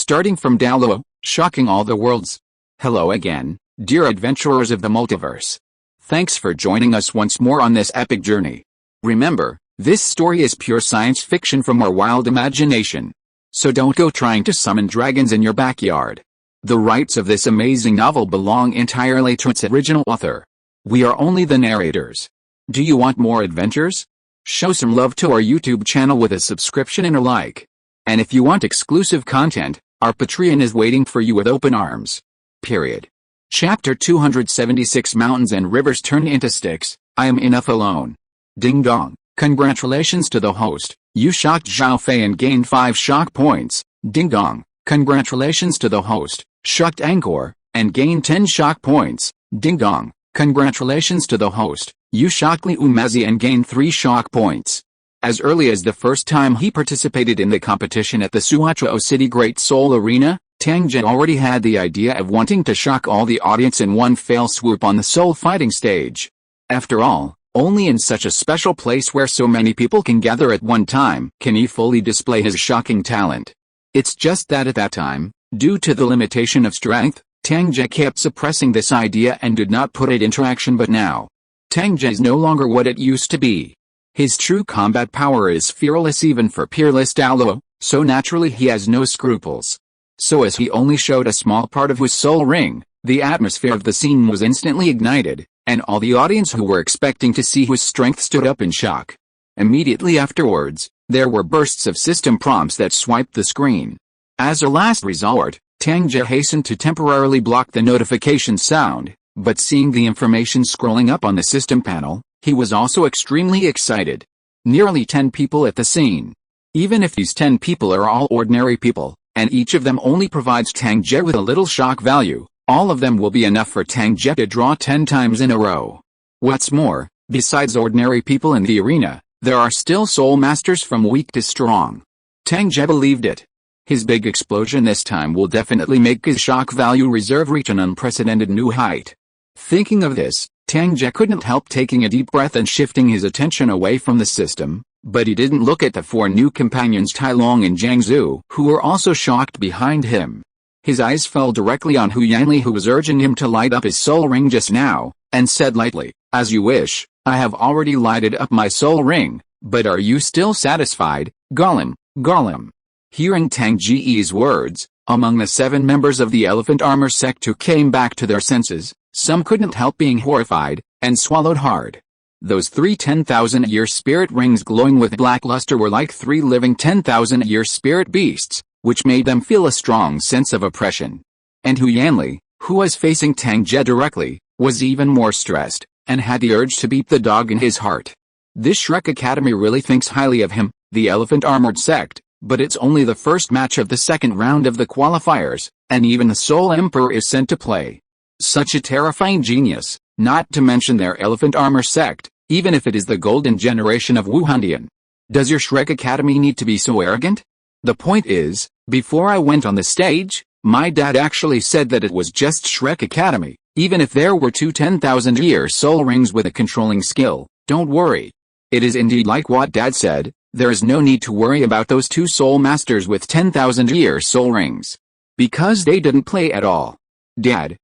starting from Douluo, shocking all the worlds. Hello again, dear adventurers of the multiverse. Thanks for joining us once more on this epic journey. Remember, this story is pure science fiction from our wild imagination. So don't go trying to summon dragons in your backyard. The rights of this amazing novel belong entirely to its original author. We are only the narrators. Do you want more adventures? Show some love to our YouTube channel with a subscription and a like. And if you want exclusive content, our Patreon is waiting for you with open arms. Period. Chapter 276 Mountains and Rivers Turn into Sticks. I am enough alone. Ding dong. Congratulations to the host. You shocked Zhao Fei and gained 5 shock points. Ding dong. Congratulations to the host. Shocked Angkor and gained 10 shock points. Ding dong. Congratulations to the host. You shocked Li Umazi and gained 3 shock points. As early as the first time he participated in the competition at the Suachuo City Great Soul Arena, Tang Ge already had the idea of wanting to shock all the audience in one fell swoop on the soul fighting stage. After all, only in such a special place where so many people can gather at one time can he fully display his shocking talent. It's just that at that time, due to the limitation of strength, Tang Ge kept suppressing this idea and did not put it into action, but now, Tang Ge is no longer what it used to be. His true combat power is fearless even for peerless Douluo, so naturally he has no scruples. So as he only showed a small part of his soul ring, the atmosphere of the scene was instantly ignited, and all the audience who were expecting to see his strength stood up in shock. Immediately afterwards, there were bursts of system prompts that swiped the screen. As a last resort, Tang Ge hastened to temporarily block the notification sound, but seeing the information scrolling up on the system panel, he was also extremely excited. Nearly 10 people at the scene. Even if these 10 people are all ordinary people, and each of them only provides Tang Ge with a little shock value, all of them will be enough for Tang Ge to draw 10 times in a row. What's more, besides ordinary people in the arena, there are still soul masters from weak to strong. Tang Ge believed it. His big explosion this time will definitely make his shock value reserve reach an unprecedented new height. Thinking of this, Tang Ge couldn't help taking a deep breath and shifting his attention away from the system, but he didn't look at the 4 new companions Tai Long and Jiang Zhu, who were also shocked behind him. His eyes fell directly on Hu Yanli, who was urging him to light up his soul ring just now, and said lightly, "As you wish, I have already lighted up my soul ring, but are you still satisfied, Golem, Golem?" Hearing Tang Ge's words, among the 7 members of the elephant armor sect who came back to their senses, some couldn't help being horrified, and swallowed hard. Those 3 10,000-year spirit rings glowing with black luster were like 3 living 10,000-year spirit beasts, which made them feel a strong sense of oppression. And Hu Yanli, who was facing Tang Ge directly, was even more stressed, and had the urge to beat the dog in his heart. This Shrek Academy really thinks highly of him, the elephant armored sect, but it's only the first match of the second round of the qualifiers, and even the Soul Emperor is sent to play. Such a terrifying genius, not to mention their elephant armor sect, even if it is the golden generation of Wuhandian. Does your Shrek Academy need to be so arrogant? The point is, before I went on the stage, my dad actually said that it was just Shrek Academy, even if there were 2 10,000-year soul rings with a controlling skill, don't worry. It is indeed like what Dad said, there is no need to worry about those 2 soul masters with 10,000-year soul rings. Because they didn't play at all. Dad,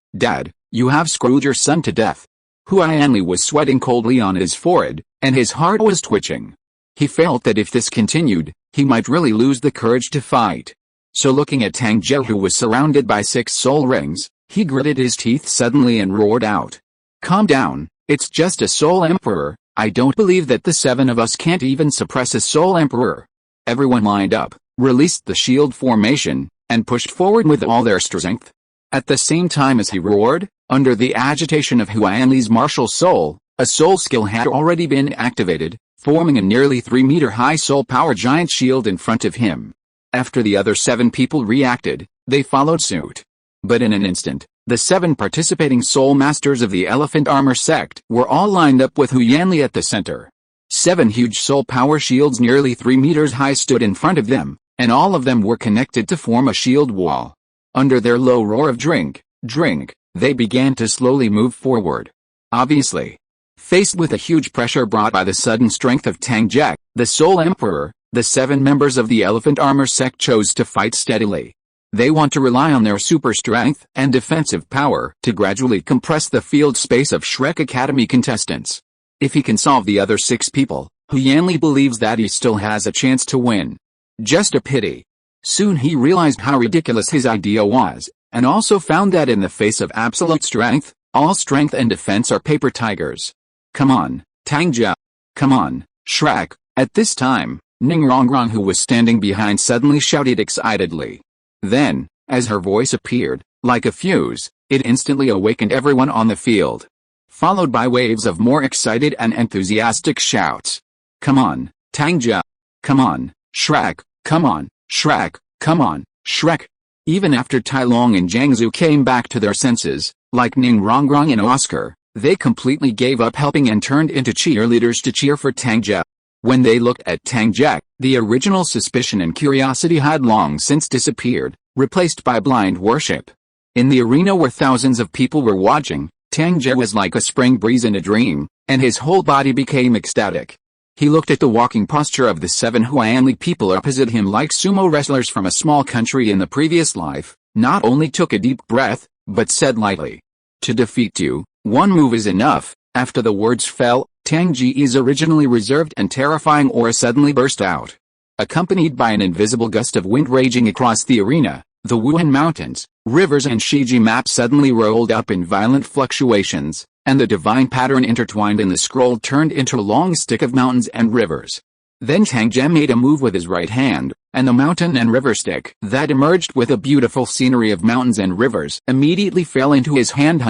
you have screwed your son to death. Hu Yanli was sweating coldly on his forehead, and his heart was twitching. He felt that if this continued, he might really lose the courage to fight. So looking at Tang Ge, who was surrounded by 6 soul rings, he gritted his teeth suddenly and roared out. "Calm down, it's just a soul emperor. I don't believe that the 7 of us can't even suppress a soul emperor." Everyone lined up, released the shield formation, and pushed forward with all their strength. At the same time as he roared, under the agitation of Hu Yanli's martial soul, a soul skill had already been activated, forming a nearly 3-meter-high soul power giant shield in front of him. After the other 7 people reacted, they followed suit. But in an instant, the 7 participating soul masters of the elephant armor sect were all lined up with Hu Yanli at the center. 7 huge soul power shields nearly 3 meters high stood in front of them, and all of them were connected to form a shield wall. Under their low roar of drink, they began to slowly move forward. Obviously, faced with a huge pressure brought by the sudden strength of Tang Ge, the Soul Emperor, the 7 members of the elephant armor sect chose to fight steadily. They want to rely on their super strength and defensive power to gradually compress the field space of Shrek Academy contestants. If he can solve the other 6 people, Hu Yanli believes that he still has a chance to win. Just a pity. Soon he realized how ridiculous his idea was, and also found that in the face of absolute strength, all strength and defense are paper tigers. Come on, Tang Ge. Come on, Shrek. At this time, Ning Rongrong, who was standing behind, suddenly shouted excitedly. Then, as her voice appeared, like a fuse, it instantly awakened everyone on the field. Followed by waves of more excited and enthusiastic shouts. Come on, Tang Ge. Come on, Shrek. Come on, Shrek. Come on, Shrek. Even after Tai Long and Jiangsu came back to their senses, like Ning Rongrong and Oscar, they completely gave up helping and turned into cheerleaders to cheer for Tang Ge. When they looked at Tang Ge, the original suspicion and curiosity had long since disappeared, replaced by blind worship. In the arena where thousands of people were watching, Tang Ge was like a spring breeze in a dream, and his whole body became ecstatic. He looked at the walking posture of the 7 Huanli people opposite him like sumo wrestlers from a small country in the previous life, not only took a deep breath, but said lightly, "To defeat you, one move is enough." After the words fell, Tang Ge's originally reserved and terrifying aura suddenly burst out. Accompanied by an invisible gust of wind raging across the arena, the Wuhan Mountains, rivers and Shiji map suddenly rolled up in violent fluctuations, and the divine pattern intertwined in the scroll turned into a long stick of mountains and rivers. Then Tang Ge made a move with his right hand, and the mountain and river stick that emerged with a beautiful scenery of mountains and rivers immediately fell into his hand.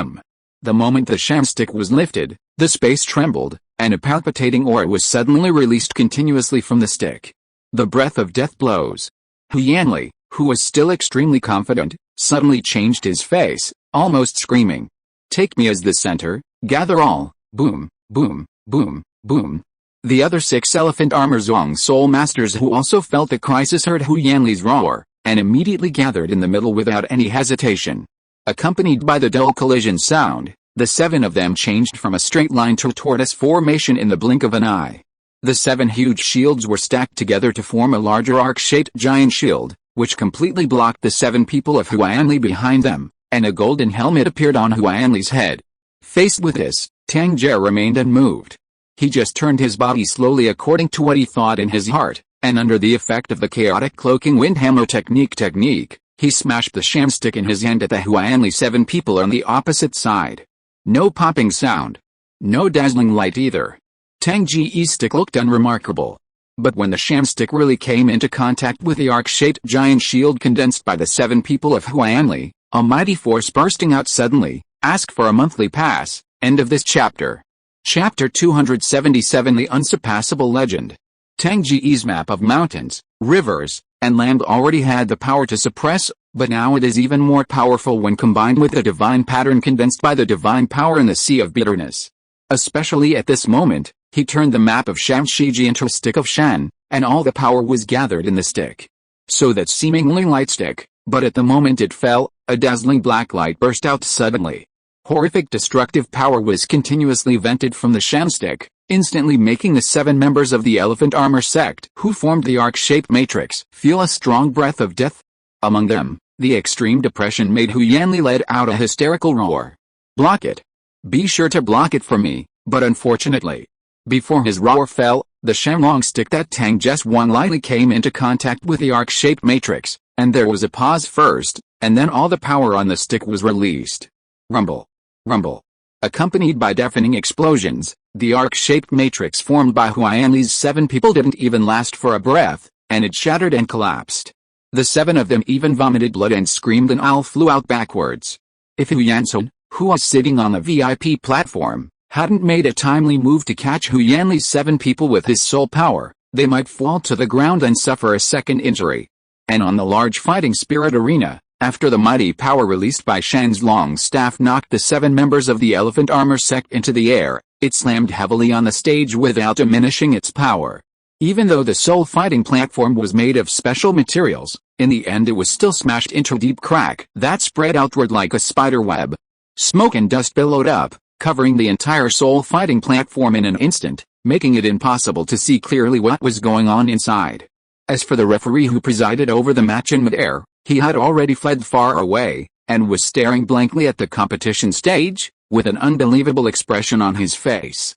The moment the sham stick was lifted, the space trembled, and a palpitating aura was suddenly released continuously from the stick. The breath of death blows. Hu Yanli, who was still extremely confident, suddenly changed his face, almost screaming. "Take me as the center, gather all." Boom, boom, boom, boom. The other 6 elephant armor Zhuang soul masters who also felt the crisis heard Hu Yanli's roar, and immediately gathered in the middle without any hesitation. Accompanied by the dull collision sound, the 7 of them changed from a straight line to a tortoise formation in the blink of an eye. The 7 huge shields were stacked together to form a larger arc-shaped giant shield, which completely blocked the 7 people of Huanli behind them, and a golden helmet appeared on Huanli's head. Faced with this, Tang Ge remained unmoved. He just turned his body slowly according to what he thought in his heart, and under the effect of the chaotic cloaking wind hammer technique, he smashed the sham stick in his hand at the Huanli 7 people on the opposite side. No popping sound. No dazzling light either. Tang Ge's stick looked unremarkable. But when the sham stick really came into contact with the arc-shaped giant shield condensed by the 7 people of Huanli, a mighty force bursting out suddenly. Ask for a monthly pass. End of this chapter. Chapter 277 The Unsurpassable Legend. Tang Ge's map of mountains, rivers, and land already had the power to suppress, but now it is even more powerful when combined with the divine pattern condensed by the divine power in the sea of bitterness. Especially at this moment, he turned the map of Sham Shiji into a stick of Shan, and all the power was gathered in the stick. So that seemingly light stick, but at the moment it fell, a dazzling black light burst out suddenly. Horrific destructive power was continuously vented from the sham stick, instantly making the 7 members of the elephant armor sect who formed the arc-shaped matrix feel a strong breath of death. Among them, the extreme depression made Hu Yanli let out a hysterical roar. "Block it! Be sure to block it for me!" But unfortunately, before his roar fell, the shamlong stick that Tang Ge won lightly came into contact with the arc-shaped matrix, and there was a pause first, and then all the power on the stick was released. Rumble. Rumble. Accompanied by deafening explosions, the arc-shaped matrix formed by Huanli's 7 people didn't even last for a breath, and it shattered and collapsed. The 7 of them even vomited blood and screamed and all flew out backwards. If Hu Yansun, who was sitting on the VIP platform, hadn't made a timely move to catch Hu Yanli's 7 people with his soul power, they might fall to the ground and suffer a second injury. And on the large fighting spirit arena, after the mighty power released by Shan's long staff knocked the 7 members of the elephant armor sect into the air, it slammed heavily on the stage without diminishing its power. Even though the soul fighting platform was made of special materials, in the end it was still smashed into a deep crack that spread outward like a spider web. Smoke and dust billowed up, covering the entire soul fighting platform in an instant, making it impossible to see clearly what was going on inside. As for the referee who presided over the match in midair, He had already fled far away, and was staring blankly at the competition stage, with an unbelievable expression on his face.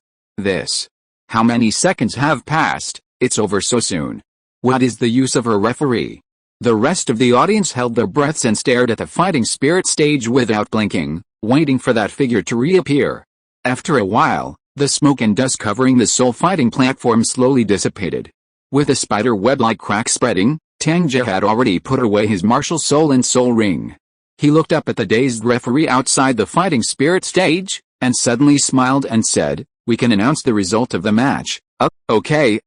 How many seconds have passed? It's over so soon. What is the use of a referee? The rest of the audience held their breaths and stared at the fighting spirit stage without blinking, waiting for that figure to reappear. After a while, the smoke and dust covering the soul fighting platform slowly dissipated. With a spider web-like crack spreading, Tang Ge had already put away his martial soul and soul ring. He looked up at the dazed referee outside the fighting spirit stage, and suddenly smiled and said, "We can announce the result of the match." Okay.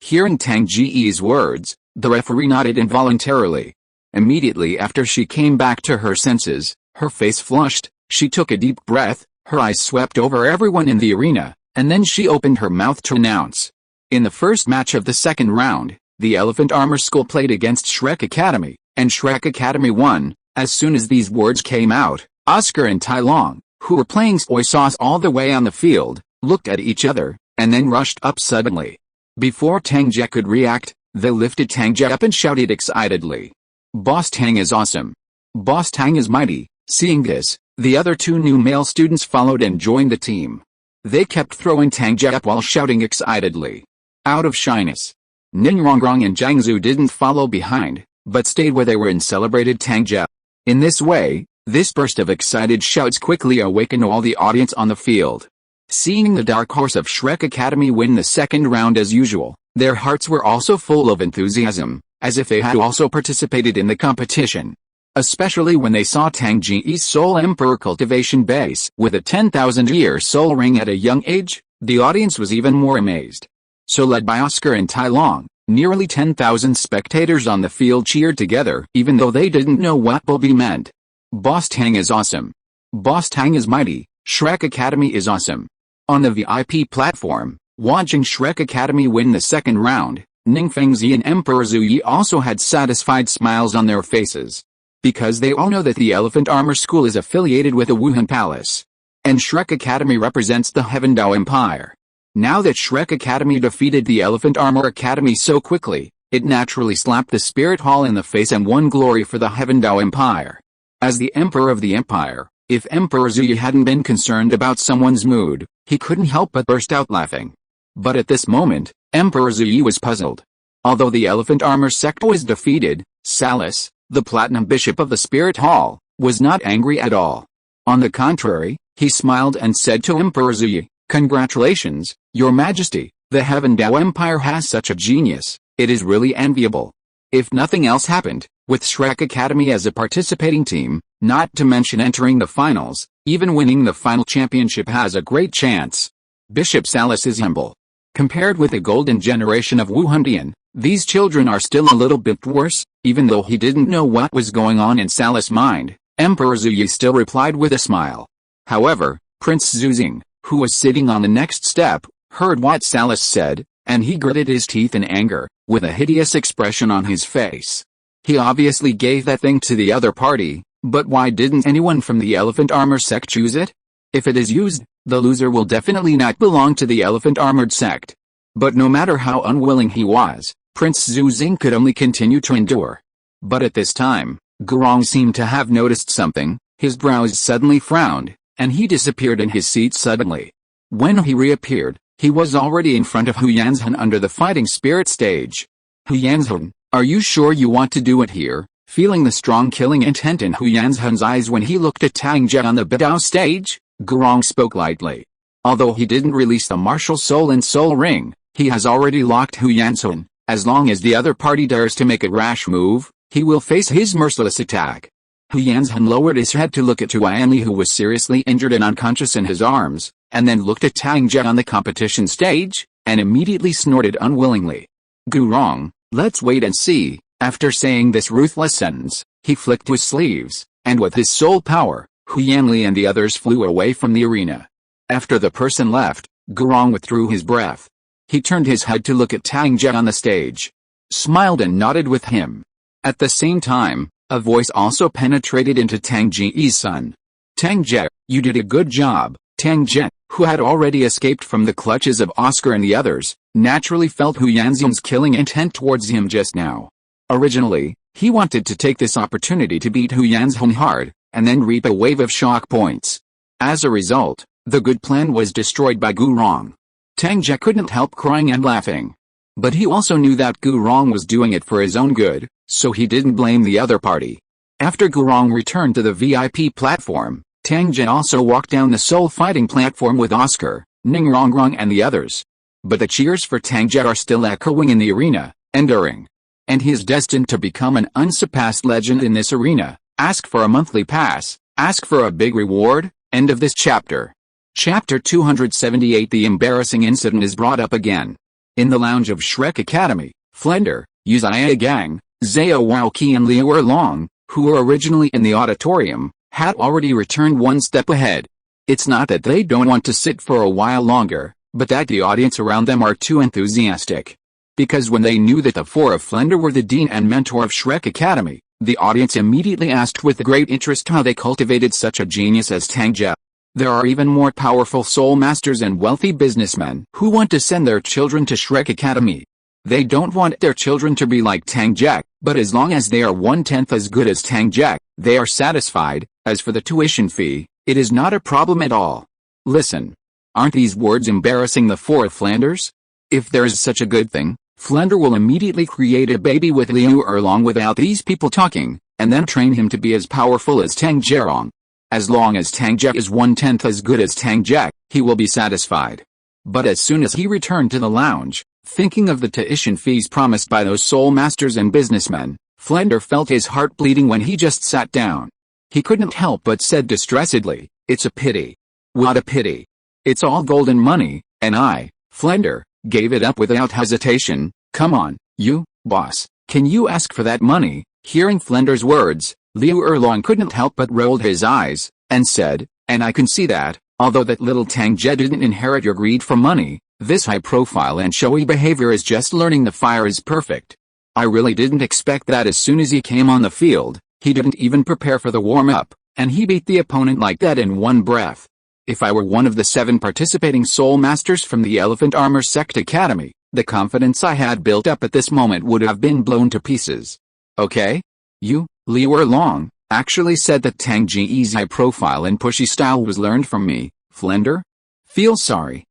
Hearing Tang Ge's words, the referee nodded involuntarily. Immediately after she came back to her senses, her face flushed, she took a deep breath, her eyes swept over everyone in the arena, and then she opened her mouth to announce. In the first match of the second round, the Elephant Armor School played against Shrek Academy, and Shrek Academy won. As soon as these words came out, Oscar and Tai Long, who were playing soy sauce all the way on the field, looked at each other, and then rushed up suddenly. Before Tang Ge could react, they lifted Tang Ge up and shouted excitedly, "Boss Tang is awesome! Boss Tang is mighty!" Seeing this, the other two new male students followed and joined the team. They kept throwing Tang Ge up while shouting excitedly. Out of shyness, Ninrongrong and Jiangzu didn't follow behind, but stayed where they were and celebrated Tang Ge. In this way, this burst of excited shouts quickly awakened all the audience on the field. Seeing the dark horse of Shrek Academy win the second round as usual, their hearts were also full of enthusiasm, as if they had also participated in the competition. Especially when they saw Tang Ge's Soul Emperor cultivation base with a 10,000-year soul ring at a young age, the audience was even more amazed. So led by Oscar and Tai Long, nearly 10,000 spectators on the field cheered together even though they didn't know what Bulby meant. Boss Tang is awesome! Boss Tang is mighty! Shrek Academy is awesome! On the VIP platform, watching Shrek Academy win the second round, Ning Fengzi and Emperor Zuyi also had satisfied smiles on their faces. Because they all know that the Elephant Armor School is affiliated with the Wuhan Palace. And Shrek Academy represents the Heaven Dao Empire. Now that Shrek Academy defeated the Elephant Armor Academy so quickly, it naturally slapped the Spirit Hall in the face and won glory for the Heaven Dao Empire. As the Emperor of the Empire, if Emperor Zuyi hadn't been concerned about someone's mood, he couldn't help but burst out laughing. But at this moment, Emperor Zuyi was puzzled. Although the Elephant Armor sect was defeated, Salus, the Platinum Bishop of the Spirit Hall, was not angry at all. On the contrary, he smiled and said to Emperor Zuyi, "Congratulations, Your Majesty, the Heaven Dao Empire has such a genius, it is really enviable." If nothing else happened, with Shrek Academy as a participating team, not to mention entering the finals, even winning the final championship has a great chance. Bishop Salus is humble. Compared with the golden generation of Wuhandian, these children are still a little bit worse. Even though he didn't know what was going on in Salus' mind, Emperor Zuyi still replied with a smile. However, Prince Zuzing, who was sitting on the next step, heard what Salus said, and he gritted his teeth in anger, with a hideous expression on his face. He obviously gave that thing to the other party, but why didn't anyone from the Elephant Armor sect choose it? If it is used, the loser will definitely not belong to the Elephant Armored sect. But no matter how unwilling he was, Prince Zuzing could only continue to endure. But at this time, Gurong seemed to have noticed something, his brows suddenly frowned, and he disappeared in his seat suddenly. When he reappeared, he was already in front of Hu Yanzhan under the fighting spirit stage. "Hu Yanzhan, are you sure you want to do it here?" Feeling the strong killing intent in Hu Yanzhan's eyes when he looked at Tang Ge on the Bidao stage, Gurong spoke lightly. Although he didn't release the martial soul and soul ring, he has already locked Hu Yanzhan. As long as the other party dares to make a rash move, he will face his merciless attack. Hu Yanzhan lowered his head to look at Tuanli, who was seriously injured and unconscious in his arms, and then looked at Tang Ge on the competition stage, and immediately snorted unwillingly. "Gurong, let's wait and see." After saying this ruthless sentence, he flicked his sleeves, and with his soul power, Hu Yanli and the others flew away from the arena. After the person left, Gurong withdrew his breath. He turned his head to look at Tang Ge on the stage, smiled and nodded with him. At the same time, a voice also penetrated into Tang Ge's son. "Tang Ge, you did a good job." Tang Ge, who had already escaped from the clutches of Oscar and the others, naturally felt Hu Yanzhan's killing intent towards him just now. Originally, He wanted to take this opportunity to beat Hu Yanzhong hard, and then reap a wave of shock points. As a result, the good plan was destroyed by Gu Rong. Tang Ge couldn't help crying and laughing. But he also knew that Gu Rong was doing it for his own good, so he didn't blame the other party. After Gu Rong returned to the VIP platform, Tang Ge also walked down the soul fighting platform with Oscar, Ning Rongrong and the others. But the cheers for Tang Ge are still echoing in the arena, enduring. And he is destined to become an unsurpassed legend in this arena. Ask for a monthly pass, ask for a big reward. End of this chapter. Chapter 278. The embarrassing incident is brought up again. In the lounge of Shrek Academy, Flender, Uzia Gang, Zhao Waoqi and Liu Erlong, who were originally in the auditorium, had already returned one step ahead. It's not that they don't want to sit for a while longer, but that the audience around them are too enthusiastic. Because when they knew that the four of Flender were the dean and mentor of Shrek Academy, the audience immediately asked with great interest how they cultivated such a genius as Tang Ge. There are even more powerful soul masters and wealthy businessmen who want to send their children to Shrek Academy. They don't want their children to be like Tang Ge, but as long as they are 1/10 as good as Tang Ge, they are satisfied. As for the tuition fee, it is not a problem at all. Listen. Aren't these words embarrassing the four of Flanders? If there is such a good thing, Flender will immediately create a baby with Liu Erlong without these people talking, and then train him to be as powerful as Tang Gerong. As long as Tang Ge is 1/10 as good as Tang Ge, he will be satisfied. But as soon as he returned to the lounge, thinking of the tuition fees promised by those soul masters and businessmen, Flender felt his heart bleeding when he just sat down. He couldn't help but said distressedly, "It's a pity. What a pity. It's all golden money, and I, Flender, gave it up without hesitation. Come on, you, boss, can you ask for that money?" Hearing Flender's words, Liu Erlong couldn't help but rolled his eyes, and said, "And I can see that, although that little Tang Ge didn't inherit your greed for money, this high-profile and showy behavior is just learning the fire is perfect. I really didn't expect that. As soon as he came on the field, he didn't even prepare for the warm-up, and he beat the opponent like that in one breath. If I were one of the 7 participating soul masters from the Elephant Armor Sect Academy, the confidence I had built up at this moment would have been blown to pieces. Okay? You, Liu Erlong, actually said that Tang Ge's high profile and pushy style was learned from me, Flender? Feel sorry.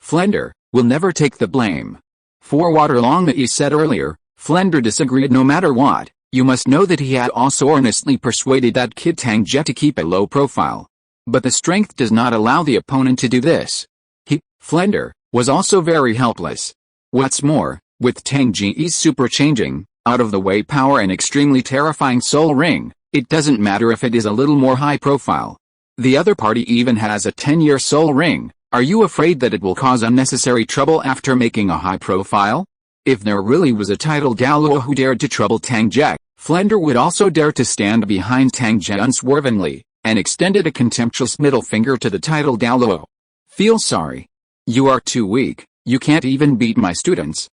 Flender, will never take the blame. For what Erlong that you said earlier, Flender disagreed. No matter what, you must know that he had also earnestly persuaded that kid Tang Ge to keep a low profile. But the strength does not allow the opponent to do this. He, Flender, was also very helpless. What's more, with Tang Ge's super changing, out-of-the-way power and extremely terrifying soul ring, it doesn't matter if it is a little more high profile. The other party even has a 10-year soul ring. Are you afraid that it will cause unnecessary trouble after making a high profile? If there really was a title Douluo who dared to trouble Tang Ge, Flender would also dare to stand behind Tang Ge unswervingly, and extended a contemptuous middle finger to the title Douluo. Feel sorry. You are too weak, you can't even beat my students.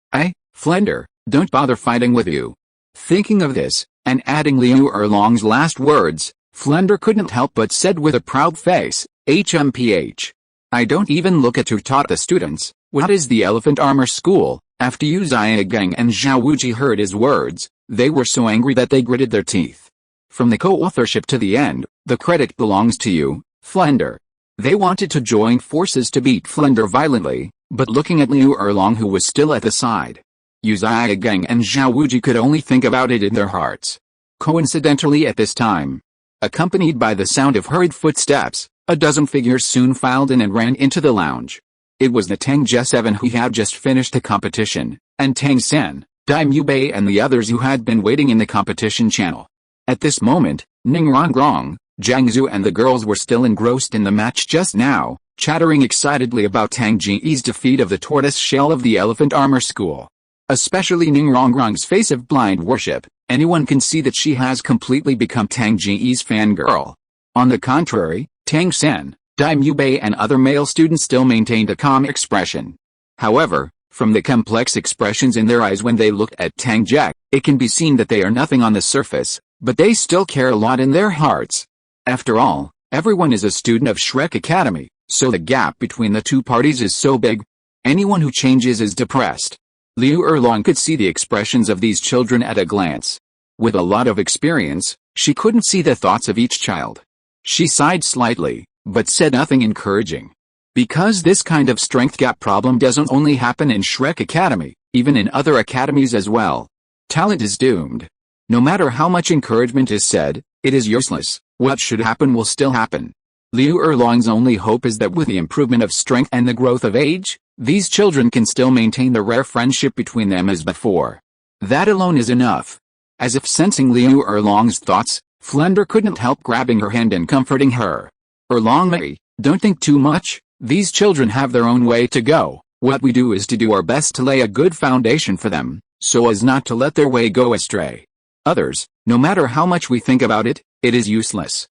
Flender, don't bother fighting with you. Thinking of this, and adding Liu Erlong's last words, Flender couldn't help but said with a proud face, HMPH. I don't even look at who taught the students. What is the Elephant Armor School? After Yu Xiagang and Zhao Wuji heard his words, they were so angry that they gritted their teeth. From the co-authorship to the end, the credit belongs to you, Flender. They wanted to join forces to beat Flender violently, but looking at Liu Erlong who was still at the side, Yu Xiagang and Zhao Wuji could only think about it in their hearts. Coincidentally at this time, accompanied by the sound of hurried footsteps, a dozen figures soon filed in and ran into the lounge. It was the Tang Ge 7 who had just finished the competition, and Tang San, Daimyo Bei and the others who had been waiting in the competition channel. At this moment, Ning Rongrong, Jiang Zhu and the girls were still engrossed in the match just now, chattering excitedly about Tang Ge's defeat of the tortoise shell of the Elephant Armor School. Especially Ning Rongrong's face of blind worship, anyone can see that she has completely become Tang Ge's fangirl. On the contrary, Tang San, Daimyo Bei and other male students still maintained a calm expression. However, from the complex expressions in their eyes when they looked at Tang Ge, it can be seen that they are nothing on the surface, but they still care a lot in their hearts. After all, everyone is a student of Shrek Academy, so the gap between the two parties is so big. Anyone who changes is depressed. Liu Erlong could see the expressions of these children at a glance. With a lot of experience, she couldn't see the thoughts of each child. She sighed slightly, but said nothing encouraging. Because this kind of strength gap problem doesn't only happen in Shrek Academy, even in other academies as well. Talent is doomed. No matter how much encouragement is said, it is useless. What should happen will still happen. Liu Erlong's only hope is that with the improvement of strength and the growth of age, these children can still maintain the rare friendship between them as before. That alone is enough. As if sensing Liu Erlong's thoughts, Flender couldn't help grabbing her hand and comforting her. Erlong Mei, don't think too much, these children have their own way to go. What we do is to do our best to lay a good foundation for them, so as not to let their way go astray. Others, no matter how much we think about it, it is useless.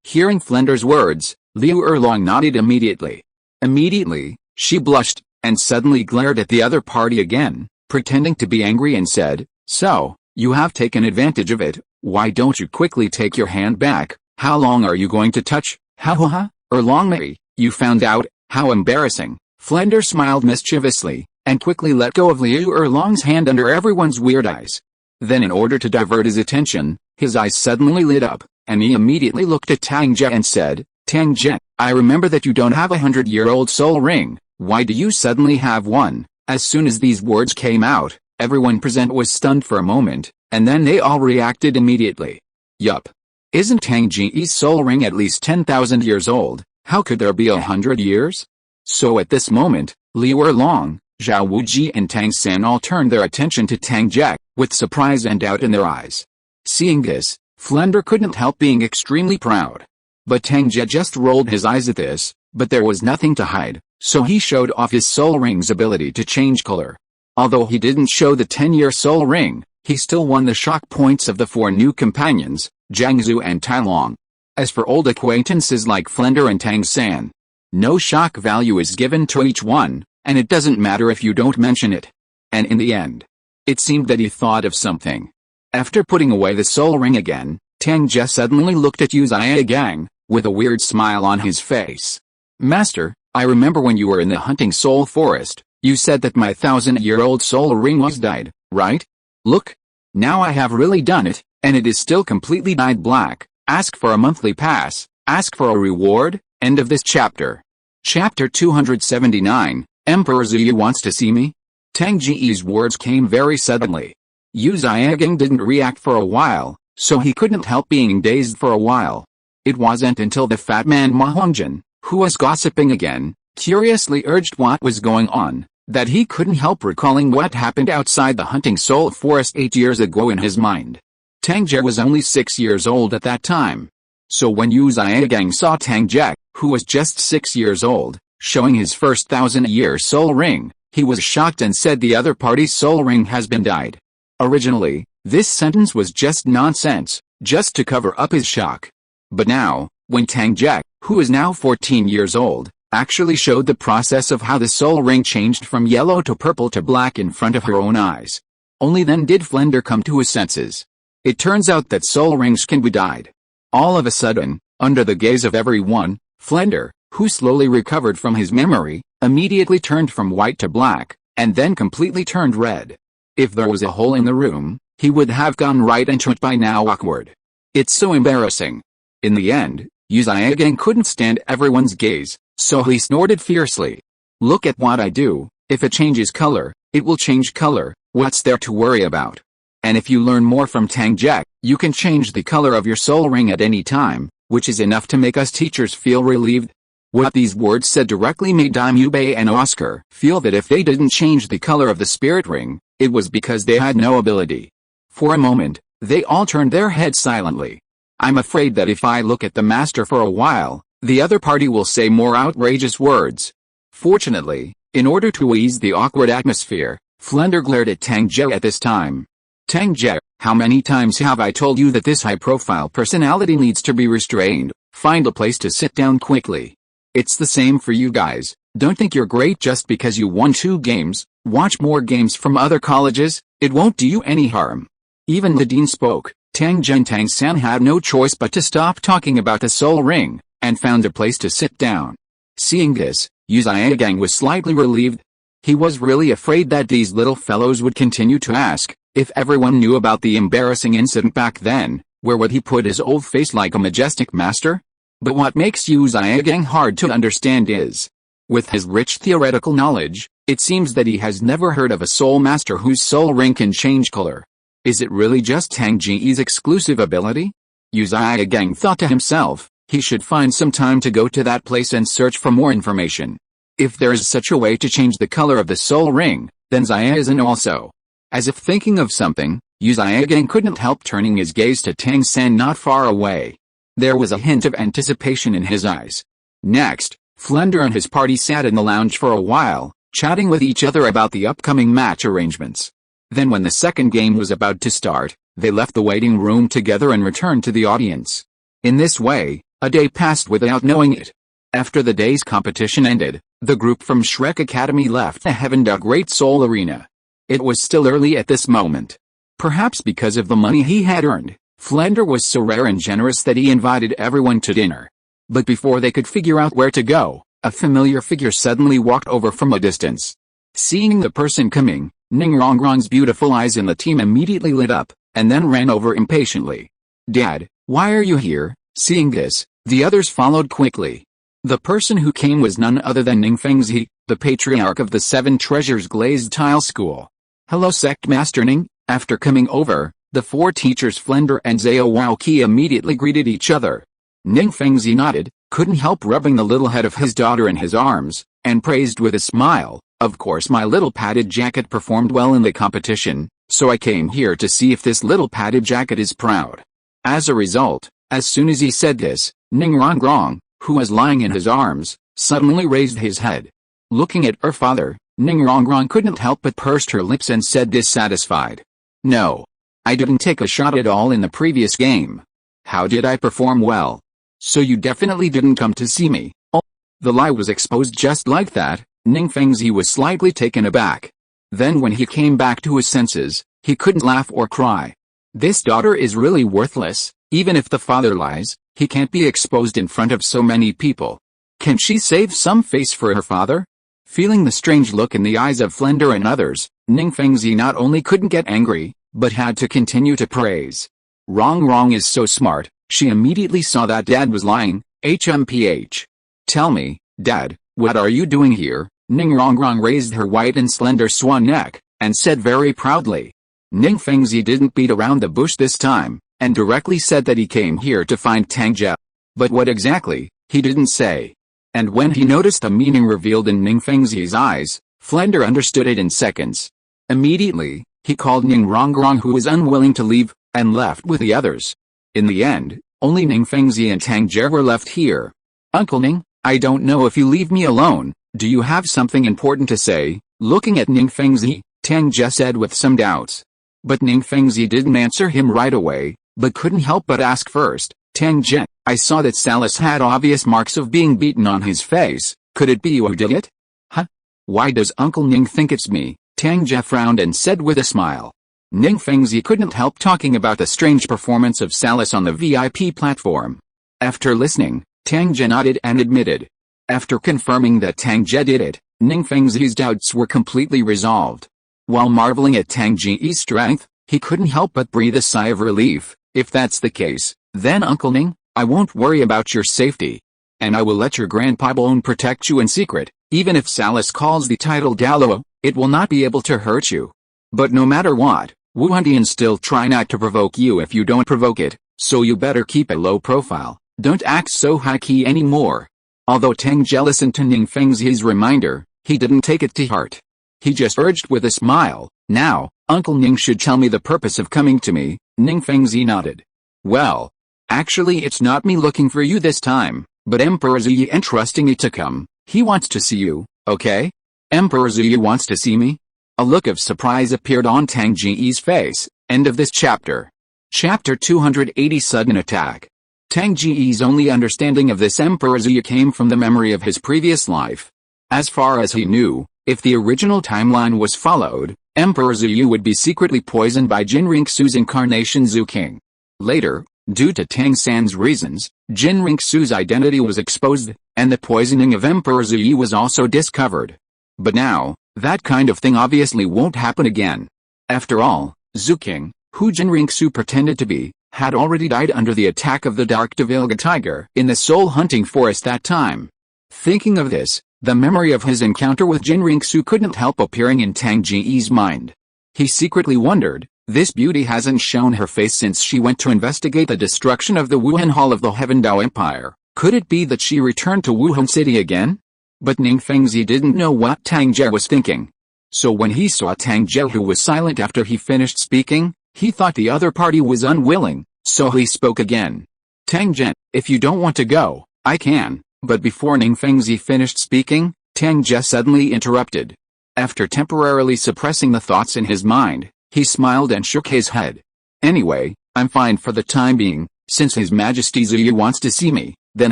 Hearing Flender's words, Liu Erlong nodded immediately. Immediately, she blushed, and suddenly glared at the other party again, pretending to be angry and said, "So, you have taken advantage of it, why don't you quickly take your hand back? How long are you going to touch? Ha, Erlong Mei, you found out, how embarrassing." Flender smiled mischievously, and quickly let go of Liu Erlong's hand under everyone's weird eyes. Then in order to divert his attention, his eyes suddenly lit up, and he immediately looked at Tang Ge and said, "Tang Ge, I remember that you don't have a 100-year-old soul ring, why do you suddenly have one?" As soon as these words came out, everyone present was stunned for a moment, and then they all reacted immediately. Yup. Isn't Tang Ge's soul ring at least 10,000 years old? How could there be 100 years? So at this moment, Liu Erlong, Zhao Wuji and Tang San all turned their attention to Tang Ge, with surprise and doubt in their eyes. Seeing this, Flender couldn't help being extremely proud. But Tang Ge just rolled his eyes at this, but there was nothing to hide, so he showed off his soul ring's ability to change color. Although he didn't show the 10-year soul ring, he still won the shock points of the 4 new companions, Jiangzu and Tai Long. As for old acquaintances like Flender and Tang San, no shock value is given to each one, and it doesn't matter if you don't mention it. And in the end, it seemed that he thought of something. After putting away the soul ring again, Tang Ge suddenly looked at Yu Gang, with a weird smile on his face. "Master, I remember when you were in the hunting soul forest, you said that my 1,000-year-old soul ring was dyed, right? Look. Now I have really done it, and it is still completely dyed black. Ask for a monthly pass, ask for a reward." End of this chapter. Chapter 279, Emperor Zuyu wants to see me? Tang Ge's words came very suddenly. Yu Gang didn't react for a while, so he couldn't help being dazed for a while. It wasn't until the fat man Ma Hongjin, who was gossiping again, curiously urged what was going on, that he couldn't help recalling what happened outside the hunting soul forest 8 years ago in his mind. Tang Ge was only 6 years old at that time. So when Yu Gang saw Tang Ge, who was just 6 years old, showing his first 1,000-year soul ring, he was shocked and said the other party's soul ring has been dyed. Originally, this sentence was just nonsense, just to cover up his shock. But now, when Tang Ge, who is now 14 years old, actually showed the process of how the soul ring changed from yellow to purple to black in front of her own eyes, only then did Flender come to his senses. It turns out that soul rings can be dyed. All of a sudden, under the gaze of everyone, Flender, who slowly recovered from his memory, immediately turned from white to black, and then completely turned red. If there was a hole in the room, he would have gone right into it by now. Awkward. It's so embarrassing. In the end, Yu Gang couldn't stand everyone's gaze, so he snorted fiercely. "Look at what I do, if it changes color, it will change color, what's there to worry about? And if you learn more from Tang Ge, you can change the color of your soul ring at any time, which is enough to make us teachers feel relieved." What these words said directly made Daimyo Bei and Oscar feel that if they didn't change the color of the spirit ring, it was because they had no ability. For a moment, they all turned their heads silently. I'm afraid that if I look at the master for a while, the other party will say more outrageous words. Fortunately, in order to ease the awkward atmosphere, Flender glared at Tang Ge at this time. "Tang Ge, how many times have I told you that this high-profile personality needs to be restrained? Find a place to sit down quickly. It's the same for you guys. Don't think you're great just because you won 2 games. Watch more games from other colleges, it won't do you any harm." Even the dean spoke. Tang Ge and Tang San had no choice but to stop talking about the soul ring, and found a place to sit down. Seeing this, Yu Gang was slightly relieved. He was really afraid that these little fellows would continue to ask, if everyone knew about the embarrassing incident back then, where would he put his old face like a majestic master? But what makes Yu Zhigang hard to understand is, with his rich theoretical knowledge, it seems that he has never heard of a soul master whose soul ring can change color. Is it really just Tang Ge's exclusive ability? Yu Zhigang thought to himself, he should find some time to go to that place and search for more information. If there is such a way to change the color of the soul ring, then Zhigang also. As if thinking of something, Yu Zhigang couldn't help turning his gaze to Tang San not far away. There was a hint of anticipation in his eyes. Next, Flender and his party sat in the lounge for a while, chatting with each other about the upcoming match arrangements. Then when the second game was about to start, they left the waiting room together and returned to the audience. In this way, a day passed without knowing it. After the day's competition ended, the group from Shrek Academy left the Heaven Dug Great Soul Arena. It was still early at this moment. Perhaps because of the money he had earned, Flender was so rare and generous that he invited everyone to dinner. But before they could figure out where to go, a familiar figure suddenly walked over from a distance. Seeing the person coming, Ning Rongrong's beautiful eyes in the team immediately lit up, and then ran over impatiently. "Dad, why are you here?" Seeing this, the others followed quickly. The person who came was none other than Ning Fengzi, the patriarch of the Seven Treasures Glazed Tile School. "Hello Sect Master Ning." After coming over, the four teachers Flender and Zhao Waoqi immediately greeted each other. Ning Fengzi nodded, couldn't help rubbing the little head of his daughter in his arms, and praised with a smile, "Of course my little padded jacket performed well in the competition, so I came here to see if this little padded jacket is proud." As a result, as soon as he said this, Ning Rongrong, who was lying in his arms, suddenly raised his head. Looking at her father, Ning Rongrong couldn't help but pursed her lips and said dissatisfied, "No. I didn't take a shot at all in the previous game. How did I perform well? So you definitely didn't come to see me." Oh. The lie was exposed just like that. Ning Fengzi was slightly taken aback. Then when he came back to his senses, he couldn't laugh or cry. This daughter is really worthless. Even if the father lies, he can't be exposed in front of so many people. Can she save some face for her father? Feeling the strange look in the eyes of Flender and others, Ning Fengzi not only couldn't get angry, but had to continue to praise. Rongrong is so smart, she immediately saw that Dad was lying. HMPH. "Tell me, Dad, what are you doing here?" Ning Rongrong raised her white and slender swan neck, and said very proudly. Ning Fengzi didn't beat around the bush this time, and directly said that he came here to find Tang Ge. But what exactly, he didn't say. And when he noticed a meaning revealed in Ning Fengzi's eyes, Flender understood it in seconds. Immediately, he called Ning Rongrong, who was unwilling to leave, and left with the others. In the end, only Ning Fengzi and Tang Ge were left here. "Uncle Ning, I don't know if you leave me alone, do you have something important to say?" Looking at Ning Fengzi, Tang Ge said with some doubts. But Ning Fengzi didn't answer him right away, but couldn't help but ask first, "Tang Ge, I saw that Salis had obvious marks of being beaten on his face, could it be you who did it?" "Huh? Why does Uncle Ning think it's me?" Tang Ge frowned and said with a smile. Ning Fengzi couldn't help talking about the strange performance of Salis on the VIP platform. After listening, Tang Ge nodded and admitted. After confirming that Tang Ge did it, Ning Fengzi's doubts were completely resolved. While marveling at Tang Ge's strength, he couldn't help but breathe a sigh of relief. "If that's the case, then Uncle Ning, I won't worry about your safety. And I will let your Grandpa Bone protect you in secret. Even if Salis calls the title Douluo, it will not be able to hurt you. But no matter what, Wu Hundian still try not to provoke you if you don't provoke it, so you better keep a low profile, don't act so high-key anymore." Although Tang Ge listened to Ning Fengzi's reminder, he didn't take it to heart. He just urged with a smile, "Now, Uncle Ning should tell me the purpose of coming to me." Ning Fengzi nodded. "Well, actually it's not me looking for you this time, but Emperor Ziyi entrusting me to come. He wants to see you, okay?" "Emperor Ziyi wants to see me?" A look of surprise appeared on Tang Ge's face. End of this chapter. Chapter 280 Sudden Attack. Tang Ge's only understanding of this Emperor Ziyi came from the memory of his previous life. As far as he knew, if the original timeline was followed, Emperor Ziyi would be secretly poisoned by Jin Rinxu's incarnation Zhu King. Later, due to Tang San's reasons, Jin Rinxu's identity was exposed, and the poisoning of Emperor Ziyi was also discovered. But now, That kind of thing obviously won't happen again. After all, Zhu King, who Jinringsu pretended to be, had already died under the attack of the Dark Devilga tiger in the soul-hunting forest that time. Thinking of this, the memory of his encounter with Jinringsu couldn't help appearing in Tang Ge's mind. He secretly wondered, this beauty hasn't shown her face since she went to investigate the destruction of the Wuhan Hall of the Heaven Dao Empire. Could it be that she returned to Wuhan City again? But Ning Fengzi didn't know what Tang Ge was thinking. So when he saw Tang Ge, who was silent after he finished speaking, he thought the other party was unwilling, so he spoke again. Tang Ge, if you don't want to go, I can. But before Ning Fengzi finished speaking, Tang Ge suddenly interrupted. After temporarily suppressing the thoughts in his mind, he smiled and shook his head. Anyway, I'm fine for the time being. Since His Majesty Zuyu wants to see me, then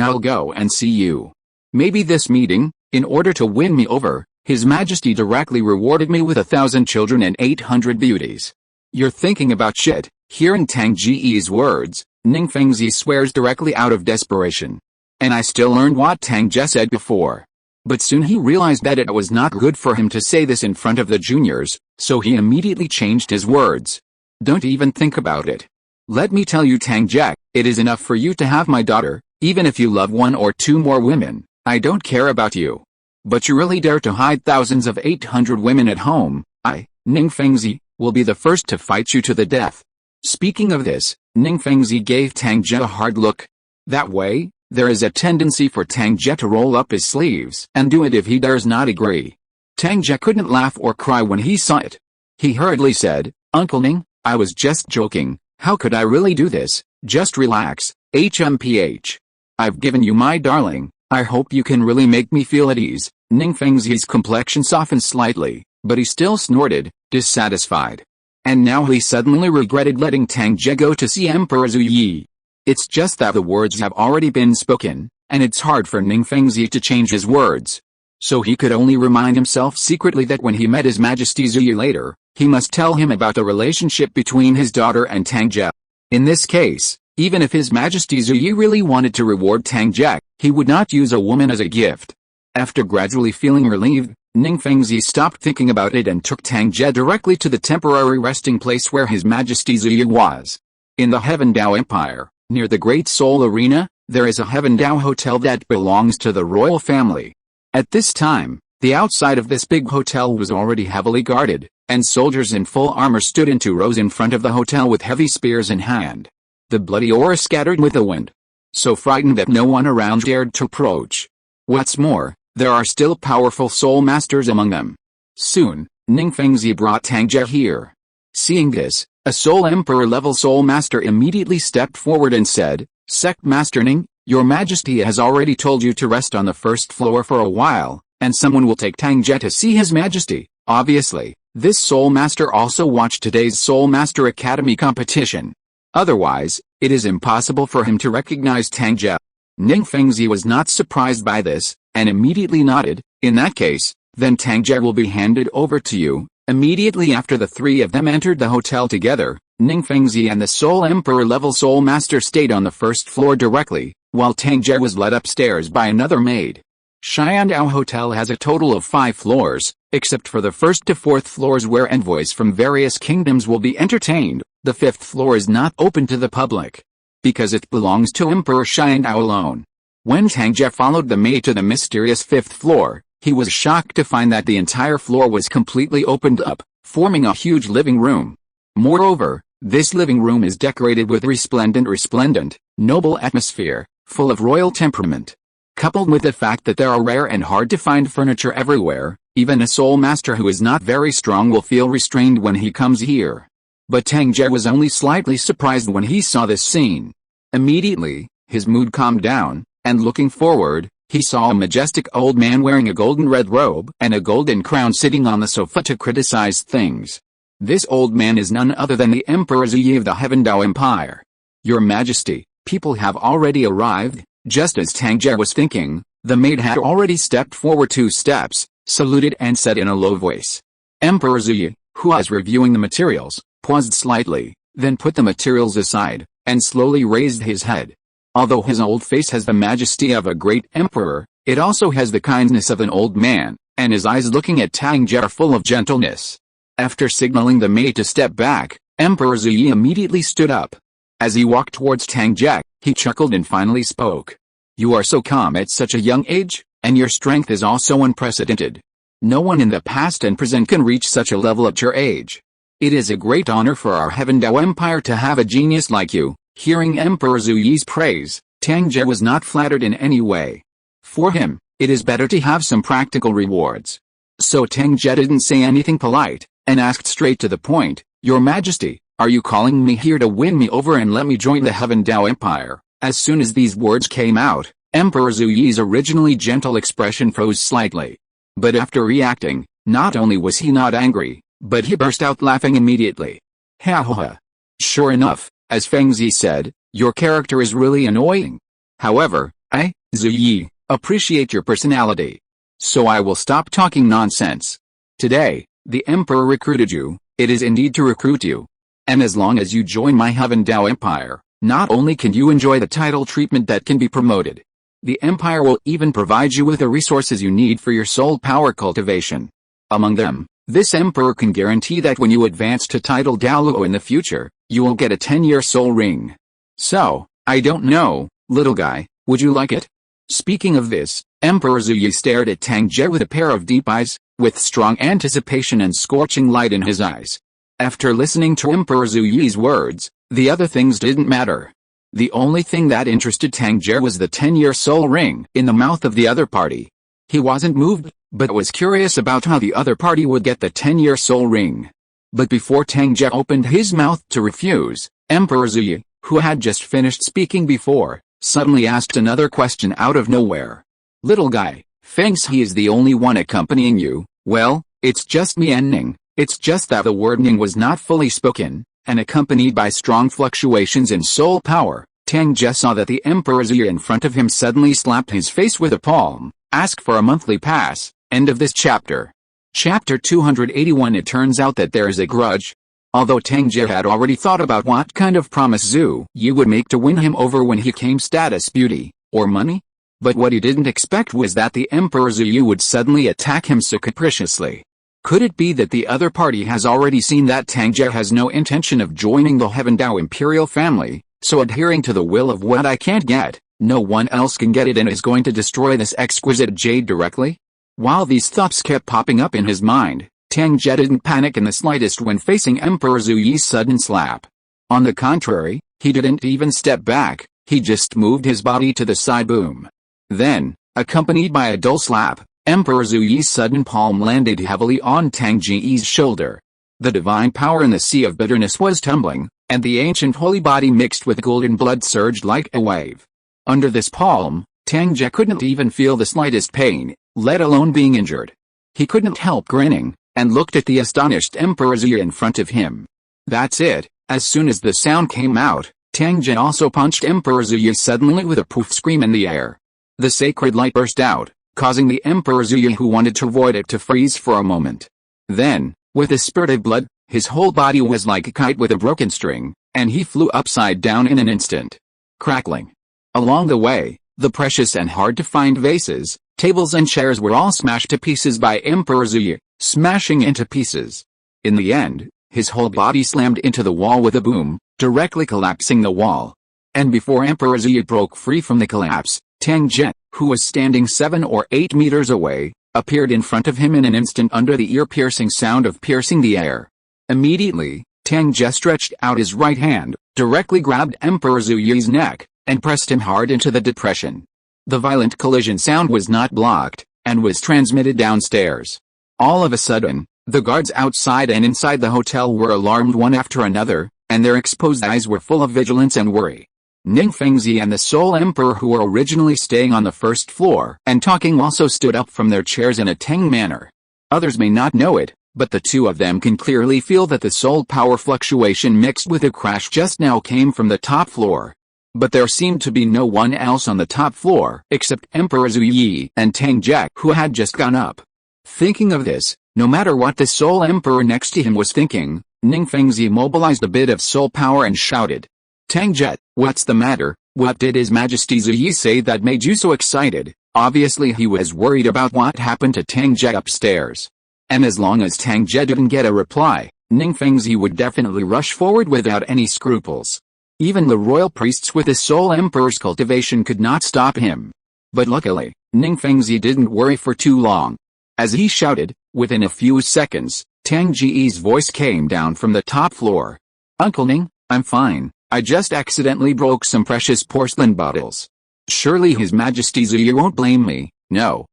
I'll go and see you. Maybe this meeting, in order to win me over, His Majesty directly rewarded me with 1,000 children and 800 beauties. You're thinking about shit. Hearing Tang Ge's words, Ning Fengzi swears directly out of desperation. And I still learned what Tang Ge said before. But soon he realized that it was not good for him to say this in front of the juniors, so he immediately changed his words. Don't even think about it. Let me tell you, Tang Ge, it is enough for you to have my daughter, even if you love 1 or 2 more women. I don't care about you. But you really dare to hide thousands of 800 women at home. I, Ning Fengzi, will be the first to fight you to the death. Speaking of this, Ning Fengzi gave Tang Ge a hard look. That way, there is a tendency for Tang Ge to roll up his sleeves and do it if he dares not agree. Tang Ge couldn't laugh or cry when he saw it. He hurriedly said, Uncle Ning, I was just joking. How could I really do this? Just relax, HMPH. I've given you my darling. I hope you can really make me feel at ease. Ning Fengzi's complexion softened slightly, but he still snorted, dissatisfied. And now he suddenly regretted letting Tang Ge go to see Emperor Zhu Yi. It's just that the words have already been spoken, and it's hard for Ning Fengzi to change his words. So he could only remind himself secretly that when he met His Majesty Zhu Yi later, he must tell him about the relationship between his daughter and Tang Ge. In this case, even if His Majesty Zhu Yi really wanted to reward Tang Ge, he would not use a woman as a gift. After gradually feeling relieved, Ning Fengzi stopped thinking about it and took Tang Ge directly to the temporary resting place where His Majesty Zhu Yi was. In the Heaven Dao Empire, near the Great Soul Arena, there is a Heaven Dao hotel that belongs to the royal family. At this time, the outside of this big hotel was already heavily guarded, and soldiers in full armor stood in 2 rows in front of the hotel with heavy spears in hand. The bloody aura scattered with the wind. So frightened that no one around dared to approach. What's more, there are still powerful soul masters among them. Soon, Ning Fengzi brought Tang Ge here. Seeing this, a Soul Emperor level Soul Master immediately stepped forward and said, Sect Master Ning, Your Majesty has already told you to rest on the first floor for a while, and someone will take Tang Ge to see His Majesty. Obviously, this Soul Master also watched today's Soul Master Academy competition. Otherwise, it is impossible for him to recognize Tang Ge. Ning Fengzi was not surprised by this, and immediately nodded. In that case, then Tang Ge will be handed over to you. Immediately after the 3 of them entered the hotel together, Ning Fengzi and the Soul Emperor level Soul Master stayed on the first floor directly, while Tang Ge was led upstairs by another maid. Xiandao Hotel has a total of 5 floors, except for the 1st to 4th floors where envoys from various kingdoms will be entertained. The 5th floor is not open to the public, because it belongs to Emperor Xiandao alone. When Tang Ge followed the maid to the mysterious 5th floor, he was shocked to find that the entire floor was completely opened up, forming a huge living room. Moreover, this living room is decorated with resplendent, noble atmosphere, full of royal temperament. Coupled with the fact that there are rare and hard-to-find furniture everywhere, even a soul master who is not very strong will feel restrained when he comes here. But Tang Ge was only slightly surprised when he saw this scene. Immediately, his mood calmed down, and looking forward, he saw a majestic old man wearing a golden red robe and a golden crown sitting on the sofa to criticize things. This old man is none other than the Emperor Zhu Yi of the Heaven Dao Empire. Your Majesty, people have already arrived. Just as Tang Ge was thinking, the maid had already stepped forward 2 steps, saluted and said in a low voice. Emperor Zhu Yi, who was reviewing the materials, paused slightly, then put the materials aside, and slowly raised his head. Although his old face has the majesty of a great emperor, it also has the kindness of an old man, and his eyes looking at Tang Ge are full of gentleness. After signaling the maid to step back, Emperor Zuyi immediately stood up. As he walked towards Tang Ge, he chuckled and finally spoke. "You are so calm at such a young age, and your strength is also unprecedented. No one in the past and present can reach such a level at your age. It is a great honor for our Heaven Dao Empire to have a genius like you." Hearing Emperor Zuyi's praise, Tang Ge was not flattered in any way. For him, it is better to have some practical rewards. So Tang Ge didn't say anything polite, and asked straight to the point, "Your Majesty, are you calling me here to win me over and let me join the Heaven Dao Empire?" As soon as these words came out, Emperor Zuyi's originally gentle expression froze slightly. But after reacting, not only was he not angry, but he burst out laughing immediately. "Ha ha ha. Sure enough, as Fengzi said, your character is really annoying. However, I, Zuyi, appreciate your personality. So I will stop talking nonsense. Today, the Emperor recruited you, it is indeed to recruit you. And as long as you join my Heaven Dao Empire, not only can you enjoy the title treatment that can be promoted, the Empire will even provide you with the resources you need for your soul power cultivation. Among them, this Emperor can guarantee that when you advance to title Douluo in the future, you will get a 10-year soul ring. So, I don't know, little guy, would you like it?" Speaking of this, Emperor Zuyi stared at Tang Ge with a pair of deep eyes, with strong anticipation and scorching light in his eyes. After listening to Emperor Zuyi's words, the other things didn't matter. The only thing that interested Tang Ge was the 10-year soul ring in the mouth of the other party. He wasn't moved, but was curious about how the other party would get the 10-year soul ring. But before Tang Ge opened his mouth to refuse, Emperor Zuyi, who had just finished speaking before, suddenly asked another question out of nowhere. "Little guy, Fengzi is the only one accompanying you?" "Well, it's just me and Ning, it's just that the word Ning was not fully spoken, and accompanied by strong fluctuations in soul power." Tang Ge saw that the Emperor Zuyi in front of him suddenly slapped his face with a palm. "Ask for a monthly pass." End of this chapter. Chapter 281. It turns out that there is a grudge. Although Tang Ge had already thought about what kind of promise Zhu Yi would make to win him over when he came status beauty, or money. But what he didn't expect was that the Emperor Zhu Yi would suddenly attack him so capriciously. Could it be that the other party has already seen that Tang Ge has no intention of joining the Heaven Dao imperial family, so adhering to the will of what I can't get, no one else can get it and is going to destroy this exquisite jade directly? While these thoughts kept popping up in his mind, Tang Ge didn't panic in the slightest when facing Emperor Zhu Yi's sudden slap. On the contrary, he didn't even step back, he just moved his body to the side. Boom. Then, accompanied by a dull slap, Emperor Zhu Yi's sudden palm landed heavily on Tang Ge's shoulder. The divine power in the sea of bitterness was tumbling, and the ancient holy body mixed with golden blood surged like a wave. Under this palm, Tang Ge couldn't even feel the slightest pain, let alone being injured. He couldn't help grinning, and looked at the astonished Emperor Zhu Yi in front of him. That's it. As soon as the sound came out, Tang Ge also punched Emperor Zhu Yi suddenly with a poof scream in the air. The sacred light burst out, causing the Emperor Zhu Yi who wanted to avoid it to freeze for a moment. Then, with a spurt of blood, his whole body was like a kite with a broken string, and he flew upside down in an instant. Crackling. Along the way, the precious and hard-to-find vases, tables and chairs were all smashed to pieces by Emperor Zhu Yi, smashing into pieces. In the end, his whole body slammed into the wall with a boom, directly collapsing the wall. And before Emperor Zhu Yi broke free from the collapse, Tang Ge, who was standing 7 or 8 meters away, appeared in front of him in an instant under the ear-piercing sound of piercing the air. Immediately, Tang Ge stretched out his right hand, directly grabbed Emperor Zhu Yi's neck, and pressed him hard into the depression. The violent collision sound was not blocked, and was transmitted downstairs. All of a sudden, the guards outside and inside the hotel were alarmed one after another, and their exposed eyes were full of vigilance and worry. Ning Fengzi and the Soul Emperor, who were originally staying on the first floor and talking, also stood up from their chairs in a Tang manner. Others may not know it, but the two of them can clearly feel that the soul power fluctuation mixed with a crash just now came from the top floor. But there seemed to be no one else on the top floor except Emperor Zhu Yi and Tang Ge, who had just gone up. Thinking of this, no matter what the Soul Emperor next to him was thinking, Ning Fengzi mobilized a bit of soul power and shouted, "Tang Ge, what's the matter? What did His Majesty Zhu Yi say that made you so excited?" Obviously he was worried about what happened to Tang Ge upstairs. And as long as Tang Ge didn't get a reply, Ning Fengzi would definitely rush forward without any scruples. Even the royal priests with the Soul Emperor's cultivation could not stop him. But luckily, Ning Fengzi didn't worry for too long. As he shouted, within a few seconds, Tang Ge's voice came down from the top floor. "Uncle Ning, I'm fine, I just accidentally broke some precious porcelain bottles. Surely His Majesty Zuyi won't blame me." No.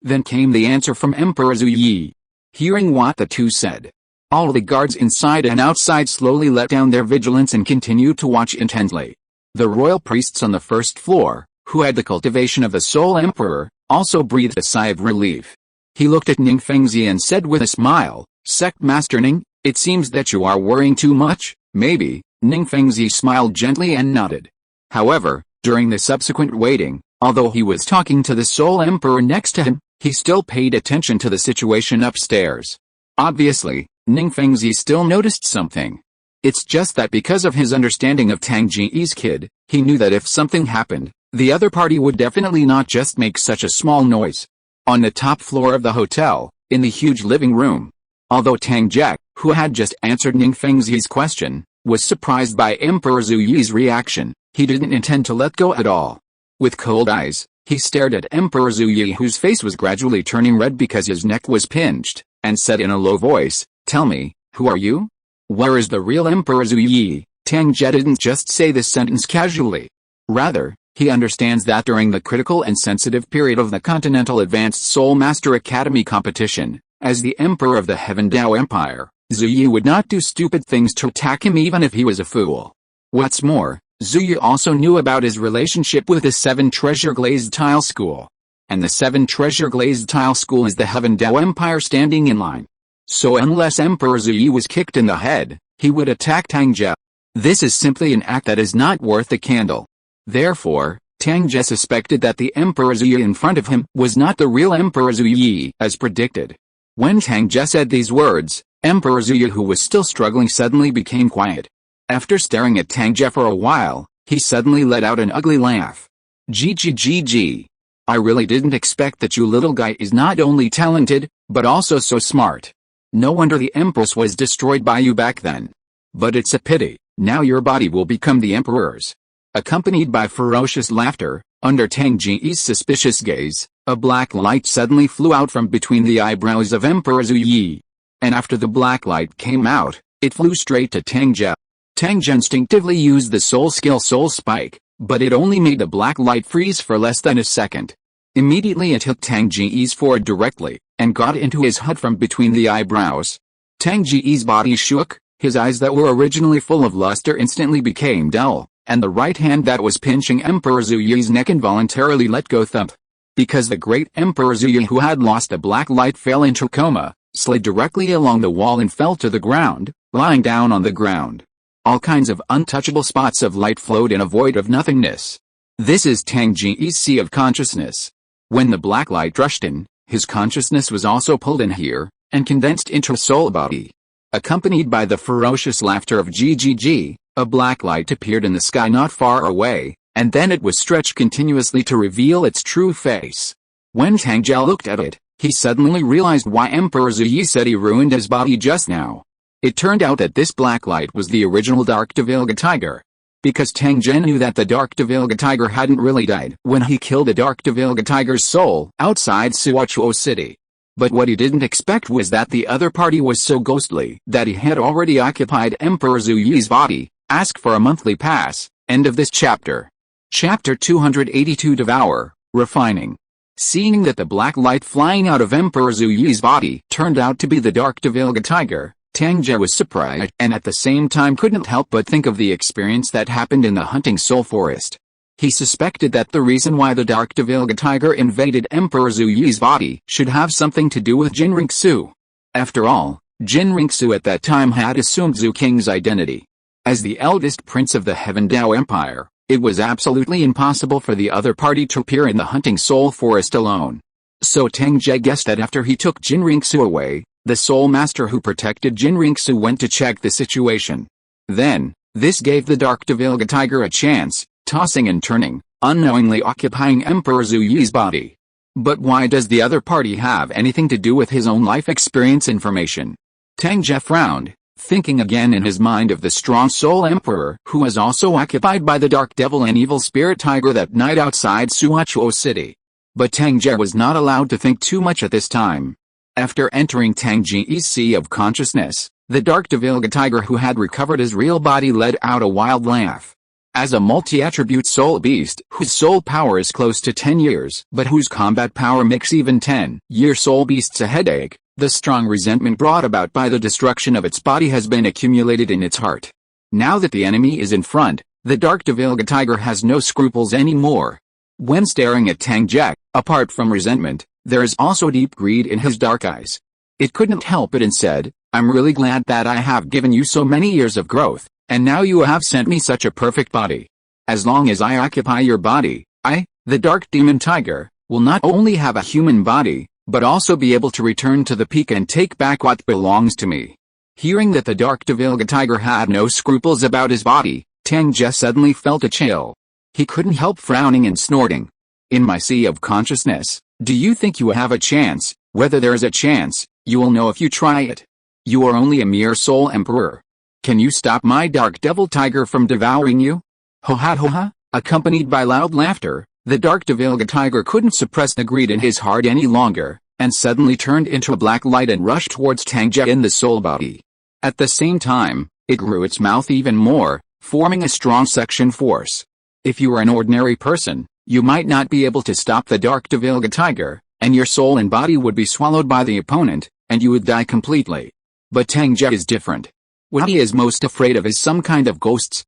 Then came the answer from Emperor Zuyi. Hearing what the two said, all the guards inside and outside slowly let down their vigilance and continued to watch intently. The royal priests on the first floor, who had the cultivation of the Soul Emperor, also breathed a sigh of relief. He looked at Ning Fengzi and said with a smile, "Sect Master Ning, it seems that you are worrying too much, maybe." Ning Fengzi smiled gently and nodded. However, during the subsequent waiting, although he was talking to the Soul Emperor next to him, he still paid attention to the situation upstairs. Obviously, Ning Fengzi still noticed something. It's just that because of his understanding of Tang Ge's kid, he knew that if something happened, the other party would definitely not just make such a small noise. On the top floor of the hotel, in the huge living room, although Tang Ge, who had just answered Ning Fengzi's question, was surprised by Emperor Zuyi's reaction, he didn't intend to let go at all. With cold eyes, he stared at Emperor Zuyi, whose face was gradually turning red because his neck was pinched, and said in a low voice, "Tell me, who are you? Where is the real Emperor Zuyi?" Tang Ge didn't just say this sentence casually. Rather, he understands that during the critical and sensitive period of the Continental Advanced Soul Master Academy competition, as the Emperor of the Heaven Dao Empire, Zuyi would not do stupid things to attack him even if he was a fool. What's more, Zuyi also knew about his relationship with the Seven Treasure Glazed Tile School. And the Seven Treasure Glazed Tile School is the Heaven Dao Empire standing in line. So unless Emperor Zuyi was kicked in the head, he would attack Tang Ge. This is simply an act that is not worth the candle. Therefore, Tang Ge suspected that the Emperor Zuyi in front of him was not the real Emperor Zuyi, as predicted. When Tang Ge said these words, Emperor Zuyi, who was still struggling, suddenly became quiet. After staring at Tang Ge for a while, he suddenly let out an ugly laugh. "Gg. I really didn't expect that you little guy is not only talented, but also so smart. No wonder the Empress was destroyed by you back then. But it's a pity, now your body will become the Emperor's." Accompanied by ferocious laughter, under Tang Ge's suspicious gaze, a black light suddenly flew out from between the eyebrows of Emperor Zuyi. And after the black light came out, it flew straight to Tang Ge. Tang Ge instinctively used the soul skill Soul Spike, but it only made the black light freeze for less than a second. Immediately it hit Tang Ge's forehead directly, and got into his head from between the eyebrows. Tang Ge's body shook, his eyes that were originally full of luster instantly became dull, and the right hand that was pinching Emperor Zuyi's neck involuntarily let go thump. Because the great Emperor Zuyi, who had lost the black light, fell into coma, slid directly along the wall and fell to the ground, lying down on the ground. All kinds of untouchable spots of light flowed in a void of nothingness. This is Tang Ge's sea of consciousness. When the black light rushed in, his consciousness was also pulled in here, and condensed into a soul body. Accompanied by the ferocious laughter of Gg, a black light appeared in the sky not far away, and then it was stretched continuously to reveal its true face. When Tang Ge looked at it, he suddenly realized why Emperor Zuyi said he ruined his body just now. It turned out that this black light was the original Dark Devilga Tiger. Because Tang Ge knew that the Dark Devilga Tiger hadn't really died when he killed the Dark Devilga Tiger's soul outside Suochuo City. But what he didn't expect was that the other party was so ghostly that he had already occupied Emperor Zuyi's body. Ask for a monthly pass. End of this chapter. Chapter 282 Devour, Refining. Seeing that the black light flying out of Emperor Zuyi's body turned out to be the Dark Devilga Tiger, Tang Ge was surprised and at the same time couldn't help but think of the experience that happened in the hunting soul forest. He suspected that the reason why the Dark Devilga Tiger invaded Emperor Zuyi's body should have something to do with Jin Ringsu. After all, Jin Ringsu at that time had assumed Zhu King's identity. As the eldest prince of the Heaven Dao Empire, it was absolutely impossible for the other party to appear in the hunting soul forest alone. So Tang Ge guessed that after he took Jin Ringsu away, the soul master who protected Jin Ringsu went to check the situation. Then, this gave the Dark Devilga Tiger a chance, tossing and turning, unknowingly occupying Emperor Zhu Yi's body. But why does the other party have anything to do with his own life experience information? Tang Ge frowned, thinking again in his mind of the strong soul emperor who was also occupied by the dark devil and evil spirit tiger that night outside Suachuo City. But Tang Ge was not allowed to think too much at this time. After entering Tang Ge's sea of consciousness, the dark devil tiger who had recovered his real body let out a wild laugh. As a multi-attribute soul beast whose soul power is close to 10 years but whose combat power makes even 10-year soul beasts a headache, the strong resentment brought about by the destruction of its body has been accumulated in its heart. Now that the enemy is in front, the dark devil tiger has no scruples anymore. When staring at Tang Ge, apart from resentment, there is also deep greed in his dark eyes. It couldn't help it and said, "I'm really glad that I have given you so many years of growth, and now you have sent me such a perfect body. As long as I occupy your body, I, the dark demon tiger, will not only have a human body, but also be able to return to the peak and take back what belongs to me." Hearing that the dark devil tiger had no scruples about his body, Tang Ge suddenly felt a chill. He couldn't help frowning and snorting. "In my sea of consciousness, do you think you have a chance? Whether there is a chance, you will know if you try it. You are only a mere soul emperor. Can you stop my dark devil tiger from devouring you?" Ho ha, accompanied by loud laughter, the dark devil tiger couldn't suppress the greed in his heart any longer, and suddenly turned into a black light and rushed towards Tang Ge in the soul body. At the same time, it grew its mouth even more, forming a strong suction force. If you were an ordinary person, you might not be able to stop the dark devil tiger, and your soul and body would be swallowed by the opponent, and you would die completely. But Tang Ge is different. What he is most afraid of is some kind of ghosts,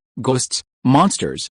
monsters,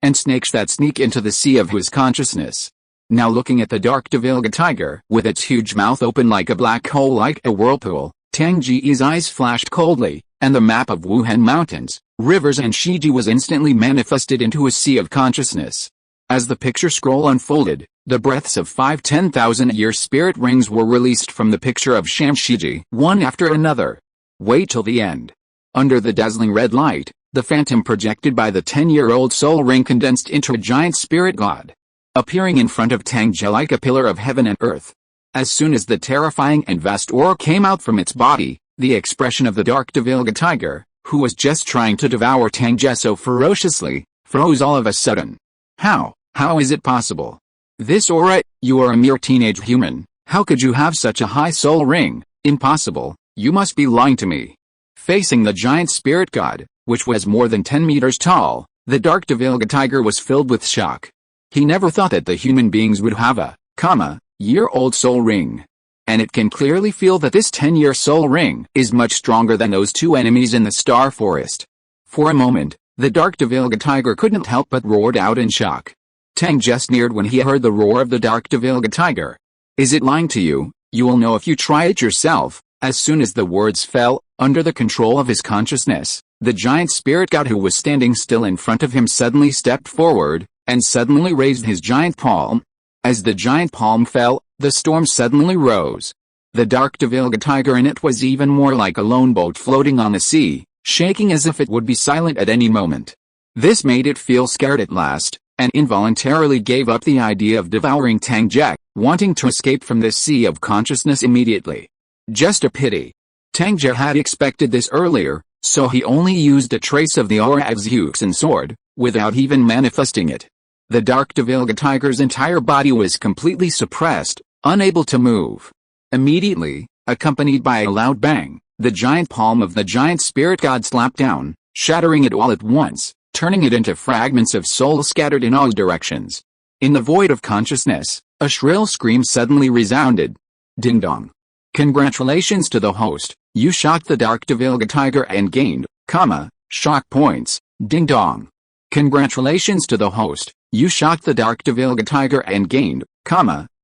and snakes that sneak into the sea of his consciousness. Now looking at the dark devil tiger, with its huge mouth open like a black hole like a whirlpool, Tang Ge's eyes flashed coldly, and the map of Wuhan Mountains, rivers and Shiji was instantly manifested into a sea of consciousness. As the picture scroll unfolded, the breaths of 5-10,000-year spirit rings were released from the picture of Shiji, one after another. Wait till the end. Under the dazzling red light, the phantom projected by the 10-year-old soul ring condensed into a giant spirit god, appearing in front of Tang Ge like a pillar of heaven and earth. As soon as the terrifying and vast aura came out from its body, the expression of the dark devil tiger, who was just trying to devour Tang Ge so ferociously, froze all of a sudden. How is it possible? This aura, you are a mere teenage human, how could you have such a high soul ring? Impossible, you must be lying to me. Facing the giant spirit god, which was more than 10 meters tall, the dark devil tiger was filled with shock. He never thought that the human beings would have a, year-old soul ring. And it can clearly feel that this 10-year soul ring is much stronger than those two enemies in the star forest. For a moment, the dark devil tiger couldn't help but roared out in shock. Tang Ge sneered when he heard the roar of the dark devil tiger. "Is it lying to you? You will know if you try it yourself." As soon as the words fell, under the control of his consciousness, the giant spirit god who was standing still in front of him suddenly stepped forward, and suddenly raised his giant palm. As the giant palm fell, the storm suddenly rose. The dark devil tiger in it was even more like a lone boat floating on the sea, shaking as if it would be silent at any moment. This made it feel scared at last, and involuntarily gave up the idea of devouring Tang Ge, wanting to escape from this sea of consciousness immediately. Just a pity. Tang Ge had expected this earlier, so he only used a trace of the aura of Xuxin sword, without even manifesting it. The dark devil tiger's entire body was completely suppressed, unable to move. Immediately, accompanied by a loud bang, the giant palm of the giant spirit god slapped down, shattering it all at once, turning it into fragments of soul scattered in all directions. In the void of consciousness, a shrill scream suddenly resounded. Ding dong. Congratulations to the host, you shocked the dark devil tiger and gained, shock points, ding dong. Congratulations to the host, you shocked the dark devil tiger and gained,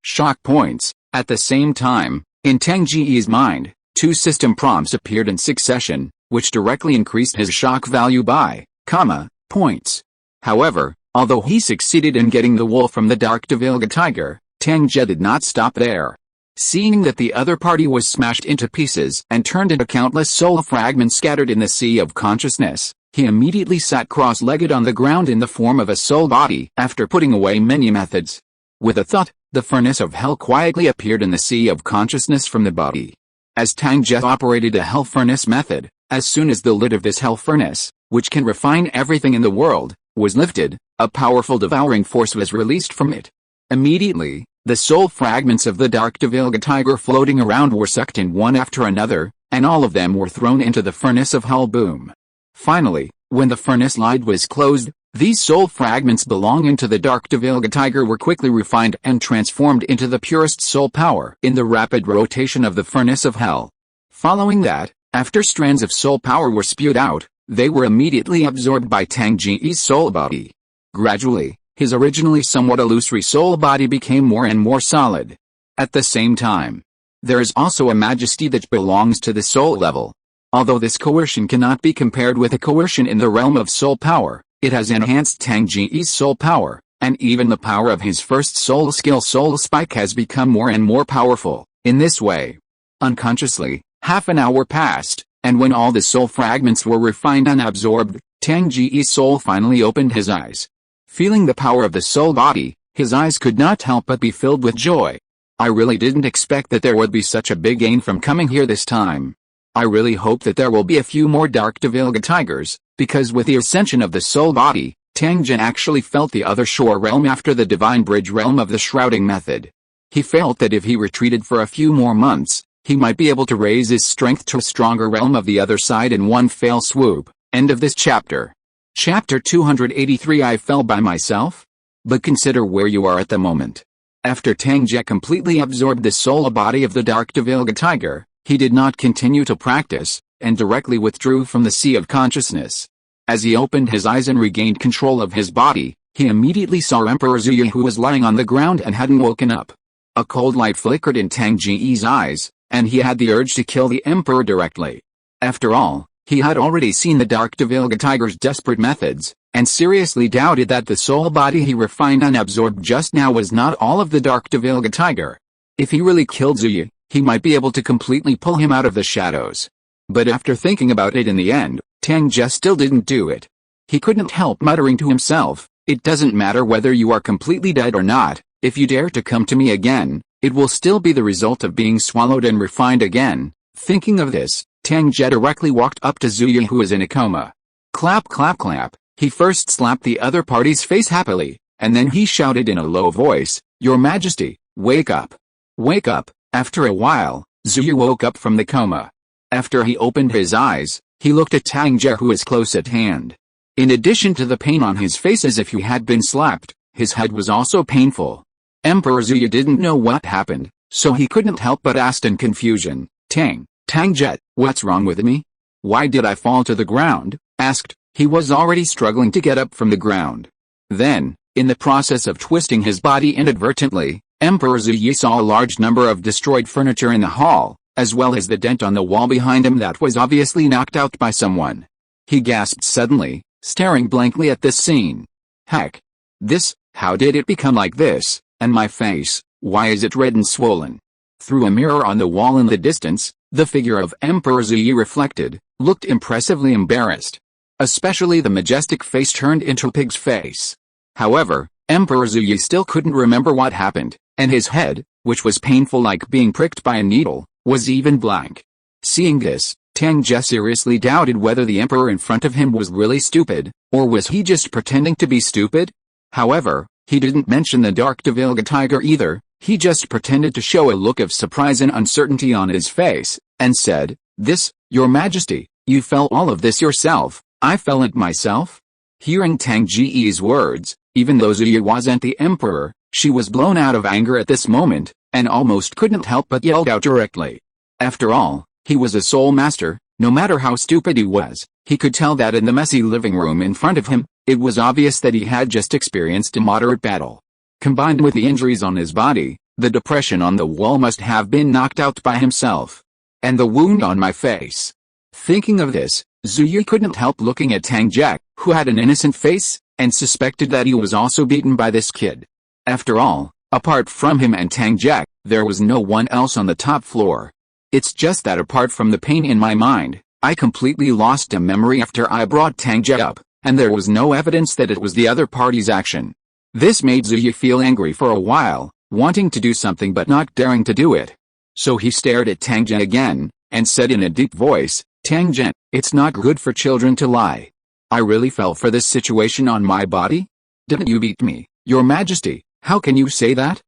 shock points. At the same time, in Tang Ge's mind, two system prompts appeared in succession, which directly increased his shock value by, points. However, although he succeeded in getting the wool from the dark devil tiger, Tang Ge did not stop there. Seeing that the other party was smashed into pieces and turned into countless soul fragments scattered in the sea of consciousness, He immediately sat cross-legged on the ground in the form of a soul body after putting away many methods. With a thought, the furnace of hell quietly appeared in the sea of consciousness from the body. As Tang Ge operated a hell furnace method, as soon as the lid of this hell furnace, which can refine everything in the world, was lifted, a powerful devouring force was released from it. Immediately, the soul fragments of the dark Devilga tiger floating around were sucked in one after another, and all of them were thrown into the furnace of hell. Boom. Finally, when the furnace lid was closed, these soul fragments belonging to the dark Devilga tiger were quickly refined and transformed into the purest soul power in the rapid rotation of the furnace of hell. Following that, after strands of soul power were spewed out, they were immediately absorbed by Tang Ge's soul body. Gradually, his originally somewhat illusory soul body became more and more solid. At the same time, there is also a majesty that belongs to the soul level. Although this coercion cannot be compared with a coercion in the realm of soul power, it has enhanced Tang Ge's soul power, and even the power of his first soul skill Soul Spike has become more and more powerful. In this way, unconsciously, half an hour passed, and when all the soul fragments were refined and absorbed, Tang Ge's soul finally opened his eyes. Feeling the power of the soul body, his eyes could not help but be filled with joy. I really didn't expect that there would be such a big gain from coming here this time. I really hope that there will be a few more dark Devilga tigers, because with the ascension of the soul body, Tang Ge actually felt the other shore realm after the divine bridge realm of the shrouding method. He felt that if he retreated for a few more months, he might be able to raise his strength to a stronger realm of the other side in one fell swoop. End of this chapter. Chapter 283 I fell by myself? But consider where you are at the moment. After Tang Ge completely absorbed the soul body of the dark Devilga tiger, he did not continue to practice, and directly withdrew from the sea of consciousness. As he opened his eyes and regained control of his body, he immediately saw Emperor Zuyu, who was lying on the ground and hadn't woken up. A cold light flickered in Tang Ge's eyes, and he had the urge to kill the Emperor directly. After all, he had already seen the dark Devilga tiger's desperate methods, and seriously doubted that the soul body he refined and absorbed just now was not all of the dark Devilga tiger. If he really killed Zuyu, he might be able to completely pull him out of the shadows. But after thinking about it in the end, Tang Ge still didn't do it. He couldn't help muttering to himself, "It doesn't matter whether you are completely dead or not, if you dare to come to me again, it will still be the result of being swallowed and refined again." Thinking of this, Tang Ge directly walked up to Zuyu, who was in a coma. Clap clap clap, he first slapped the other party's face happily, and then he shouted in a low voice, "Your Majesty, wake up! Wake up!" After a while, Zuyu woke up from the coma. After he opened his eyes, he looked at Tang Ge, who was close at hand. In addition to the pain on his face as if he had been slapped, his head was also painful. Emperor Zuyu didn't know what happened, so he couldn't help but ask in confusion, Tang Ge, what's wrong with me? Why did I fall to the ground?" asked. He was already struggling to get up from the ground. Then, in the process of twisting his body inadvertently, Emperor Zuyu saw a large number of destroyed furniture in the hall, as well as the dent on the wall behind him that was obviously knocked out by someone. He gasped suddenly, staring blankly at this scene. Heck! How did it become like this? And my face, why is it red and swollen? Through a mirror on the wall in the distance, the figure of Emperor Zuyu reflected, looked impressively embarrassed. Especially the majestic face turned into a pig's face. However, Emperor Zuyu still couldn't remember what happened, and his head, which was painful like being pricked by a needle, was even blank. Seeing this, Tang Ge seriously doubted whether the emperor in front of him was really stupid, or was he just pretending to be stupid? However, he didn't mention the dark Devilga tiger either, he just pretended to show a look of surprise and uncertainty on his face, and said, Your Majesty, you fell all of this yourself. I fell it myself? Hearing Tang Ge's words, even though Zuyu wasn't the emperor, she was blown out of anger at this moment, and almost couldn't help but yelled out directly. After all, he was a soul master, no matter how stupid he was, he could tell that in the messy living room in front of him, it was obvious that he had just experienced a moderate battle. Combined with the injuries on his body, the depression on the wall must have been knocked out by himself. And the wound on my face. Thinking of this, Zuyu couldn't help looking at Tang Ge, who had an innocent face, and suspected that he was also beaten by this kid. After all, apart from him and Tang Ge, there was no one else on the top floor. It's just that apart from the pain in my mind, I completely lost a memory after I brought Tang Ge up, and there was no evidence that it was the other party's action. This made Ziyu feel angry for a while, wanting to do something but not daring to do it. So he stared at Tang Ge again, and said in a deep voice, Tang Ge, it's not good for children to lie. I really fell for this situation on my body? Didn't you beat me, Your Majesty? How can you say that?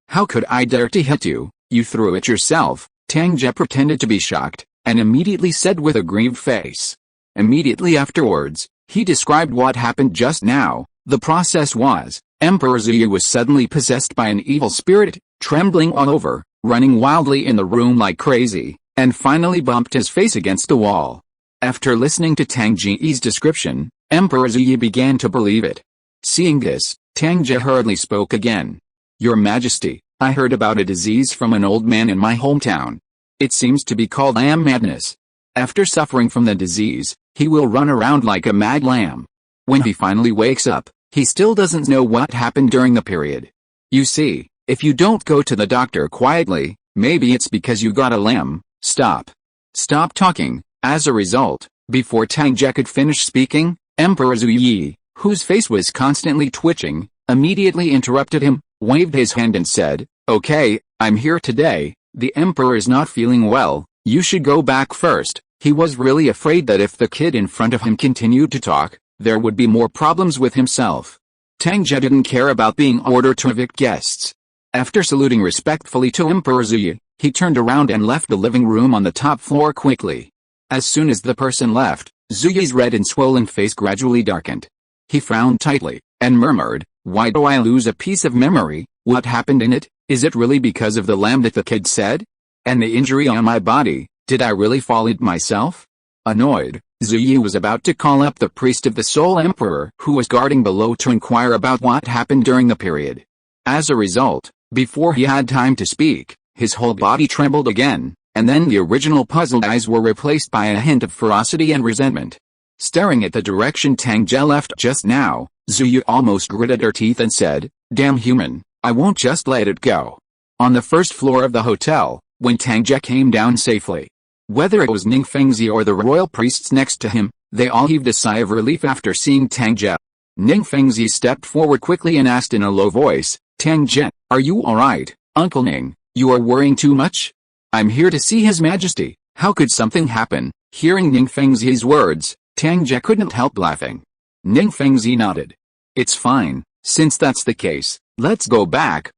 How could I dare to hit you? You threw it yourself. Tang Ge pretended to be shocked, and immediately said with a grieved face. Immediately afterwards, he described what happened just now. The process was, Emperor Ziyu was suddenly possessed by an evil spirit, trembling all over, running wildly in the room like crazy, and finally bumped his face against the wall. After listening to Tang Ge's description, Emperor Ziyu began to believe it. Seeing this, Tang Ge hurriedly spoke again. Your Majesty, I heard about a disease from an old man in my hometown. It seems to be called lamb madness. After suffering from the disease, he will run around like a mad lamb. When he finally wakes up, he still doesn't know what happened during the period. You see, if you don't go to the doctor quietly, maybe it's because you got a lamb. Stop talking. As a result, before Tang Ge could finish speaking, Emperor Ziyu, whose face was constantly twitching, immediately interrupted him, waved his hand and said, Okay, I'm here today. The Emperor is not feeling well, you should go back first. He was really afraid that if the kid in front of him continued to talk, there would be more problems with himself. Tang Ge didn't care about being ordered to evict guests. After saluting respectfully to Emperor Ziyu, he turned around and left the living room on the top floor quickly. As soon as the person left, Ziyu's red and swollen face gradually darkened. He frowned tightly, and murmured, Why do I lose a piece of memory? What happened in it? Is it really because of the lamb that the kid said? And the injury on my body, did I really fall it myself? Annoyed, Ziyu was about to call up the priest of the Soul Emperor who was guarding below to inquire about what happened during the period. As a result, before he had time to speak, his whole body trembled again, and then the original puzzled eyes were replaced by a hint of ferocity and resentment. Staring at the direction Tang Ge left just now, Ziyu almost gritted her teeth and said, Damn human, I won't just let it go. On the first floor of the hotel, when Tang Ge came down safely, whether it was Ning Fengzi or the royal priests next to him, they all heaved a sigh of relief after seeing Tang Ge. Ning Fengzi stepped forward quickly and asked in a low voice, Tang Ge, are you alright, Uncle Ning? You are worrying too much? I'm here to see His Majesty. How could something happen? Hearing Ning Fengzi's words, Tang Ge couldn't help laughing. Ning Fengzi nodded. It's fine, since that's the case, let's go back.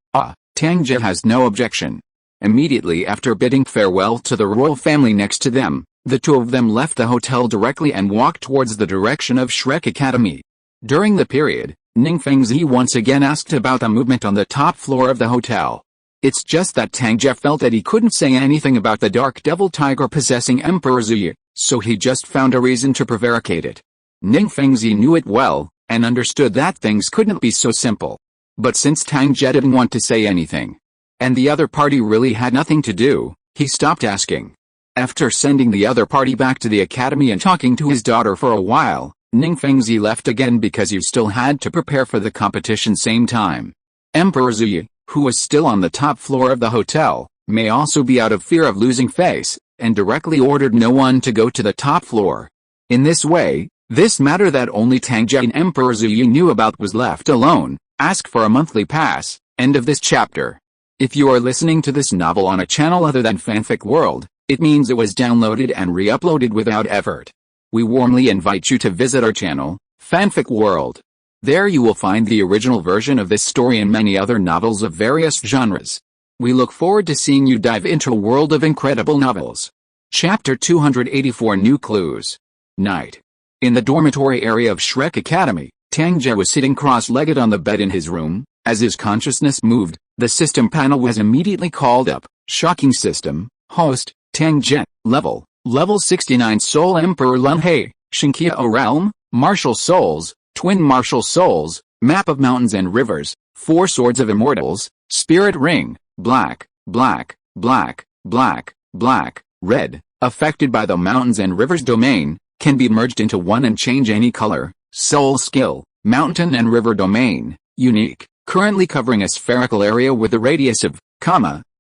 Tang Ge has no objection. Immediately after bidding farewell to the royal family next to them, the two of them left the hotel directly and walked towards the direction of Shrek Academy. During the period, Ning Fengzi once again asked about the movement on the top floor of the hotel. It's just that Tang Ge felt that he couldn't say anything about the dark devil tiger possessing Emperor Ziyu, so he just found a reason to prevaricate it. Ning Fengzi knew it well, and understood that things couldn't be so simple. But since Tang Ge didn't want to say anything, and the other party really had nothing to do, he stopped asking. After sending the other party back to the academy and talking to his daughter for a while, Ning Fengzi left again because he still had to prepare for the competition same time. Emperor Ziyu, who was still on the top floor of the hotel, may also be out of fear of losing face, and directly ordered no one to go to the top floor. In this way, this matter that only Tang Ge and Emperor Ziyu knew about was left alone. Ask for a monthly pass. End of this chapter. If you are listening to this novel on a channel other than Fanfic World, it means it was downloaded and re-uploaded without effort. We warmly invite you to visit our channel, Fanfic World. There you will find the original version of this story and many other novels of various genres. We look forward to seeing you dive into a world of incredible novels. Chapter 284 New Clues. Night. In the dormitory area of Shrek Academy, Tang Ge was sitting cross-legged on the bed in his room. As his consciousness moved, the system panel was immediately called up. Shocking system, host, Tang Ge, level 69 Soul Emperor Lun He, Shinkia Realm, Martial Souls, Twin Martial Souls, Map of Mountains and Rivers, 4 Swords of Immortals, Spirit Ring, black, black, black, black, black, red, affected by the Mountains and Rivers domain, can be merged into one and change any color. Soul Skill, Mountain and River Domain, unique, currently covering a spherical area with a radius of,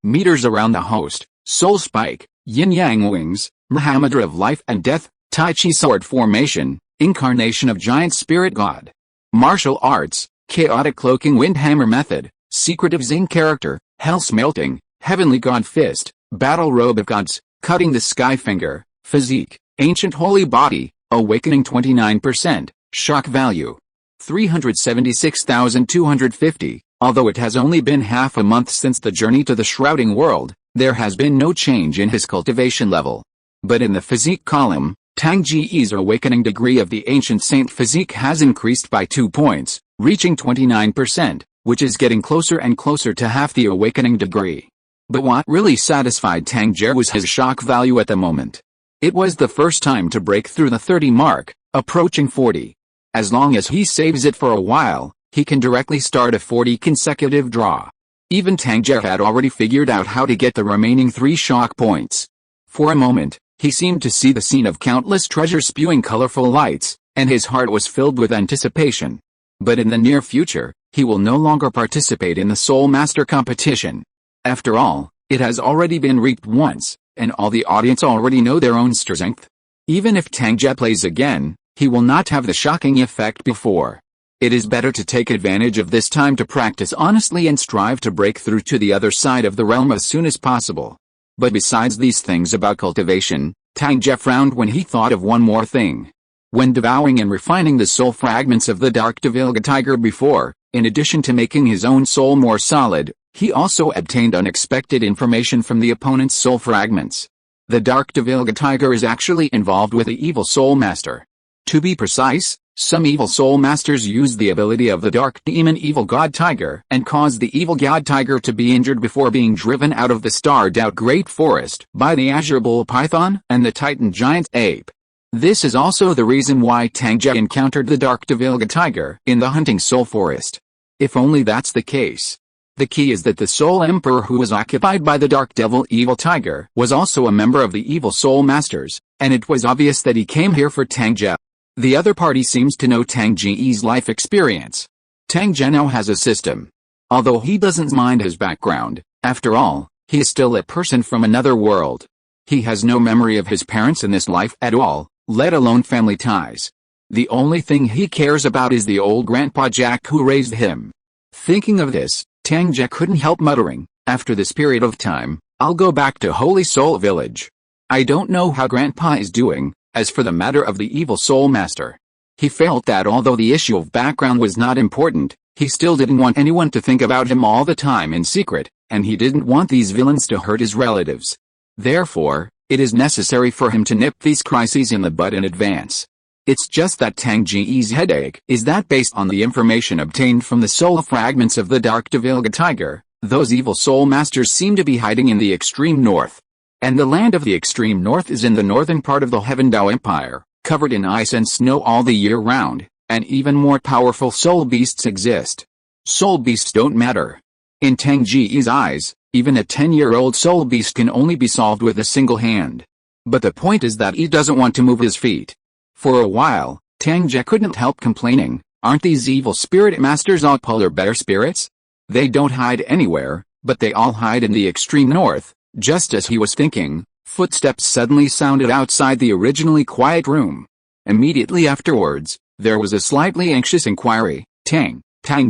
meters around the host. Soul Spike, Yin Yang Wings, Mahamudra of life and death, Tai Chi sword formation, incarnation of giant spirit god. Martial arts, chaotic cloaking windhammer method, secretive Xing character, hell smelting, heavenly god fist, battle robe of gods, cutting the sky finger, physique, ancient holy body, awakening 29%, shock value 376,250. Although it has only been half a month since the journey to the shrouding world, there has been no change in his cultivation level. But in the physique column, Tang Ge's awakening degree of the ancient saint physique has increased by 2 points, reaching 29%, which is getting closer and closer to half the awakening degree. But what really satisfied Tang Ge was his shock value at the moment. It was the first time to break through the 30 mark, approaching 40. As long as he saves it for a while, he can directly start a 40 consecutive draw. Even Tang Ge had already figured out how to get the remaining 3 shock points. For a moment, he seemed to see the scene of countless treasures spewing colorful lights, and his heart was filled with anticipation. But in the near future, he will no longer participate in the Soul Master competition. After all, it has already been reaped once, and all the audience already know their own strength. Even if Tang Ge plays again, he will not have the shocking effect before. It is better to take advantage of this time to practice honestly and strive to break through to the other side of the realm as soon as possible. But besides these things about cultivation, Tang Ge frowned when he thought of one more thing. When devouring and refining the soul fragments of the Dark Devilga Tiger before, in addition to making his own soul more solid, he also obtained unexpected information from the opponent's soul fragments. The Dark Devilga Tiger is actually involved with the Evil Soul Master. To be precise, some Evil Soul Masters use the ability of the Dark Demon Evil God Tiger and cause the Evil God Tiger to be injured before being driven out of the starred-out Great Forest by the Azure Bull Python and the Titan Giant Ape. This is also the reason why Tang Ge encountered the Dark Devilga Tiger in the Hunting Soul Forest. If only that's the case. The key is that the Soul Emperor who was occupied by the Dark Devil Evil Tiger was also a member of the Evil Soul Masters, and it was obvious that he came here for Tang Ge. The other party seems to know Tang Ge's life experience. Tang Ge now has a system. Although he doesn't mind his background, after all, he is still a person from another world. He has no memory of his parents in this life at all, let alone family ties. The only thing he cares about is the old Grandpa Jack who raised him. Thinking of this, Tang Ge couldn't help muttering, after this period of time, I'll go back to Holy Soul Village. I don't know how Grandpa is doing. As for the matter of the Evil Soul Master, he felt that although the issue of background was not important, he still didn't want anyone to think about him all the time in secret, and he didn't want these villains to hurt his relatives. Therefore, it is necessary for him to nip these crises in the bud in advance. It's just that Tang Ge's headache is that based on the information obtained from the soul fragments of the Dark Devilga Tiger, those Evil Soul Masters seem to be hiding in the extreme north. And the land of the extreme north is in the northern part of the Heaven Dao Empire, covered in ice and snow all the year round, and even more powerful soul beasts exist. Soul beasts don't matter. In Tang Ge's eyes, even a 10-year-old soul beast can only be solved with a single hand. But the point is that he doesn't want to move his feet. For a while, Tang Ge couldn't help complaining, aren't these evil spirit masters all polar bear spirits? They don't hide anywhere, but they all hide in the extreme north. Just as he was thinking, footsteps suddenly sounded outside the originally quiet room. Immediately afterwards, there was a slightly anxious inquiry, Tang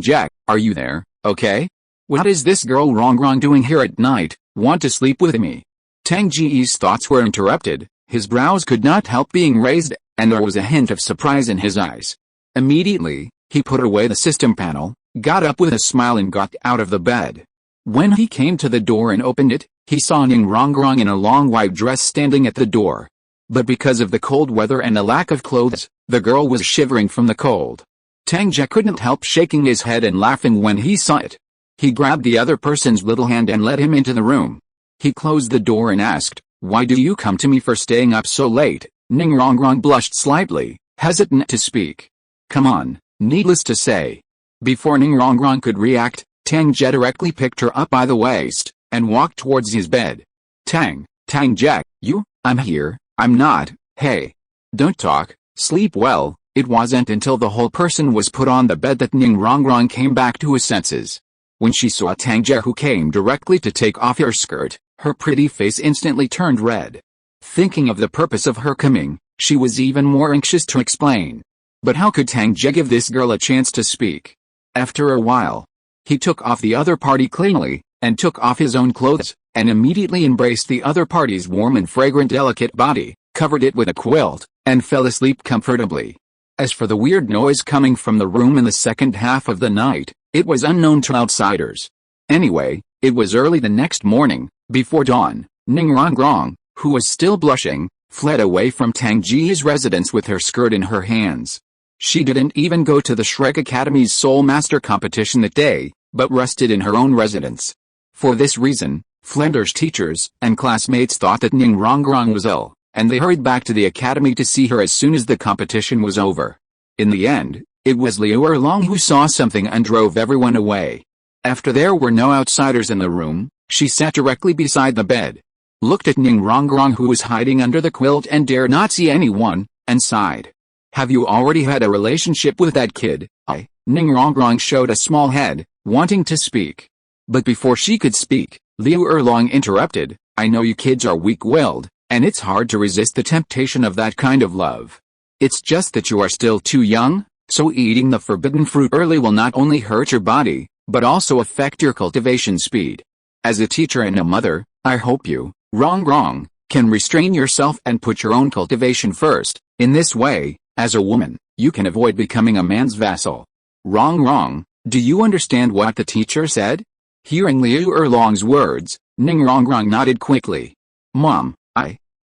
Ge, are you there, okay? What is this girl wrong doing here at night, want to sleep with me? Tang Ge's thoughts were interrupted, his brows could not help being raised, and there was a hint of surprise in his eyes. Immediately, he put away the system panel, got up with a smile and got out of the bed. When he came to the door and opened it, he saw Ning Rongrong in a long white dress standing at the door. But because of the cold weather and a lack of clothes, the girl was shivering from the cold. Tang Ge couldn't help shaking his head and laughing when he saw it. He grabbed the other person's little hand and led him into the room. He closed the door and asked, "Why do you come to me for staying up so late?" Ning Rongrong blushed slightly, hesitant to speak. "Come on," needless to say. Before Ning Rongrong could react, Tang Ge directly picked her up by the waist and walked towards his bed. Tang Ge, I'm here, I'm not, hey. Don't talk, sleep well." It wasn't until the whole person was put on the bed that Ning Rongrong came back to his senses. When she saw Tang Ge who came directly to take off her skirt, her pretty face instantly turned red. Thinking of the purpose of her coming, she was even more anxious to explain. But how could Tang Ge give this girl a chance to speak? After a while, he took off the other party cleanly, and took off his own clothes, and immediately embraced the other party's warm and fragrant delicate body, covered it with a quilt, and fell asleep comfortably. As for the weird noise coming from the room in the second half of the night, it was unknown to outsiders. Anyway, it was early the next morning, before dawn. Ning Rongrong, who was still blushing, fled away from Tang Ge's residence with her skirt in her hands. She didn't even go to the Shrek Academy's Soul Master competition that day, but rested in her own residence. For this reason, Flender's teachers and classmates thought that Ning Rongrong was ill, and they hurried back to the academy to see her as soon as the competition was over. In the end, it was Liu Erlong who saw something and drove everyone away. After there were no outsiders in the room, she sat directly beside the bed, looked at Ning Rongrong who was hiding under the quilt and dared not see anyone, and sighed. "Have you already had a relationship with that kid?" Ning Rongrong showed a small head, wanting to speak. But before she could speak, Liu Erlong interrupted. "I know you kids are weak-willed, and it's hard to resist the temptation of that kind of love. It's just that you are still too young, so eating the forbidden fruit early will not only hurt your body, but also affect your cultivation speed. As a teacher and a mother, I hope you, Rongrong, can restrain yourself and put your own cultivation first. In this way, as a woman, you can avoid becoming a man's vassal." "Rongrong, do you understand what the teacher said?" Hearing Liu Erlong's words, Ning Rongrong nodded quickly. "Mom,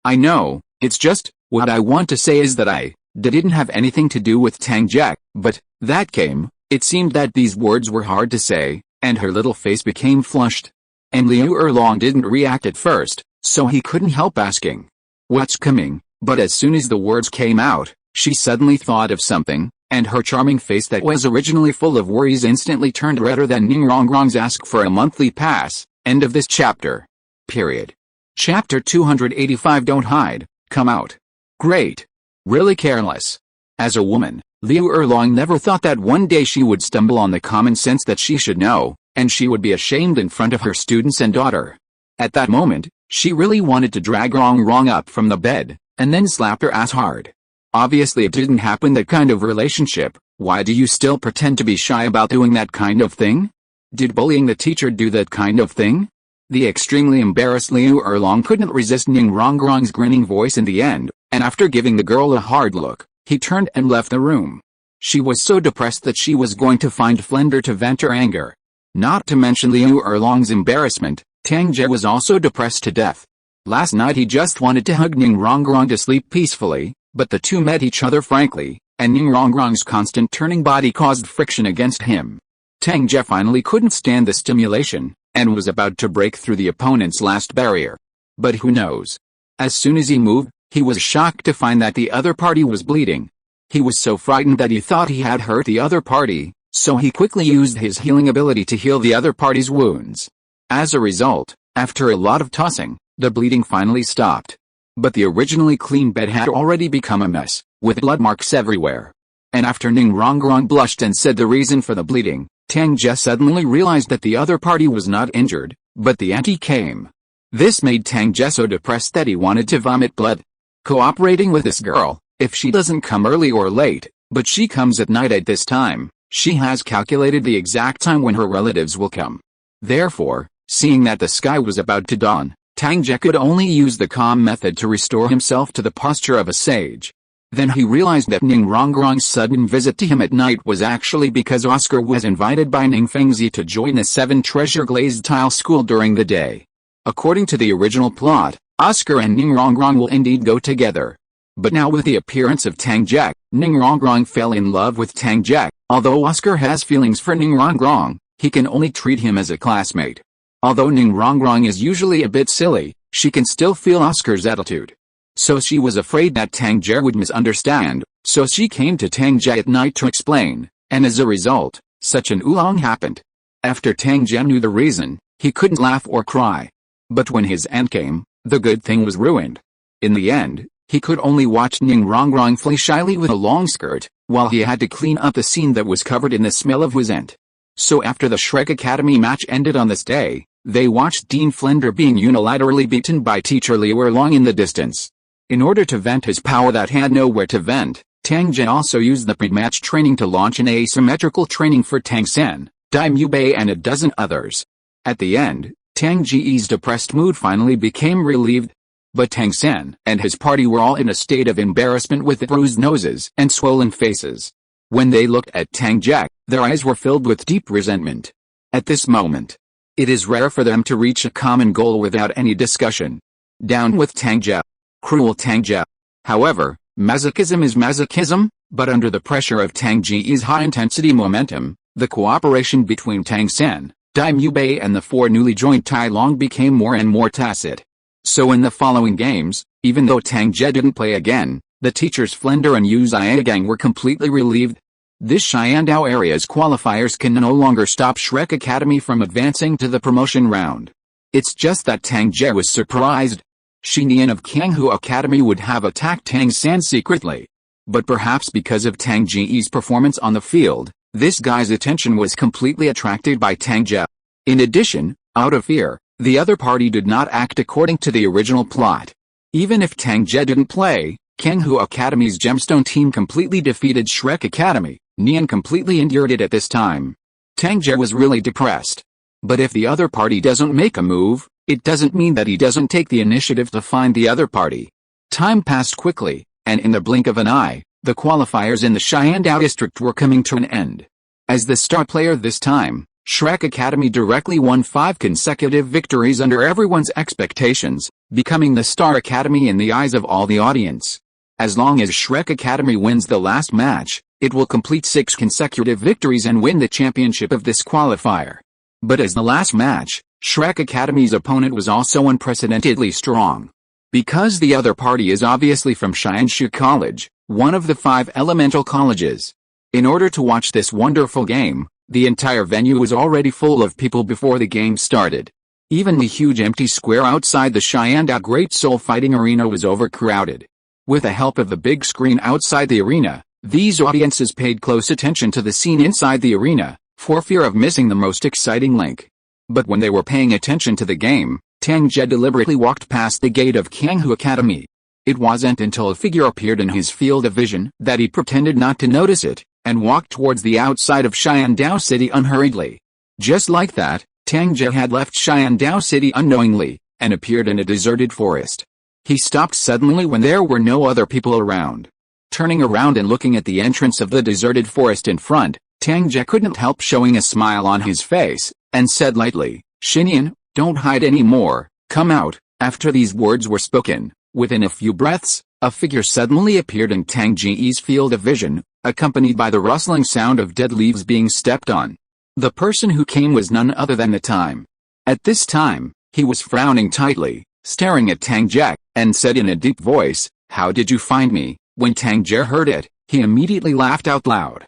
I know, it's just, what I want to say is that I didn't have anything to do with Tang Ge, but that came." It seemed that these words were hard to say, and her little face became flushed. And Liu Erlong didn't react at first, so he couldn't help asking, "What's coming?" But as soon as the words came out, she suddenly thought of something, and her charming face that was originally full of worries instantly turned redder than Ning Rongrong's ask for a monthly pass. End of this chapter. Period. Chapter 285. Don't hide, come out. Great. Really careless. As a woman, Liu Erlong never thought that one day she would stumble on the common sense that she should know, and she would be ashamed in front of her students and daughter. At that moment, she really wanted to drag Rongrong up from the bed, and then slap her ass hard. Obviously it didn't happen, that kind of relationship. Why do you still pretend to be shy about doing that kind of thing? Did bullying the teacher do that kind of thing? The extremely embarrassed Liu Erlong couldn't resist Ning Rongrong's grinning voice in the end, and after giving the girl a hard look, he turned and left the room. She was so depressed that she was going to find Flender to vent her anger. Not to mention Liu Erlong's embarrassment, Tang Ge was also depressed to death. Last night he just wanted to hug Ning Rongrong to sleep peacefully, but the two met each other frankly, and Ning Rongrong's constant turning body caused friction against him. Tang Ge finally couldn't stand the stimulation, and was about to break through the opponent's last barrier. But who knows? As soon as he moved, he was shocked to find that the other party was bleeding. He was so frightened that he thought he had hurt the other party, so he quickly used his healing ability to heal the other party's wounds. As a result, after a lot of tossing, the bleeding finally stopped. But the originally clean bed had already become a mess, with blood marks everywhere. And after Ning Rongrong blushed and said the reason for the bleeding, Tang Ge suddenly realized that the other party was not injured, but the auntie came. This made Tang Ge so depressed that he wanted to vomit blood. Cooperating with this girl, if she doesn't come early or late, but she comes at night at this time, she has calculated the exact time when her relatives will come. Therefore, seeing that the sky was about to dawn, Tang Ge could only use the calm method to restore himself to the posture of a sage. Then he realized that Ning Rongrong's sudden visit to him at night was actually because Oscar was invited by Ning Fengzi to join the 7 treasure glazed tile school during the day. According to the original plot, Oscar and Ning Rongrong will indeed go together. But now with the appearance of Tang Ge, Ning Rongrong fell in love with Tang Ge. Although Oscar has feelings for Ning Rongrong, he can only treat him as a classmate. Although Ning Rongrong is usually a bit silly, she can still feel Oscar's attitude. So she was afraid that Tang Ge would misunderstand, so she came to Tang Ge at night to explain, and as a result, such an oolong happened. After Tang Ge knew the reason, he couldn't laugh or cry. But when his aunt came, the good thing was ruined. In the end, he could only watch Ning Rongrong flee shyly with a long skirt, while he had to clean up the scene that was covered in the smell of his aunt. So after the Shrek Academy match ended on this day, They watched Dean Flender being unilaterally beaten by teacher Liu Erlong in the distance. In order to vent his power that had nowhere to vent, Tang Ge also used the pre-match training to launch an asymmetrical training for Tang San, Dai Mu Bei and a dozen others. At the end, Tang Ge's depressed mood finally became relieved. But Tang San and his party were all in a state of embarrassment with bruised noses and swollen faces. When they looked at Tang Ge, their eyes were filled with deep resentment. At this moment, it is rare for them to reach a common goal without any discussion. Down with Tang Ge. Cruel Tang Ge. However, masochism is masochism, but under the pressure of Tang Ge's high-intensity momentum, the cooperation between Tang San, Dai Mu Bei and the four newly joined Tai Long became more and more tacit. So in the following games, even though Tang Ge didn't play again, the teachers Flender and Yu Zhiagang were completely relieved. This Xiandao area's qualifiers can no longer stop Shrek Academy from advancing to the promotion round. It's just that Tang Ge was surprised. Shi Nian of Kanghu Academy would have attacked Tang San secretly. But perhaps because of Tang Ge's performance on the field, this guy's attention was completely attracted by Tang Ge. In addition, out of fear, the other party did not act according to the original plot. Even if Tang Ge didn't play, Kanghu Academy's Gemstone team completely defeated Shrek Academy. Nian completely endured it at this time. Tang Ge was really depressed. But if the other party doesn't make a move, it doesn't mean that he doesn't take the initiative to find the other party. Time passed quickly, and in the blink of an eye, the qualifiers in the Xiandao district were coming to an end. As the star player this time, Shrek Academy directly won 5 consecutive victories under everyone's expectations, becoming the Star Academy in the eyes of all the audience. As long as Shrek Academy wins the last match, it will complete 6 consecutive victories and win the championship of this qualifier. But as the last match, Shrek Academy's opponent was also unprecedentedly strong. Because the other party is obviously from Xianshu College, one of the 5 elemental colleges. In order to watch this wonderful game, the entire venue was already full of people before the game started. Even the huge empty square outside the Xiandao Great Soul Fighting Arena was overcrowded. With the help of the big screen outside the arena, these audiences paid close attention to the scene inside the arena, for fear of missing the most exciting link. But when they were paying attention to the game, Tang Ge deliberately walked past the gate of Kanghu Academy. It wasn't until a figure appeared in his field of vision that he pretended not to notice it, and walked towards the outside of Xiandao City unhurriedly. Just like that, Tang Ge had left Xiandao City unknowingly, and appeared in a deserted forest. He stopped suddenly when there were no other people around. Turning around and looking at the entrance of the deserted forest in front, Tang Ge couldn't help showing a smile on his face, and said lightly, "Xinian, don't hide anymore, come out." After these words were spoken, within a few breaths, a figure suddenly appeared in Tang Ge's field of vision, accompanied by the rustling sound of dead leaves being stepped on. The person who came was none other than the Time. At this time, he was frowning tightly, staring at Tang Ge, and said in a deep voice, "How did you find me?" When Tang Ge heard it, he immediately laughed out loud.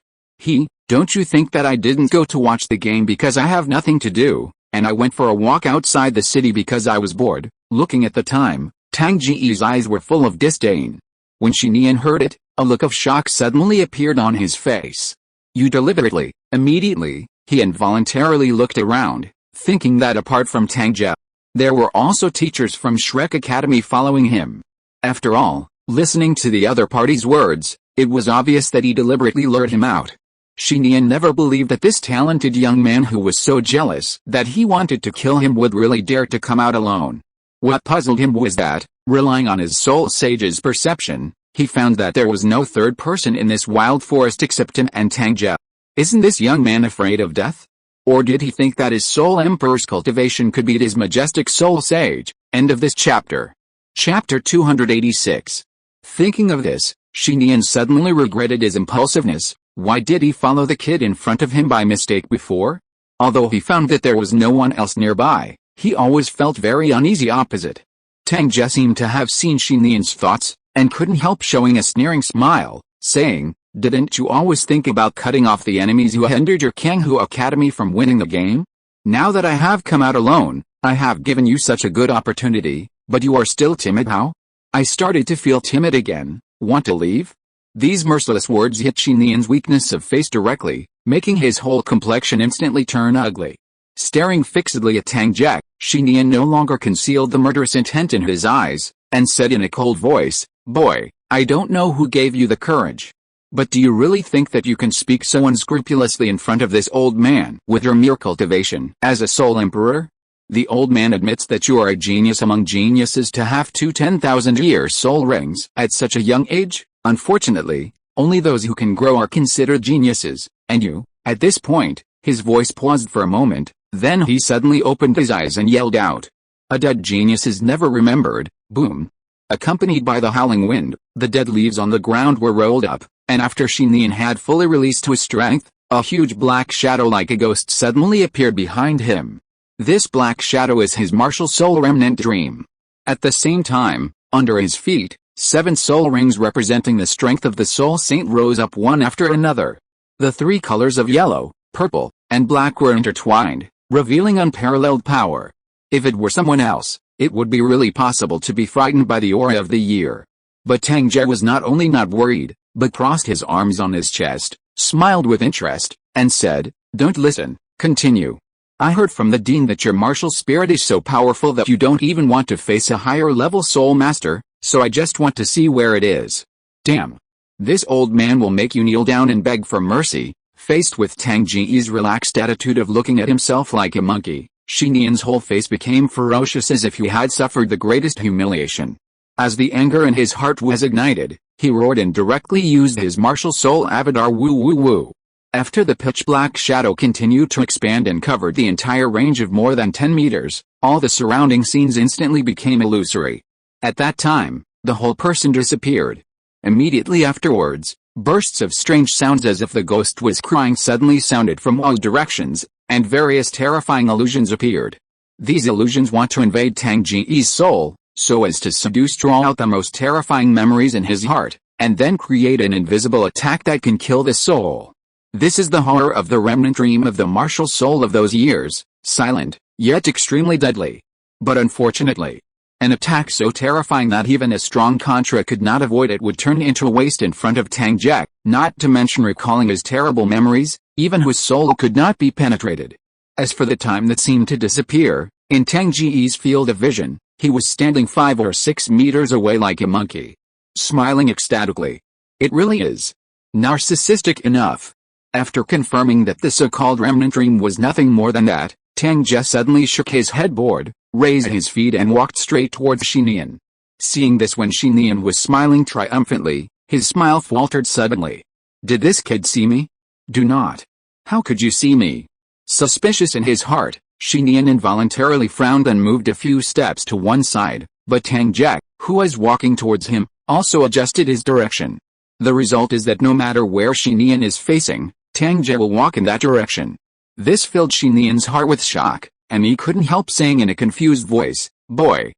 Don't you think that I didn't go to watch the game because I have nothing to do, and I went for a walk outside the city because I was bored?" Looking at the Time, Tang Ge's eyes were full of disdain. When Shi Nian heard it, a look of shock suddenly appeared on his face. Immediately, he involuntarily looked around, thinking that apart from Tang Ge, there were also teachers from Shrek Academy following him. After all, listening to the other party's words, it was obvious that he deliberately lured him out. Shi Nian never believed that this talented young man who was so jealous that he wanted to kill him would really dare to come out alone. What puzzled him was that, relying on his soul sage's perception, he found that there was no third person in this wild forest except him and Tang Ge. Isn't this young man afraid of death? Or did he think that his soul emperor's cultivation could beat his majestic soul sage? End of this chapter. Chapter 286. Thinking of this, Shi Nian suddenly regretted his impulsiveness. Why did he follow the kid in front of him by mistake before? Although he found that there was no one else nearby, he always felt very uneasy opposite. Tang Ge seemed to have seen Shi Nian's thoughts, and couldn't help showing a sneering smile, saying, "Didn't you always think about cutting off the enemies who hindered your Kanghu Academy from winning the game? Now that I have come out alone, I have given you such a good opportunity, but you are still timid. How?" "I started to feel timid again. Want to leave?" These merciless words hit Shi Nian's weakness of face directly, making his whole complexion instantly turn ugly. Staring fixedly at Tang Ge, Shi Nian no longer concealed the murderous intent in his eyes, and said in a cold voice, "Boy, I don't know who gave you the courage. But do you really think that you can speak so unscrupulously in front of this old man with your mere cultivation as a soul emperor? The old man admits that you are a genius among geniuses to have 10,000-year soul rings at such a young age. Unfortunately, only those who can grow are considered geniuses, and you." At this point, his voice paused for a moment, then he suddenly opened his eyes and yelled out, "A dead genius is never remembered." Boom. Accompanied by the howling wind, the dead leaves on the ground were rolled up, and after Shi Nian had fully released his strength, a huge black shadow like a ghost suddenly appeared behind him. This black shadow is his martial soul remnant dream. At the same time, under his feet, 7 soul rings representing the strength of the soul saint rose up one after another. The 3 colors of yellow, purple, and black were intertwined, revealing unparalleled power. If it were someone else, it would be really possible to be frightened by the aura of the year. But Tang Ge was not only not worried, but crossed his arms on his chest, smiled with interest, and said, "Don't listen, continue. I heard from the dean that your martial spirit is so powerful that you don't even want to face a higher level soul master, so I just want to see where it is." Damn. This old man will make you kneel down and beg for mercy. Faced with Tang Ge's relaxed attitude of looking at himself like a monkey, Shi Nian's whole face became ferocious as if he had suffered the greatest humiliation. As the anger in his heart was ignited, he roared and directly used his martial soul avatar woo woo woo. After the pitch-black shadow continued to expand and covered the entire range of more than 10 meters, all the surrounding scenes instantly became illusory. At that time, the whole person disappeared. Immediately afterwards, bursts of strange sounds as if the ghost was crying suddenly sounded from all directions, and various terrifying illusions appeared. These illusions want to invade Tang Ge's soul, so as to draw out the most terrifying memories in his heart, and then create an invisible attack that can kill the soul. This is the horror of the remnant dream of the martial soul of those years, silent, yet extremely deadly. But unfortunately, an attack so terrifying that even a strong Contra could not avoid it would turn into a waste in front of Tang Ge, not to mention recalling his terrible memories, even his soul could not be penetrated. As for the time that seemed to disappear, in Tang Ge's field of vision, he was standing 5 or 6 meters away like a monkey, smiling ecstatically. It really is narcissistic enough. After confirming that the so-called remnant dream was nothing more than that, Tang Ge suddenly shook his headboard, raised his feet and walked straight towards Shi Nian. Seeing this when Shi Nian was smiling triumphantly, his smile faltered suddenly. "Did this kid see me?" "Do not. How could you see me?" Suspicious in his heart, Shi Nian involuntarily frowned and moved a few steps to one side, but Tang Ge, who was walking towards him, also adjusted his direction. The result is that no matter where Shi Nian is facing, Tang Ge will walk in that direction. This filled Shi Nian's heart with shock, and he couldn't help saying in a confused voice, "Boy,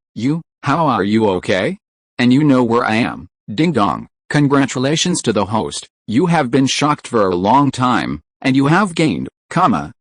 how are you okay? And you know where I am, ding dong. Congratulations to the host, you have been shocked for a long time, and you have gained,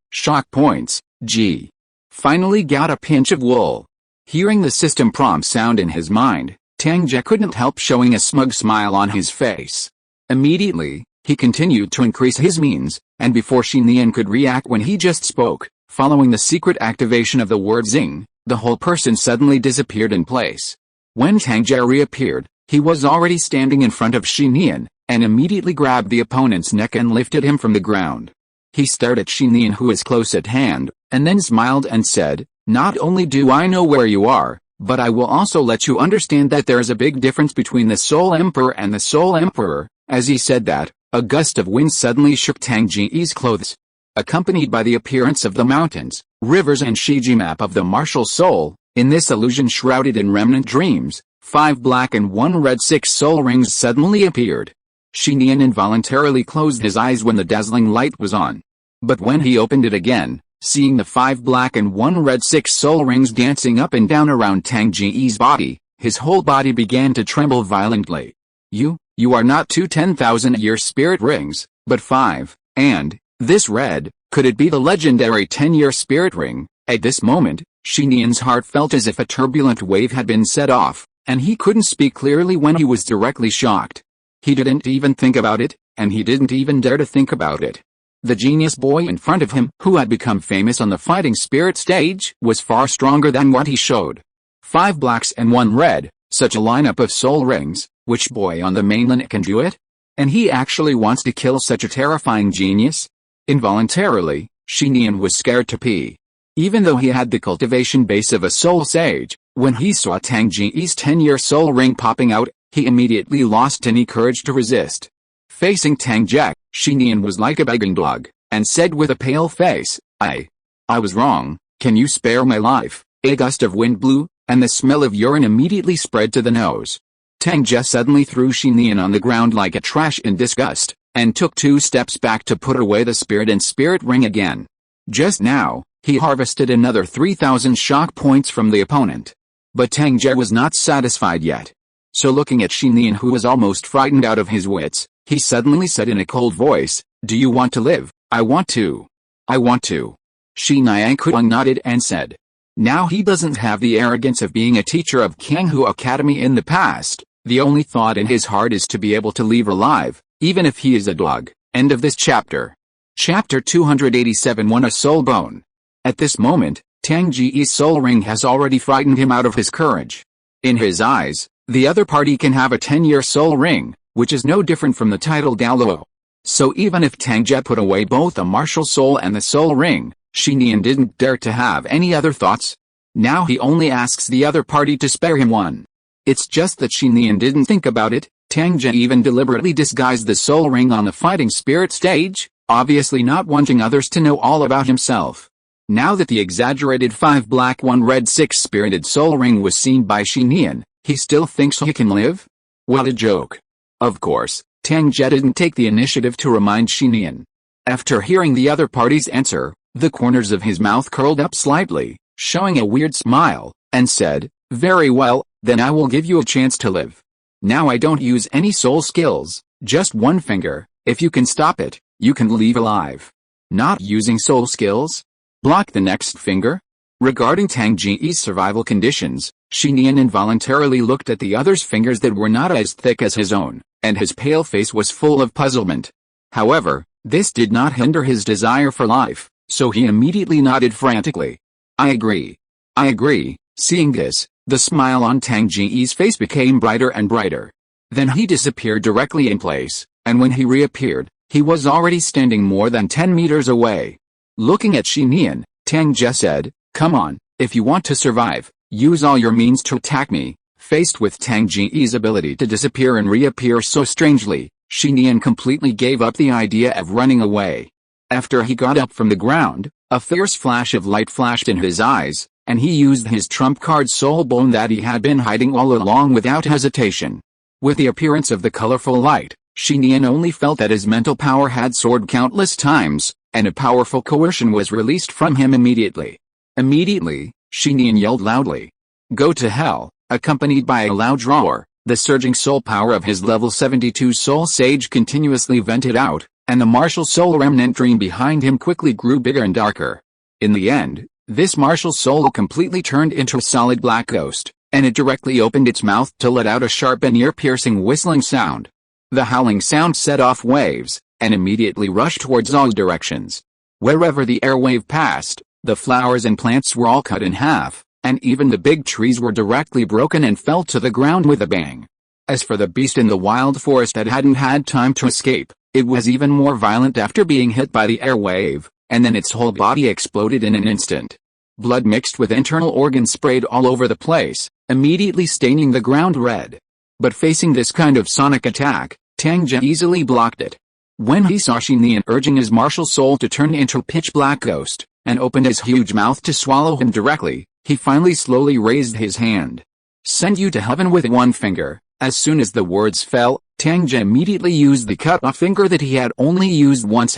shock points, G. Finally got a pinch of wool." Hearing the system prompt sound in his mind, Tang Ge couldn't help showing a smug smile on his face. Immediately, he continued to increase his means, and before Shi Nian could react when he just spoke, following the secret activation of the word zing, the whole person suddenly disappeared in place. When Tang Ge reappeared, he was already standing in front of Shi Nian, and immediately grabbed the opponent's neck and lifted him from the ground. He stared at Shi Nian, who is close at hand, and then smiled and said, "Not only do I know where you are, but I will also let you understand that there is a big difference between the Soul Emperor and the Soul Emperor." As he said that, a gust of wind suddenly shook Tang Ge's clothes. Accompanied by the appearance of the mountains, rivers and Shiji map of the martial soul, in this illusion shrouded in remnant dreams, 5 black and 1 red 6 soul rings suddenly appeared. Shi Nian involuntarily closed his eyes when the dazzling light was on. But when he opened it again, seeing the 5 black and 1 red 6 soul rings dancing up and down around Tang Ge's body, his whole body began to tremble violently. You are not 2 10,000-year spirit rings, but 5, and, this red, could it be the legendary 10-year spirit ring? At this moment, Shi Nian's heart felt as if a turbulent wave had been set off, and he couldn't speak clearly when he was directly shocked. He didn't even think about it, and he didn't even dare to think about it. The genius boy in front of him, who had become famous on the fighting spirit stage, was far stronger than what he showed. 5 blacks and 1 red, such a lineup of soul rings, which boy on the mainland can do it? And he actually wants to kill such a terrifying genius? Involuntarily, Xinian was scared to pee. Even though he had the cultivation base of a soul sage, when he saw Tang Ge's 10-year soul ring popping out, he immediately lost any courage to resist. Facing Tang Ge, Xinian was like a begging dog, and said with a pale face, I was wrong, can you spare my life? A gust of wind blew, and the smell of urine immediately spread to the nose. Tang Ge suddenly threw Xinian on the ground like a trash in disgust, and took 2 steps back to put away the spirit and spirit ring again. Just now, he harvested another 3,000 shock points from the opponent. But Tang Ge was not satisfied yet. So looking at Xinian, who was almost frightened out of his wits, he suddenly said in a cold voice, "Do you want to live?" "I want to. I want to." Xinian Kuang nodded and said. Now he doesn't have the arrogance of being a teacher of Kanghu Academy in the past. The only thought in his heart is to be able to leave alive, even if he is a dog. End of this chapter. Chapter 287. 1. A soul bone. At this moment, Tang Ge's soul ring has already frightened him out of his courage. In his eyes, the other party can have a 10-year soul ring, which is no different from the title Douluo. So even if Tang Ge put away both the martial soul and the soul ring, Xinian didn't dare to have any other thoughts. Now he only asks the other party to spare him one. It's just that Xinian didn't think about it. Tang Ge even deliberately disguised the soul ring on the fighting spirit stage, obviously not wanting others to know all about himself. Now that the exaggerated 5 black 1 red 6 spirited soul ring was seen by Xinian, he still thinks he can live? What a joke. Of course, Tang Ge didn't take the initiative to remind Xinian. After hearing the other party's answer, the corners of his mouth curled up slightly, showing a weird smile, and said, "Very well, then I will give you a chance to live. Now I don't use any soul skills, just 1 finger. If you can stop it, you can leave alive." Not using soul skills? Block the next finger? Regarding Tang Ge's survival conditions, Xinian involuntarily looked at the other's fingers that were not as thick as his own, and his pale face was full of puzzlement. However, this did not hinder his desire for life, so he immediately nodded frantically. I agree. I agree." Seeing this, the smile on Tang Ge's face became brighter and brighter. Then he disappeared directly in place, and when he reappeared, he was already standing more than 10 meters away. Looking at Xinian, Tang Ge said, "Come on, if you want to survive, use all your means to attack me." Faced with Tang Ge's ability to disappear and reappear so strangely, Xinian completely gave up the idea of running away. After he got up from the ground, a fierce flash of light flashed in his eyes, and he used his trump card soul bone that he had been hiding all along without hesitation. With the appearance of the colorful light, Xinian only felt that his mental power had soared countless times, and a powerful coercion was released from him immediately. Immediately, Xinian yelled loudly, "Go to hell!" Accompanied by a loud roar. The surging soul power of his level 72 soul sage continuously vented out, and the martial soul remnant dream behind him quickly grew bigger and darker. In the end, this martial soul completely turned into a solid black ghost, and it directly opened its mouth to let out a sharp and ear-piercing whistling sound. The howling sound set off waves, and immediately rushed towards all directions. Wherever the airwave passed, the flowers and plants were all cut in half, and even the big trees were directly broken and fell to the ground with a bang. As for the beast in the wild forest that hadn't had time to escape, it was even more violent after being hit by the airwave, and then its whole body exploded in an instant. Blood mixed with internal organs sprayed all over the place, immediately staining the ground red. But facing this kind of sonic attack, Tang Ge easily blocked it. When he saw Xinian urging his martial soul to turn into a pitch-black ghost, and opened his huge mouth to swallow him directly, he finally slowly raised his hand. "Send you to heaven with 1 finger." As soon as the words fell, Tang Ge immediately used the cut-off finger that he had only used once.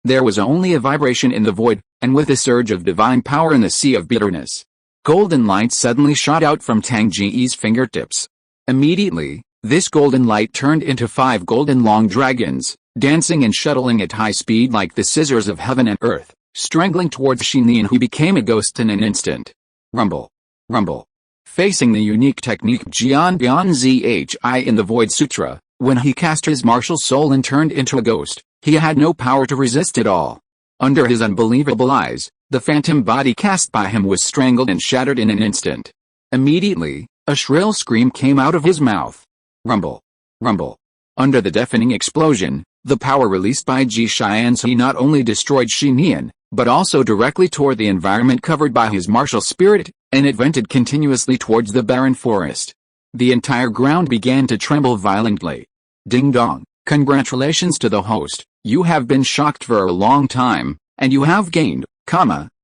There was only a vibration in the void, and with a surge of divine power in the sea of bitterness, golden light suddenly shot out from Tang Ge's fingertips. Immediately, this golden light turned into 5 golden long dragons, dancing and shuttling at high speed like the scissors of heaven and earth, strangling towards Xinian, who became a ghost in an instant. Rumble. Rumble. Facing the unique technique Jian Bian Zhi in the Void Sutra, when he cast his martial soul and turned into a ghost, He had no power to resist at all. Under his unbelievable eyes, the phantom body cast by him was strangled and shattered in an instant. Immediately, a shrill scream came out of his mouth. Rumble. Rumble. Under the deafening explosion, the power released by Ji Xianzi not only destroyed Xinian, but also directly tore the environment covered by his martial spirit, and it vented continuously towards the barren forest. The entire ground began to tremble violently. Ding dong, congratulations to the host, you have been shocked for a long time, and you have gained,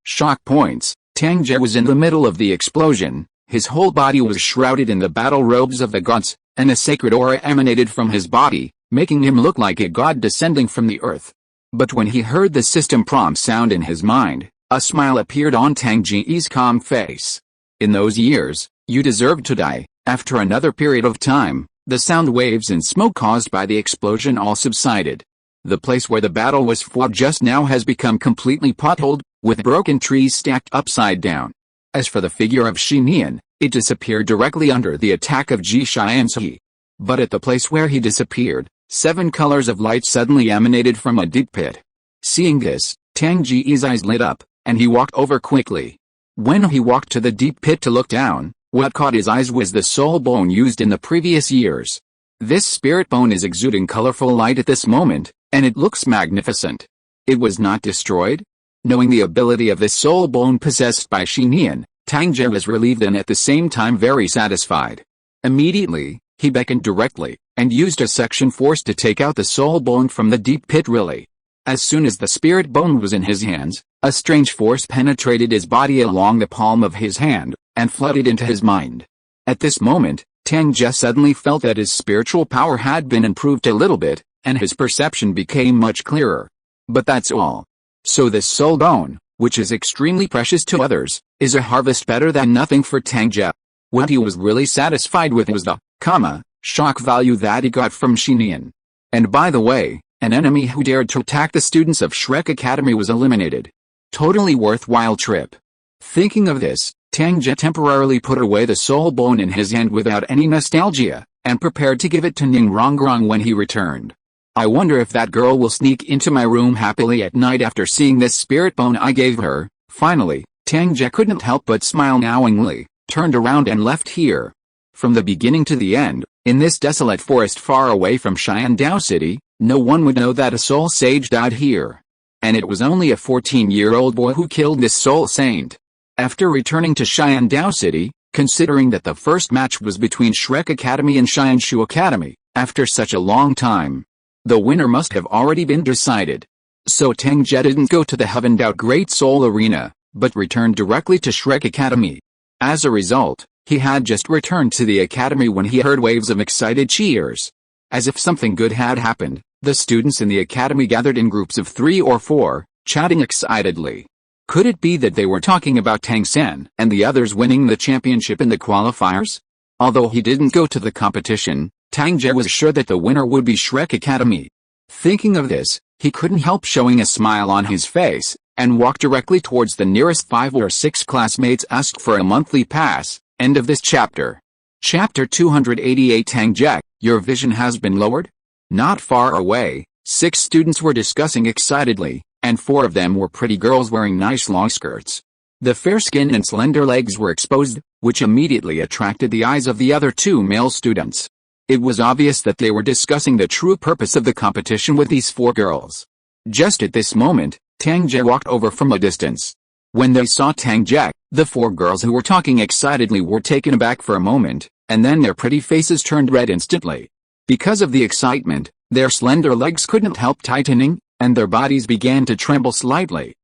shock points. Tang Ge was in the middle of the explosion, his whole body was shrouded in the battle robes of the gods, and a sacred aura emanated from his body, making him look like a god descending from the earth. But when he heard the system prompt sound in his mind, a smile appeared on Tang Ge's calm face. In those years, you deserved to die. After another period of time, the sound waves and smoke caused by the explosion all subsided. The place where the battle was fought just now has become completely potholed, with broken trees stacked upside down. As for the figure of Xinian, it disappeared directly under the attack of Ji Xianzi. But at the place where he disappeared, 7 colors of light suddenly emanated from a deep pit. Seeing this, Tang Ge's eyes lit up, and he walked over quickly. When he walked to the deep pit to look down, what caught his eyes was the soul bone used in the previous years. This spirit bone is exuding colorful light at this moment, and it looks magnificent. It was not destroyed? Knowing the ability of this soul bone possessed by Xinian, Tang Ge was relieved and at the same time very satisfied. Immediately, he beckoned directly, and used a section force to take out the soul bone from the deep pit really. As soon as the spirit bone was in his hands, a strange force penetrated his body along the palm of his hand, and flooded into his mind. At this moment, Tang Ge suddenly felt that his spiritual power had been improved a little bit, and his perception became much clearer. But that's all. So this soul bone, which is extremely precious to others, is a harvest better than nothing for Tang Ge. What he was really satisfied with was the, shock value that he got from Xinian. And by the way, an enemy who dared to attack the students of Shrek Academy was eliminated. Totally worthwhile trip. Thinking of this, Tang Ge temporarily put away the soul bone in his hand without any nostalgia, and prepared to give it to Ning Rongrong when he returned. I wonder if that girl will sneak into my room happily at night after seeing this spirit bone I gave her. Finally, Tang Ge couldn't help but smile knowingly, turned around and left here. From the beginning to the end, in this desolate forest far away from Xiandao City, no one would know that a soul sage died here. And it was only a 14-year-old boy who killed this soul saint. After returning to Xiandao City, considering that the first match was between Shrek Academy and Xianshu Academy, after such a long time, the winner must have already been decided. So Tang Ge didn't go to the Heavened-Out Great Soul Arena, but returned directly to Shrek Academy. As a result, he had just returned to the academy when he heard waves of excited cheers. As if something good had happened, the students in the academy gathered in groups of 3 or 4, chatting excitedly. Could it be that they were talking about Tang San and the others winning the championship in the qualifiers? Although he didn't go to the competition, Tang Ge was sure that the winner would be Shrek Academy. Thinking of this, he couldn't help showing a smile on his face, and walked directly towards the nearest 5 or 6 classmates asked for a monthly pass. End of this chapter. Chapter 288. Tang Ge, your vision has been lowered? Not far away, 6 students were discussing excitedly, and 4 of them were pretty girls wearing nice long skirts. The fair skin and slender legs were exposed, which immediately attracted the eyes of the other 2 male students. It was obvious that they were discussing the true purpose of the competition with these 4 girls. Just at this moment, Tang Ge walked over from a distance. When they saw Tang Ge, the 4 girls who were talking excitedly were taken aback for a moment, and then their pretty faces turned red instantly. Because of the excitement, their slender legs couldn't help tightening, and their bodies began to tremble slightly.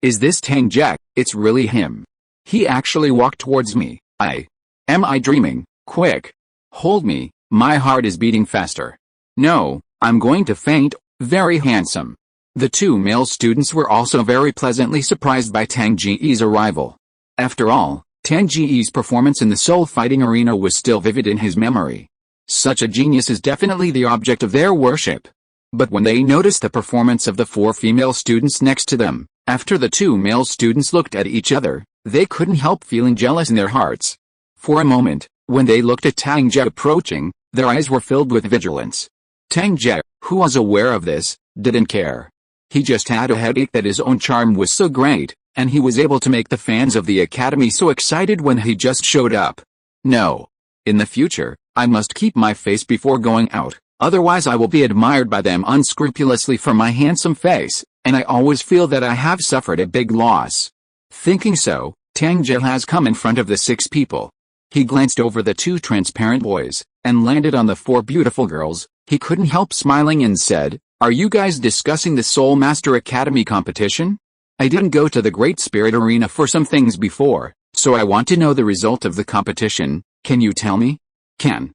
Is this Tang Ge? It's really him. He actually walked towards me. Am I dreaming? Quick. Hold me, my heart is beating faster. No, I'm going to faint. Very handsome. The 2 male students were also very pleasantly surprised by Tang Ge's arrival. After all, Tang Ge's performance in the soul fighting arena was still vivid in his memory. Such a genius is definitely the object of their worship. But when they noticed the performance of the 4 female students next to them, after the 2 male students looked at each other, they couldn't help feeling jealous in their hearts. For a moment, when they looked at Tang Ge approaching, their eyes were filled with vigilance. Tang Ge, who was aware of this, didn't care. He just had a headache that his own charm was so great, and he was able to make the fans of the academy so excited when he just showed up. No. In the future, I must keep my face before going out, otherwise I will be admired by them unscrupulously for my handsome face, and I always feel that I have suffered a big loss. Thinking so, Tang Ge has come in front of the 6 people. He glanced over the 2 transparent boys, and landed on the 4 beautiful girls. He couldn't help smiling and said, "Are you guys discussing the Soul Master Academy competition? I didn't go to the Great Spirit Arena for some things before, so I want to know the result of the competition. Can you tell me?" Can.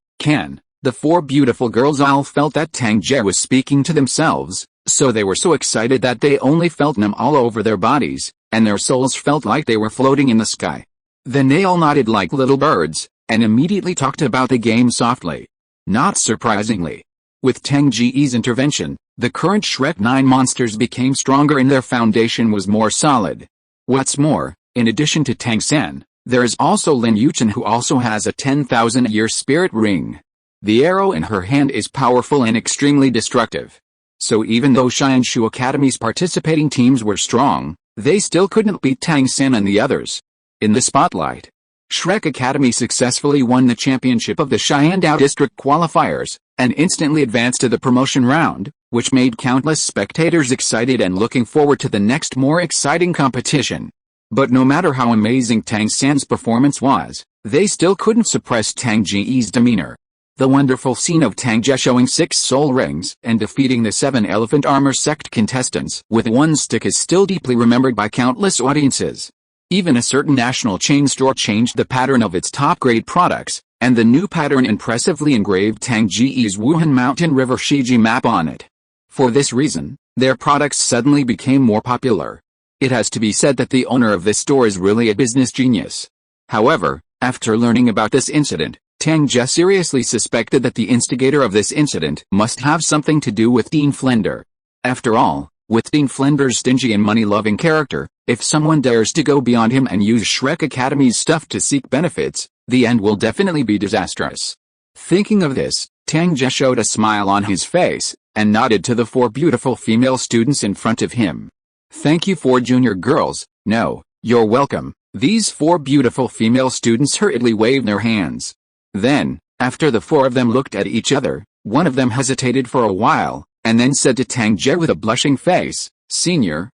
The 4 beautiful girls all felt that Tang Ge was speaking to themselves, so they were so excited that they only felt numb all over their bodies, and their souls felt like they were floating in the sky. Then they all nodded like little birds, and immediately talked about the game softly. Not surprisingly, with Tang Ge's intervention, the current Shrek 9 monsters became stronger and their foundation was more solid. What's more, in addition to Tang San, there is also Lin Yuchen, who also has a 10,000-year spirit ring. The arrow in her hand is powerful and extremely destructive. So even though Xianshu Academy's participating teams were strong, they still couldn't beat Tang San and the others. In the spotlight, Shrek Academy successfully won the championship of the Xiandao District qualifiers, and instantly advanced to the promotion round, which made countless spectators excited and looking forward to the next more exciting competition. But no matter how amazing Tang San's performance was, they still couldn't suppress Tang Ge's demeanor. The wonderful scene of Tang Ge showing 6 soul rings and defeating the 7 elephant armor sect contestants with 1 stick is still deeply remembered by countless audiences. Even a certain national chain store changed the pattern of its top-grade products, and the new pattern impressively engraved Tang Ge's Wuhan Mountain River Shiji map on it. For this reason, their products suddenly became more popular. It has to be said that the owner of this store is really a business genius. However, after learning about this incident, Tang Ge seriously suspected that the instigator of this incident must have something to do with Dean Flender. After all, with Dean Flender's stingy and money-loving character, if someone dares to go beyond him and use Shrek Academy's stuff to seek benefits, the end will definitely be disastrous. Thinking of this, Tang Ge showed a smile on his face, and nodded to the 4 beautiful female students in front of him. "Thank you 4 junior girls." "No, you're welcome." These 4 beautiful female students hurriedly waved their hands. Then, after the 4 of them looked at each other, one of them hesitated for a while, and then said to Tang Ge with a blushing face, Senior,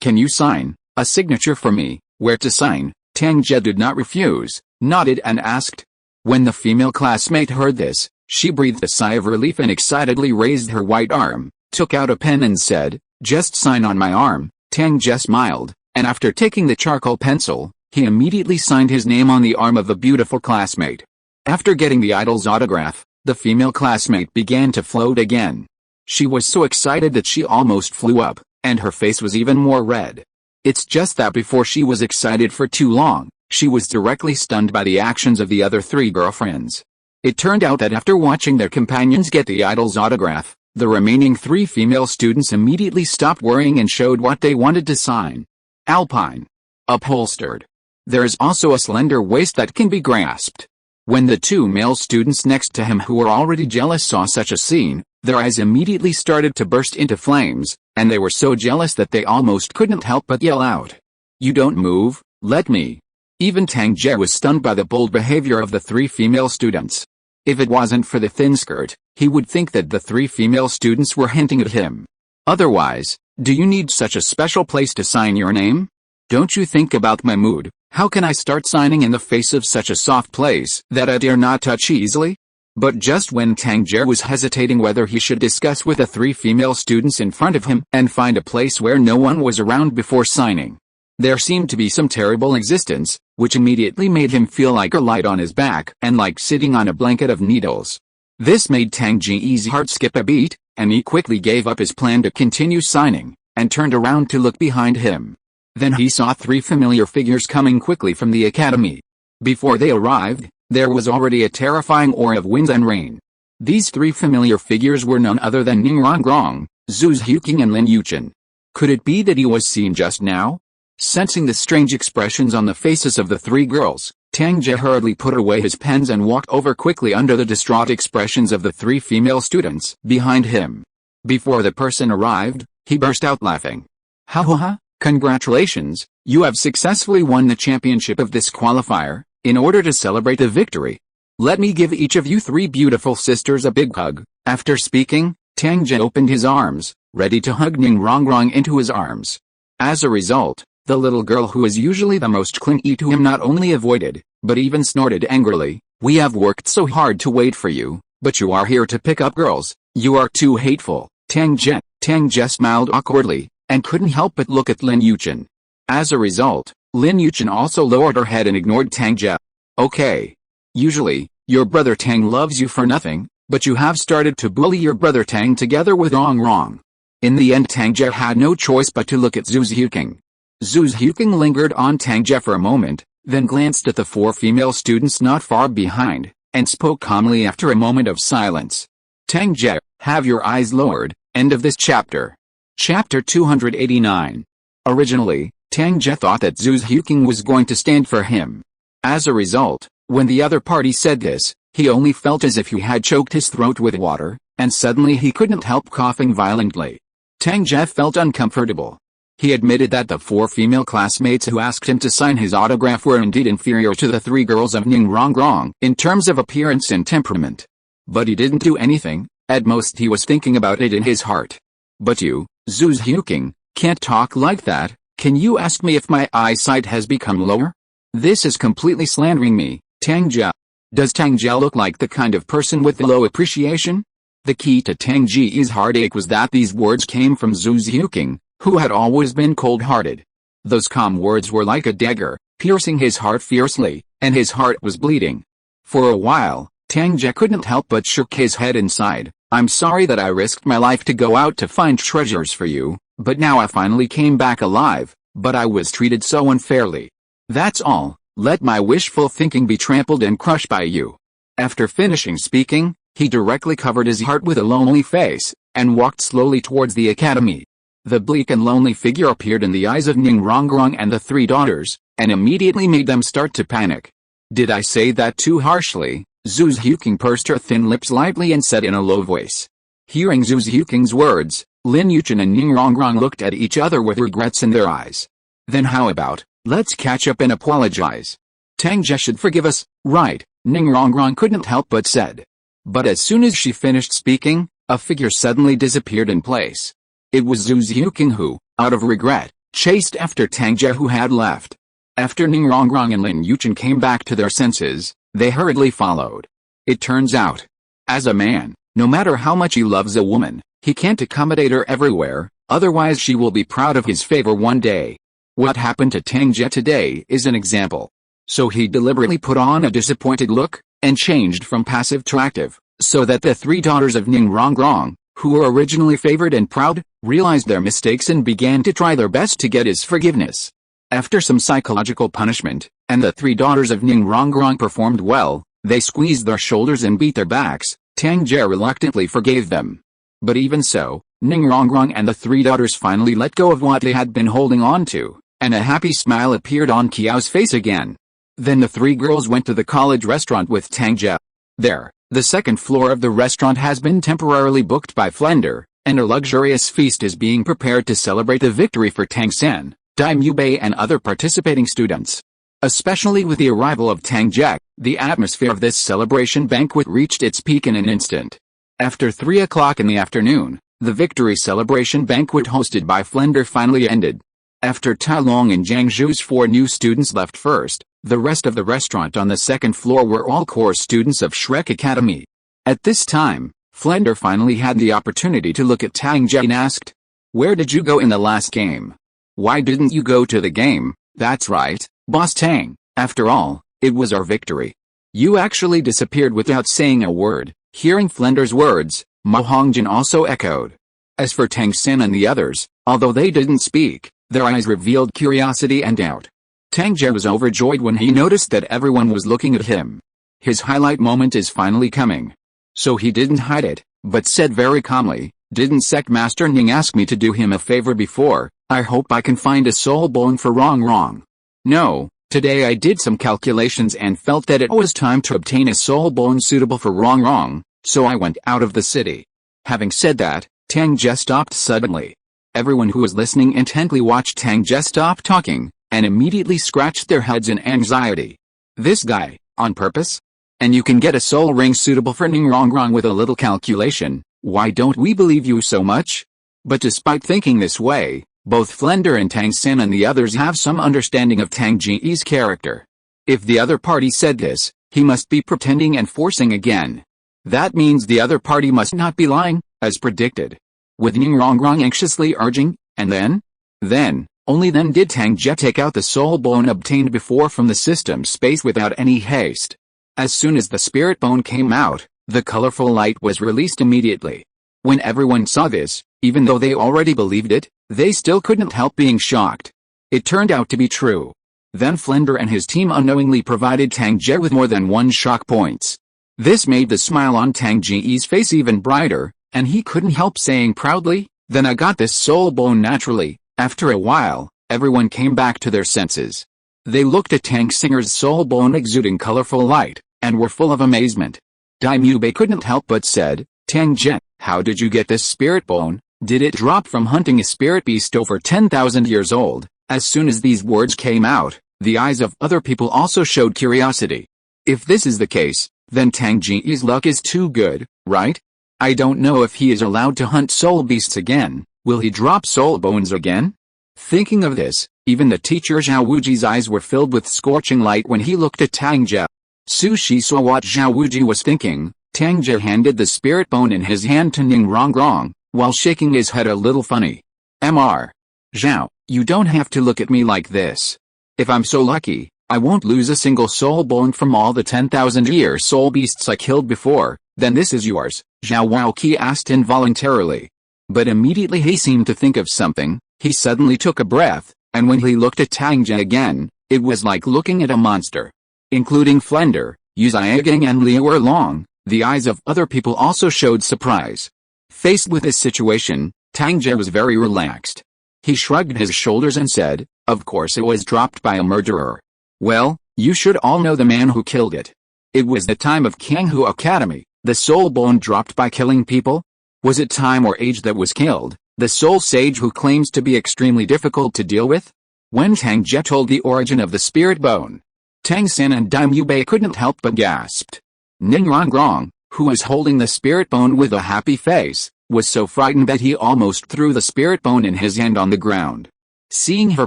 can you sign a signature for me?" "Where to sign?" Tang Ge did not refuse, nodded and asked. When the female classmate heard this, she breathed a sigh of relief and excitedly raised her white arm, took out a pen and said, "Just sign on my arm." Tang Ge smiled, and after taking the charcoal pencil, he immediately signed his name on the arm of the beautiful classmate. After getting the idol's autograph, the female classmate began to float again. She was so excited that she almost flew up, and her face was even more red. It's just that before she was excited for too long, she was directly stunned by the actions of the other 3 girlfriends. It turned out that after watching their companions get the idol's autograph, the remaining 3 female students immediately stopped worrying and showed what they wanted to sign. Alpine. Upholstered. There is also a slender waist that can be grasped. When the 2 male students next to him who were already jealous saw such a scene, their eyes immediately started to burst into flames, and they were so jealous that they almost couldn't help but yell out. "You don't move, let me." Even Tang Ge was stunned by the bold behavior of the 3 female students. If it wasn't for the thin skirt, he would think that the 3 female students were hinting at him. "Otherwise, do you need such a special place to sign your name? Don't you think about my mood? How can I start signing in the face of such a soft place that I dare not touch easily?" But just when Tang Ge was hesitating whether he should discuss with the 3 female students in front of him and find a place where no one was around before signing, there seemed to be some terrible existence, which immediately made him feel like a light on his back and like sitting on a blanket of needles. This made Tang Ge's heart skip a beat, and he quickly gave up his plan to continue signing, and turned around to look behind him. Then he saw 3 familiar figures coming quickly from the academy. Before they arrived, there was already a terrifying aura of wind and rain. These 3 familiar figures were none other than Ning Rongrong, Zhu Huqing and Lin Yuchen. Could it be that he was seen just now? Sensing the strange expressions on the faces of the 3 girls, Tang Ge hurriedly put away his pens and walked over quickly under the distraught expressions of the 3 female students behind him. Before the person arrived, he burst out laughing. Ha ha ha, congratulations, you have successfully won the championship of this qualifier. In order to celebrate the victory, let me give each of you 3 beautiful sisters a big hug. After speaking, Tang Ge opened his arms, ready to hug Ning Rongrong into his arms. As a result, the little girl who is usually the most clingy to him not only avoided, but even snorted angrily. We have worked so hard to wait for you, but you are here to pick up girls. You are too hateful. Tang Ge smiled awkwardly, and couldn't help but look at Lin Yuchen. As a result, Lin Yuchen also lowered her head and ignored Tang Ge. Okay. Usually, your brother Tang loves you for nothing, but you have started to bully your brother Tang together with Rong. In the end, Tang Ge had no choice but to look at Zhu Xiuqing. Zhu Xiuqing lingered on Tang Ge for a moment, then glanced at the 4 female students not far behind, and spoke calmly after a moment of silence. Tang Ge, have your eyes lowered. End of this chapter. Chapter 289. Originally, Tang Ge thought that Zhu Xiuqing was going to stand for him. As a result, when the other party said this, he only felt as if he had choked his throat with water, and suddenly he couldn't help coughing violently. Tang Ge felt uncomfortable. He admitted that the 4 female classmates who asked him to sign his autograph were indeed inferior to the 3 girls of Ning Rongrong in terms of appearance and temperament. But he didn't do anything, at most he was thinking about it in his heart. But you, Zhu Xiuqing, can't talk like that. Can you ask me if my eyesight has become lower? This is completely slandering me, Tang Ge. Does Tang Ge look like the kind of person with low appreciation? The key to Tang Ge's heartache was that these words came from Zhu Xiuqing, who had always been cold-hearted. Those calm words were like a dagger, piercing his heart fiercely, and his heart was bleeding. For a while, Tang Ge couldn't help but shook his head inside. I'm sorry that I risked my life to go out to find treasures for you, but now I finally came back alive, but I was treated so unfairly. That's all, let my wishful thinking be trampled and crushed by you. After finishing speaking, he directly covered his heart with a lonely face, and walked slowly towards the academy. The bleak and lonely figure appeared in the eyes of Ning Rongrong and the 3 daughters, and immediately made them start to panic. Did I say that too harshly? Zhu Xiuqing pursed her thin lips lightly and said in a low voice. Hearing Zhu Xiuqing's words, Lin Yuchen and Ning Rongrong looked at each other with regrets in their eyes. Then how about, let's catch up and apologize. Tang Ge should forgive us, right? Ning Rongrong couldn't help but said. But as soon as she finished speaking, a figure suddenly disappeared in place. It was Zhu Xiuqing who, out of regret, chased after Tang Ge who had left. After Ning Rongrong and Lin Yuchen came back to their senses, they hurriedly followed. It turns out, as a man, no matter how much he loves a woman, he can't accommodate her everywhere, otherwise she will be proud of his favor one day. What happened to Tang Ge today is an example. So he deliberately put on a disappointed look, and changed from passive to active, so that the 3 daughters of Ning Rongrong, who were originally favored and proud, realized their mistakes and began to try their best to get his forgiveness. After some psychological punishment, and the 3 daughters of Ning Rongrong performed well, they squeezed their shoulders and beat their backs. Tang Ge reluctantly forgave them. But even so, Ning Rongrong and the 3 daughters finally let go of what they had been holding on to, and a happy smile appeared on Qiao's face again. Then the 3 girls went to the college restaurant with Tang Ge. There, the second floor of the restaurant has been temporarily booked by Flender, and a luxurious feast is being prepared to celebrate the victory for Tang San, Dai Mubei and other participating students. Especially with the arrival of Tang Ge, the atmosphere of this celebration banquet reached its peak in an instant. After 3 o'clock in the afternoon, the victory celebration banquet hosted by Flender finally ended. After Tai Long and Zhang Zhu's 4 new students left first, the rest of the restaurant on the second floor were all core students of Shrek Academy. At this time, Flender finally had the opportunity to look at Tang Ge and asked, "Where did you go in the last game? Why didn't you go to the game?" "That's right, Boss Tang, after all, it was our victory. You actually disappeared without saying a word." Hearing Flender's words, Ma Hongjin also echoed. As for Tang San and the others, although they didn't speak, their eyes revealed curiosity and doubt. Tang Ge was overjoyed when he noticed that everyone was looking at him. His highlight moment is finally coming. So he didn't hide it, but said very calmly, "Didn't Sect Master Ning ask me to do him a favor before? I hope I can find a soul bone for Rong. No, Today I did some calculations and felt that it was time to obtain a soul bone suitable for Rong, so I went out of the city. Having said that, Tang Ge stopped suddenly. Everyone who was listening intently watched Tang Ge stop talking, and immediately scratched their heads in anxiety. This guy, on purpose? And you can get a soul ring suitable for Rong with a little calculation, why don't we believe you so much? But despite thinking this way, both Flender and Tang San and the others have some understanding of Tang Ge's character. If the other party said this, he must be pretending and forcing again. That means the other party must not be lying, as predicted. With Rong anxiously urging, and then, only then did Tang Ge take out the soul bone obtained before from the system space without any haste. As soon as the spirit bone came out, the colorful light was released immediately. When everyone saw this, even though they already believed it, they still couldn't help being shocked. It turned out to be true. Then Flender and his team unknowingly provided Tang Ge with more than 1 shock points. This made the smile on Tang Ge's face even brighter, and he couldn't help saying proudly, "Then I got this soul bone naturally." After a while, everyone came back to their senses. They looked at Tang Singer's soul bone exuding colorful light, and were full of amazement. Daimyo couldn't help but said, "Tang Ge, how did you get this spirit bone? Did it drop from hunting a spirit beast over 10,000 years old?" As soon as these words came out, the eyes of other people also showed curiosity. If this is the case, then Tang Ge's luck is too good, right? I don't know if he is allowed to hunt soul beasts again. Will he drop soul bones again? Thinking of this, even the teacher Zhao Wuji's eyes were filled with scorching light when he looked at Tang Ge. Sushi saw what Zhao Wuji was thinking. Tang Ge handed the spirit bone in his hand to Rong, while shaking his head a little funny. Mr. Zhao, you don't have to look at me like this. If I'm so lucky, I won't lose a single soul bone from all the 10,000-year soul beasts I killed before, then this is yours, Zhao Wuji asked involuntarily. But immediately he seemed to think of something. He suddenly took a breath, and when he looked at Tang Ge again, it was like looking at a monster. Including Flender, Yu Xiaogang and Liu Erlong, the eyes of other people also showed surprise. Faced with this situation, Tang Ge was very relaxed. He shrugged his shoulders and said, "Of course it was dropped by a murderer. Well, you should all know the man who killed it. It was the time of Kanghu Academy, the soul bone dropped by killing people? Was it time or age that was killed, the soul sage who claims to be extremely difficult to deal with?" When Tang Ge told the origin of the spirit bone, Tang San and Daimyo couldn't help but gasped. Rong, who was holding the spirit bone with a happy face, was so frightened that he almost threw the spirit bone in his hand on the ground. Seeing her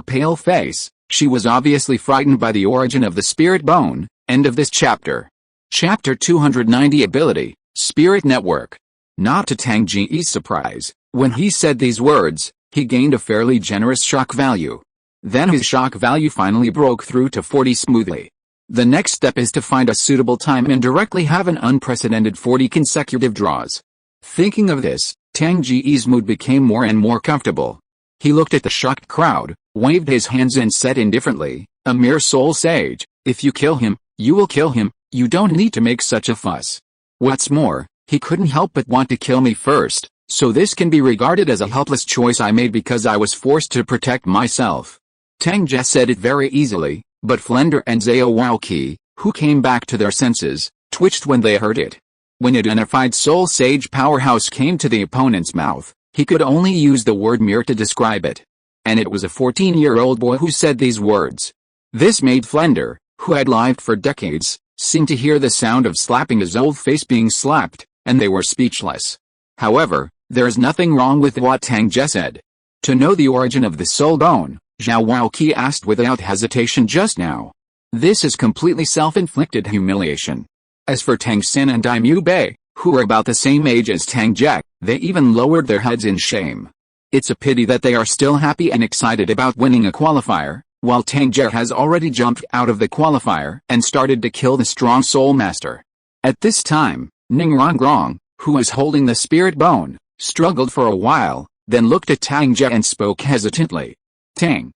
pale face, she was obviously frightened by the origin of the spirit bone. End of this chapter. Chapter 290 Ability, Spirit Network. Not to Tang Ge's surprise, when he said these words, he gained a fairly generous shock value. Then his shock value finally broke through to 40 smoothly. The next step is to find a suitable time and directly have an unprecedented 40 consecutive draws. Thinking of this, Tang Ge's mood became more and more comfortable. He looked at the shocked crowd, waved his hands and said indifferently, "A mere soul sage, if you kill him, you will kill him, you don't need to make such a fuss. What's more, he couldn't help but want to kill me first, so this can be regarded as a helpless choice I made because I was forced to protect myself." Tang Ge said it very easily, but Flender and Zhao Wuji, who came back to their senses, twitched when they heard it. When identified soul sage powerhouse came to the opponent's mouth, he could only use the word mere to describe it. And it was a 14-year-old boy who said these words. This made Flender, who had lived for decades, seem to hear the sound of slapping his old face being slapped, and they were speechless. However, there is nothing wrong with what Tang Ge said. To know the origin of the soul bone, Zhao Wuji asked without hesitation just now. This is completely self-inflicted humiliation. As for Tang San and Daimyo, who were about the same age as Tang Ge, they even lowered their heads in shame. It's a pity that they are still happy and excited about winning a qualifier, while Tang Ge has already jumped out of the qualifier and started to kill the strong soul master. At this time, Rong, who was holding the spirit bone, struggled for a while, then looked at Tang Ge and spoke hesitantly. Tang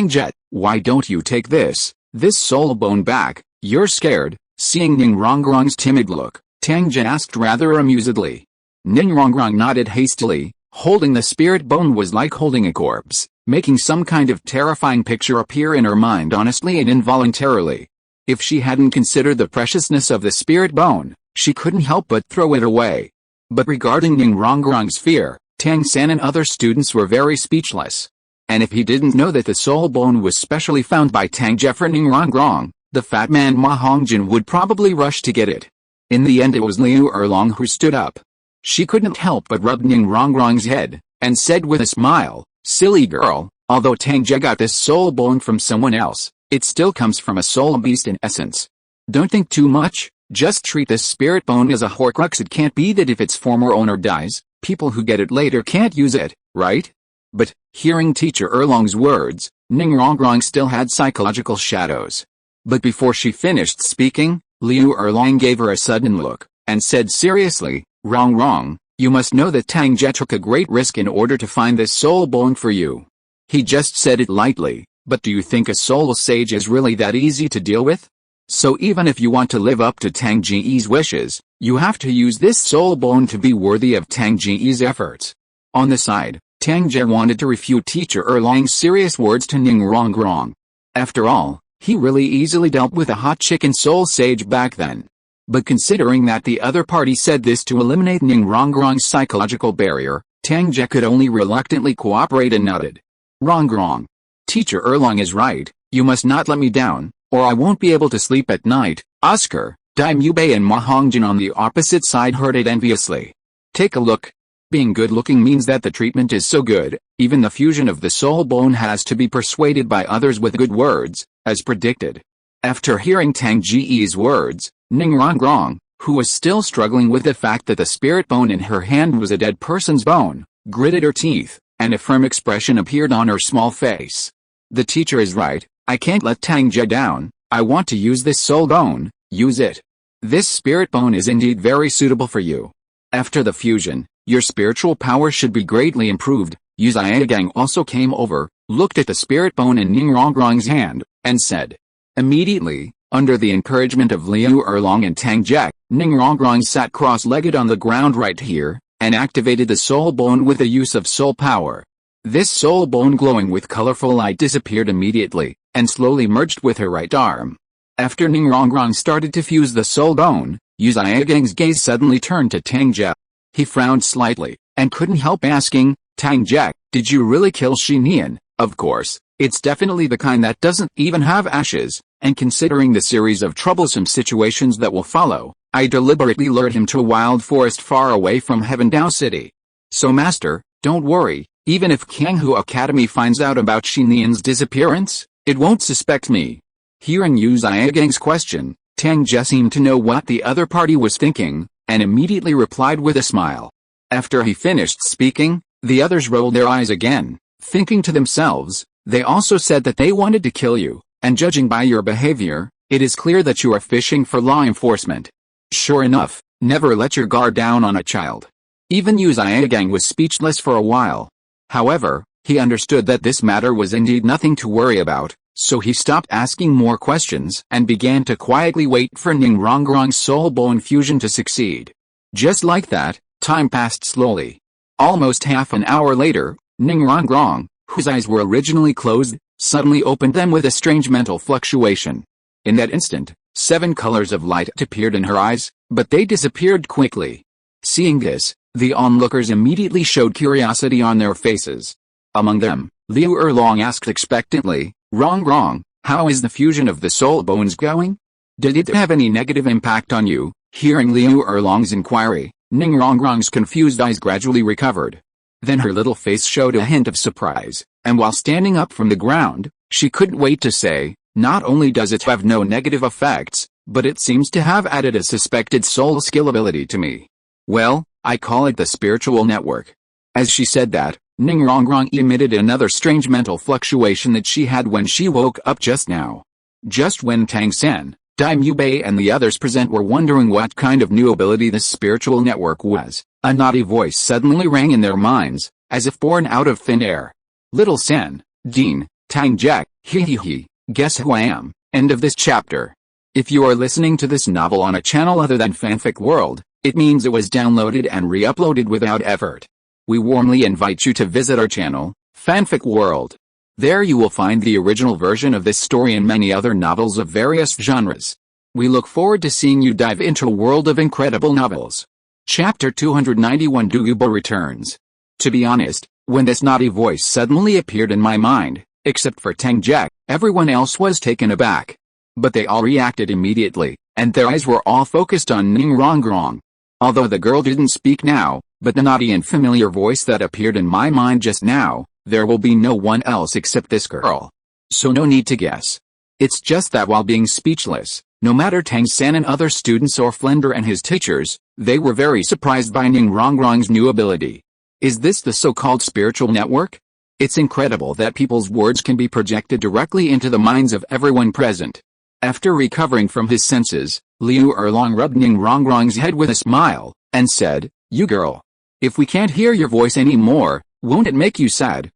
Ge, why don't you take this soul bone back? You're scared." Seeing Rong's timid look, Tang Ge asked rather amusedly. Rong nodded hastily. Holding the spirit bone was like holding a corpse, making some kind of terrifying picture appear in her mind honestly and involuntarily. If she hadn't considered the preciousness of the spirit bone, she couldn't help but throw it away. But regarding Ning Rongrong's fear, Tang San and other students were very speechless. And if he didn't know that the soul bone was specially found by Tang Ge for Ning Rongrong, the fat man Ma Hongjin would probably rush to get it. In the end it was Liu Erlong who stood up. She couldn't help but rub Ning Rongrong's head, and said with a smile, "Silly girl, although Tang Ge got this soul bone from someone else, it still comes from a soul beast in essence. Don't think too much, just treat this spirit bone as a horcrux. It can't be that if its former owner dies, people who get it later can't use it, right?" But, hearing Teacher Erlong's words, Ning Rongrong still had psychological shadows. But before she finished speaking, Liu Erlong gave her a sudden look, and said seriously, Rong, you must know that Tang Ge took a great risk in order to find this soul bone for you. He just said it lightly, but do you think a soul sage is really that easy to deal with? So even if you want to live up to Tang Ge's wishes, you have to use this soul bone to be worthy of Tang Ge's efforts. On the side, Tang Ge wanted to refute Teacher Erlong's serious words to Ning Rongrong. After all, he really easily dealt with a hot chicken soul sage back then. But considering that the other party said this to eliminate Ning Rongrong's psychological barrier, Tang Ge could only reluctantly cooperate and nodded. Rongrong. Teacher Erlong is right, you must not let me down, or I won't be able to sleep at night. Oscar, Daimubei and Ma Hongjin on the opposite side heard it enviously. Take a look. Being good-looking means that the treatment is so good, even the fusion of the soul bone has to be persuaded by others with good words, as predicted. After hearing Tang Ge's words, Ning Rongrong, who was still struggling with the fact that the spirit bone in her hand was a dead person's bone, gritted her teeth, and a firm expression appeared on her small face. The teacher is right, I can't let Tang Ge down. I want to use this soul bone, use it. This spirit bone is indeed very suitable for you. After the fusion, your spiritual power should be greatly improved. Yu Zaigang also came over, looked at the spirit bone in Ning Rongrong's hand, and said. Immediately, under the encouragement of Liu Erlong and Tang Ge, Ning Rongrong sat cross-legged on the ground right here, and activated the soul bone with the use of soul power. This soul bone glowing with colorful light disappeared immediately, and slowly merged with her right arm. After Ning Rongrong started to fuse the soul bone, Yu Zaiagang's gaze suddenly turned to Tang Ge. He frowned slightly, and couldn't help asking, Tang Ge, did you really kill Shi Nian? Of course, it's definitely the kind that doesn't even have ashes, and considering the series of troublesome situations that will follow, I deliberately lured him to a wild forest far away from Heavendao City. So master, don't worry, even if Kanghu Academy finds out about Shi Nian's disappearance, it won't suspect me. Hearing Yu Zaiagang's question, Tang Ge seemed to know what the other party was thinking, and immediately replied with a smile. After he finished speaking, the others rolled their eyes again, thinking to themselves, they also said that they wanted to kill you, and judging by your behavior, it is clear that you are fishing for law enforcement. Sure enough, never let your guard down on a child. Even Yu Zaiagang was speechless for a while. However, he understood that this matter was indeed nothing to worry about, so he stopped asking more questions and began to quietly wait for Ning Rongrong's soul bone fusion to succeed. Just like that, time passed slowly. Almost half an hour later, Ning Rongrong, whose eyes were originally closed, suddenly opened them with a strange mental fluctuation. In that instant, 7 colors of light appeared in her eyes, but they disappeared quickly. Seeing this, the onlookers immediately showed curiosity on their faces. Among them, Liu Erlong asked expectantly, Rongrong, how is the fusion of the soul bones going? Did it have any negative impact on you? Hearing Liu Erlong's inquiry, Ning Rongrong's confused eyes gradually recovered. Then her little face showed a hint of surprise, and while standing up from the ground, she couldn't wait to say, not only does it have no negative effects, but it seems to have added a suspected soul skill ability to me. Well, I call it the spiritual network. As she said that, Ning Rongrong emitted another strange mental fluctuation that she had when she woke up just now. Just when Tang San, Daimubei and the others present were wondering what kind of new ability this spiritual network was, a naughty voice suddenly rang in their minds, as if born out of thin air. Little San, Dean, Tang Ge, he, guess who I am? End of this chapter. If you are listening to this novel on a channel other than Fanfic World, it means it was downloaded and re-uploaded without effort. We warmly invite you to visit our channel, Fanfic World. There you will find the original version of this story and many other novels of various genres. We look forward to seeing you dive into a world of incredible novels. Chapter 291 Douluo returns. To be honest, when this naughty voice suddenly appeared in my mind, except for Tang Ge, everyone else was taken aback. But they all reacted immediately, and their eyes were all focused on Ning Rongrong. Although the girl didn't speak now, but the naughty and familiar voice that appeared in my mind just now, there will be no one else except this girl. So no need to guess. It's just that while being speechless, no matter Tang San and other students or Flender and his teachers, they were very surprised by Ning Rongrong's new ability. Is this the so-called spiritual network? It's incredible that people's words can be projected directly into the minds of everyone present. After recovering from his senses, Liu Erlong rubbed Ning Rongrong's head with a smile, and said, "You girl. If we can't hear your voice anymore, won't it make you sad?"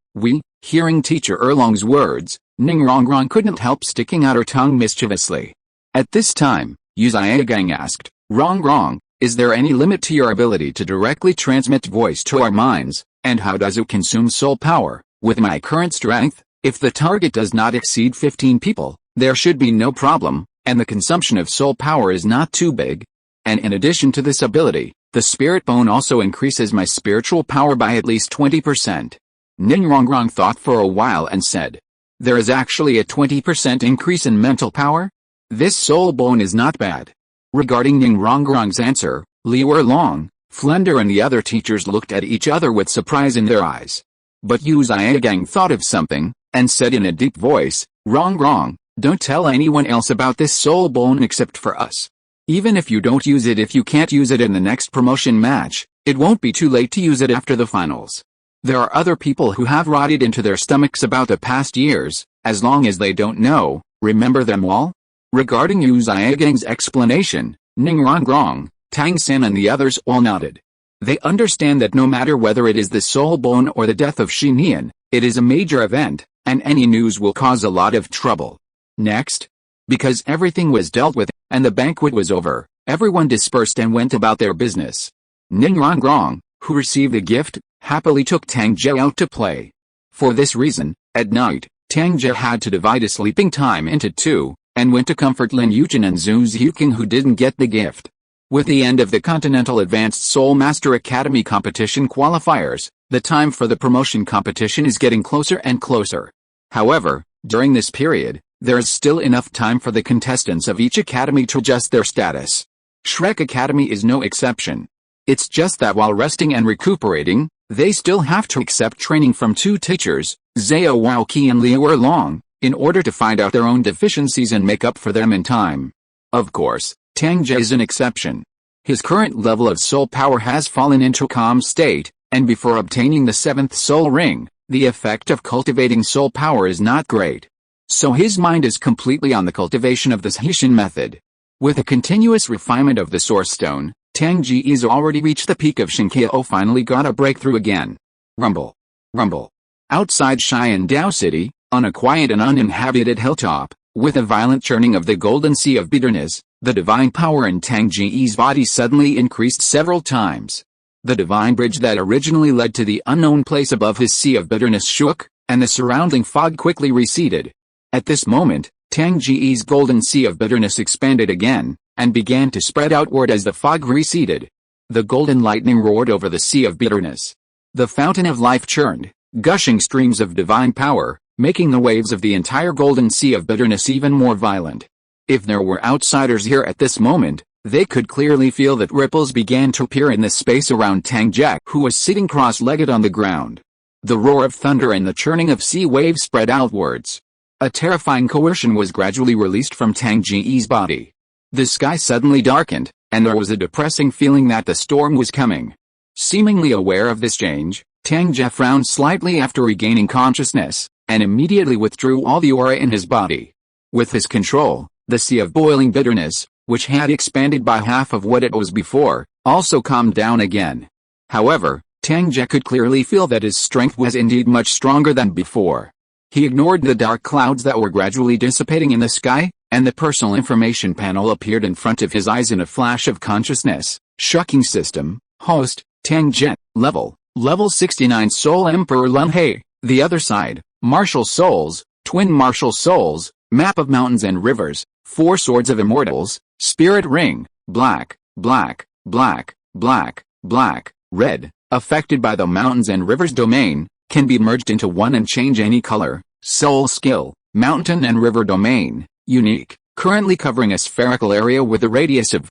Hearing teacher Erlong's words, Ning Rongrong couldn't help sticking out her tongue mischievously. At this time, Yu Zaigang asked, "Rongrong, is there any limit to your ability to directly transmit voice to our minds, and how does it consume soul power? With my current strength, if the target does not exceed 15 people, there should be no problem, and the consumption of soul power is not too big. And in addition to this ability, the spirit bone also increases my spiritual power by at least 20%. Ning Rongrong thought for a while and said, "There is actually a 20% increase in mental power? This soul bone is not bad." Regarding Ning Rongrong's answer, Liu Erlong, Flender and the other teachers looked at each other with surprise in their eyes. But Yu Zaigang thought of something, and said in a deep voice, "Rongrong, don't tell anyone else about this soul bone except for us. Even if you don't use it, if you can't use it in the next promotion match, it won't be too late to use it after the finals. There are other people who have rotted into their stomachs about the past years, as long as they don't know, remember them all?" Regarding Yu Zaiagang's explanation, Ning Rongrong, Tang San and the others all nodded. They understand that no matter whether it is the soul bone or the death of Shi Nian, it is a major event, and any news will cause a lot of trouble. Next, because everything was dealt with, and the banquet was over, everyone dispersed and went about their business. Ning Rongrong, who received the gift, happily took Tang Ge out to play. For this reason, at night, Tang Ge had to divide his sleeping time into two, and went to comfort Lin Yuchen and Zhu Ziuqing who didn't get the gift. With the end of the Continental Advanced Soul Master Academy competition qualifiers, the time for the promotion competition is getting closer and closer. However, during this period, there is still enough time for the contestants of each academy to adjust their status. Shrek Academy is no exception. It's just that while resting and recuperating, they still have to accept training from two teachers, Zhao Waoqi and Liu Erlong, in order to find out their own deficiencies and make up for them in time. Of course, Tang Ge is an exception. His current level of soul power has fallen into a calm state, and before obtaining the 7th soul ring, the effect of cultivating soul power is not great. So his mind is completely on the cultivation of this Hshin method. With a continuous refinement of the Source Stone, Tang Ge's already reached the peak of Shinkyo, finally got a breakthrough again. Rumble. Rumble. Outside Xian Dao City, on a quiet and uninhabited hilltop, with a violent churning of the golden sea of bitterness, the divine power in Tang Ge's body suddenly increased several times. The divine bridge that originally led to the unknown place above his sea of bitterness shook, and the surrounding fog quickly receded. At this moment, Tang Ge's golden sea of bitterness expanded again, and began to spread outward as the fog receded. The golden lightning roared over the sea of bitterness. The fountain of life churned, gushing streams of divine power, making the waves of the entire golden sea of bitterness even more violent. If there were outsiders here at this moment, they could clearly feel that ripples began to appear in the space around Tang Ge, who was sitting cross-legged on the ground. The roar of thunder and the churning of sea waves spread outwards. A terrifying coercion was gradually released from Tang Ge's body. The sky suddenly darkened, and there was a depressing feeling that the storm was coming. Seemingly aware of this change, Tang Ge frowned slightly after regaining consciousness, and immediately withdrew all the aura in his body. With his control, the sea of boiling bitterness, which had expanded by half of what it was before, also calmed down again. However, Tang Ge could clearly feel that his strength was indeed much stronger than before. He ignored the dark clouds that were gradually dissipating in the sky, and the personal information panel appeared in front of his eyes in a flash of consciousness. Shocking system, host, Tang Ge, level 69 Soul Emperor Lun He, The other side, martial souls, twin martial souls, map of mountains and rivers, 4 swords of immortals, spirit ring, black, black, black, black, black, red, affected by the mountains and rivers domain, can be merged into one and change any color, soul skill, mountain and river domain, unique, currently covering a spherical area with a radius of,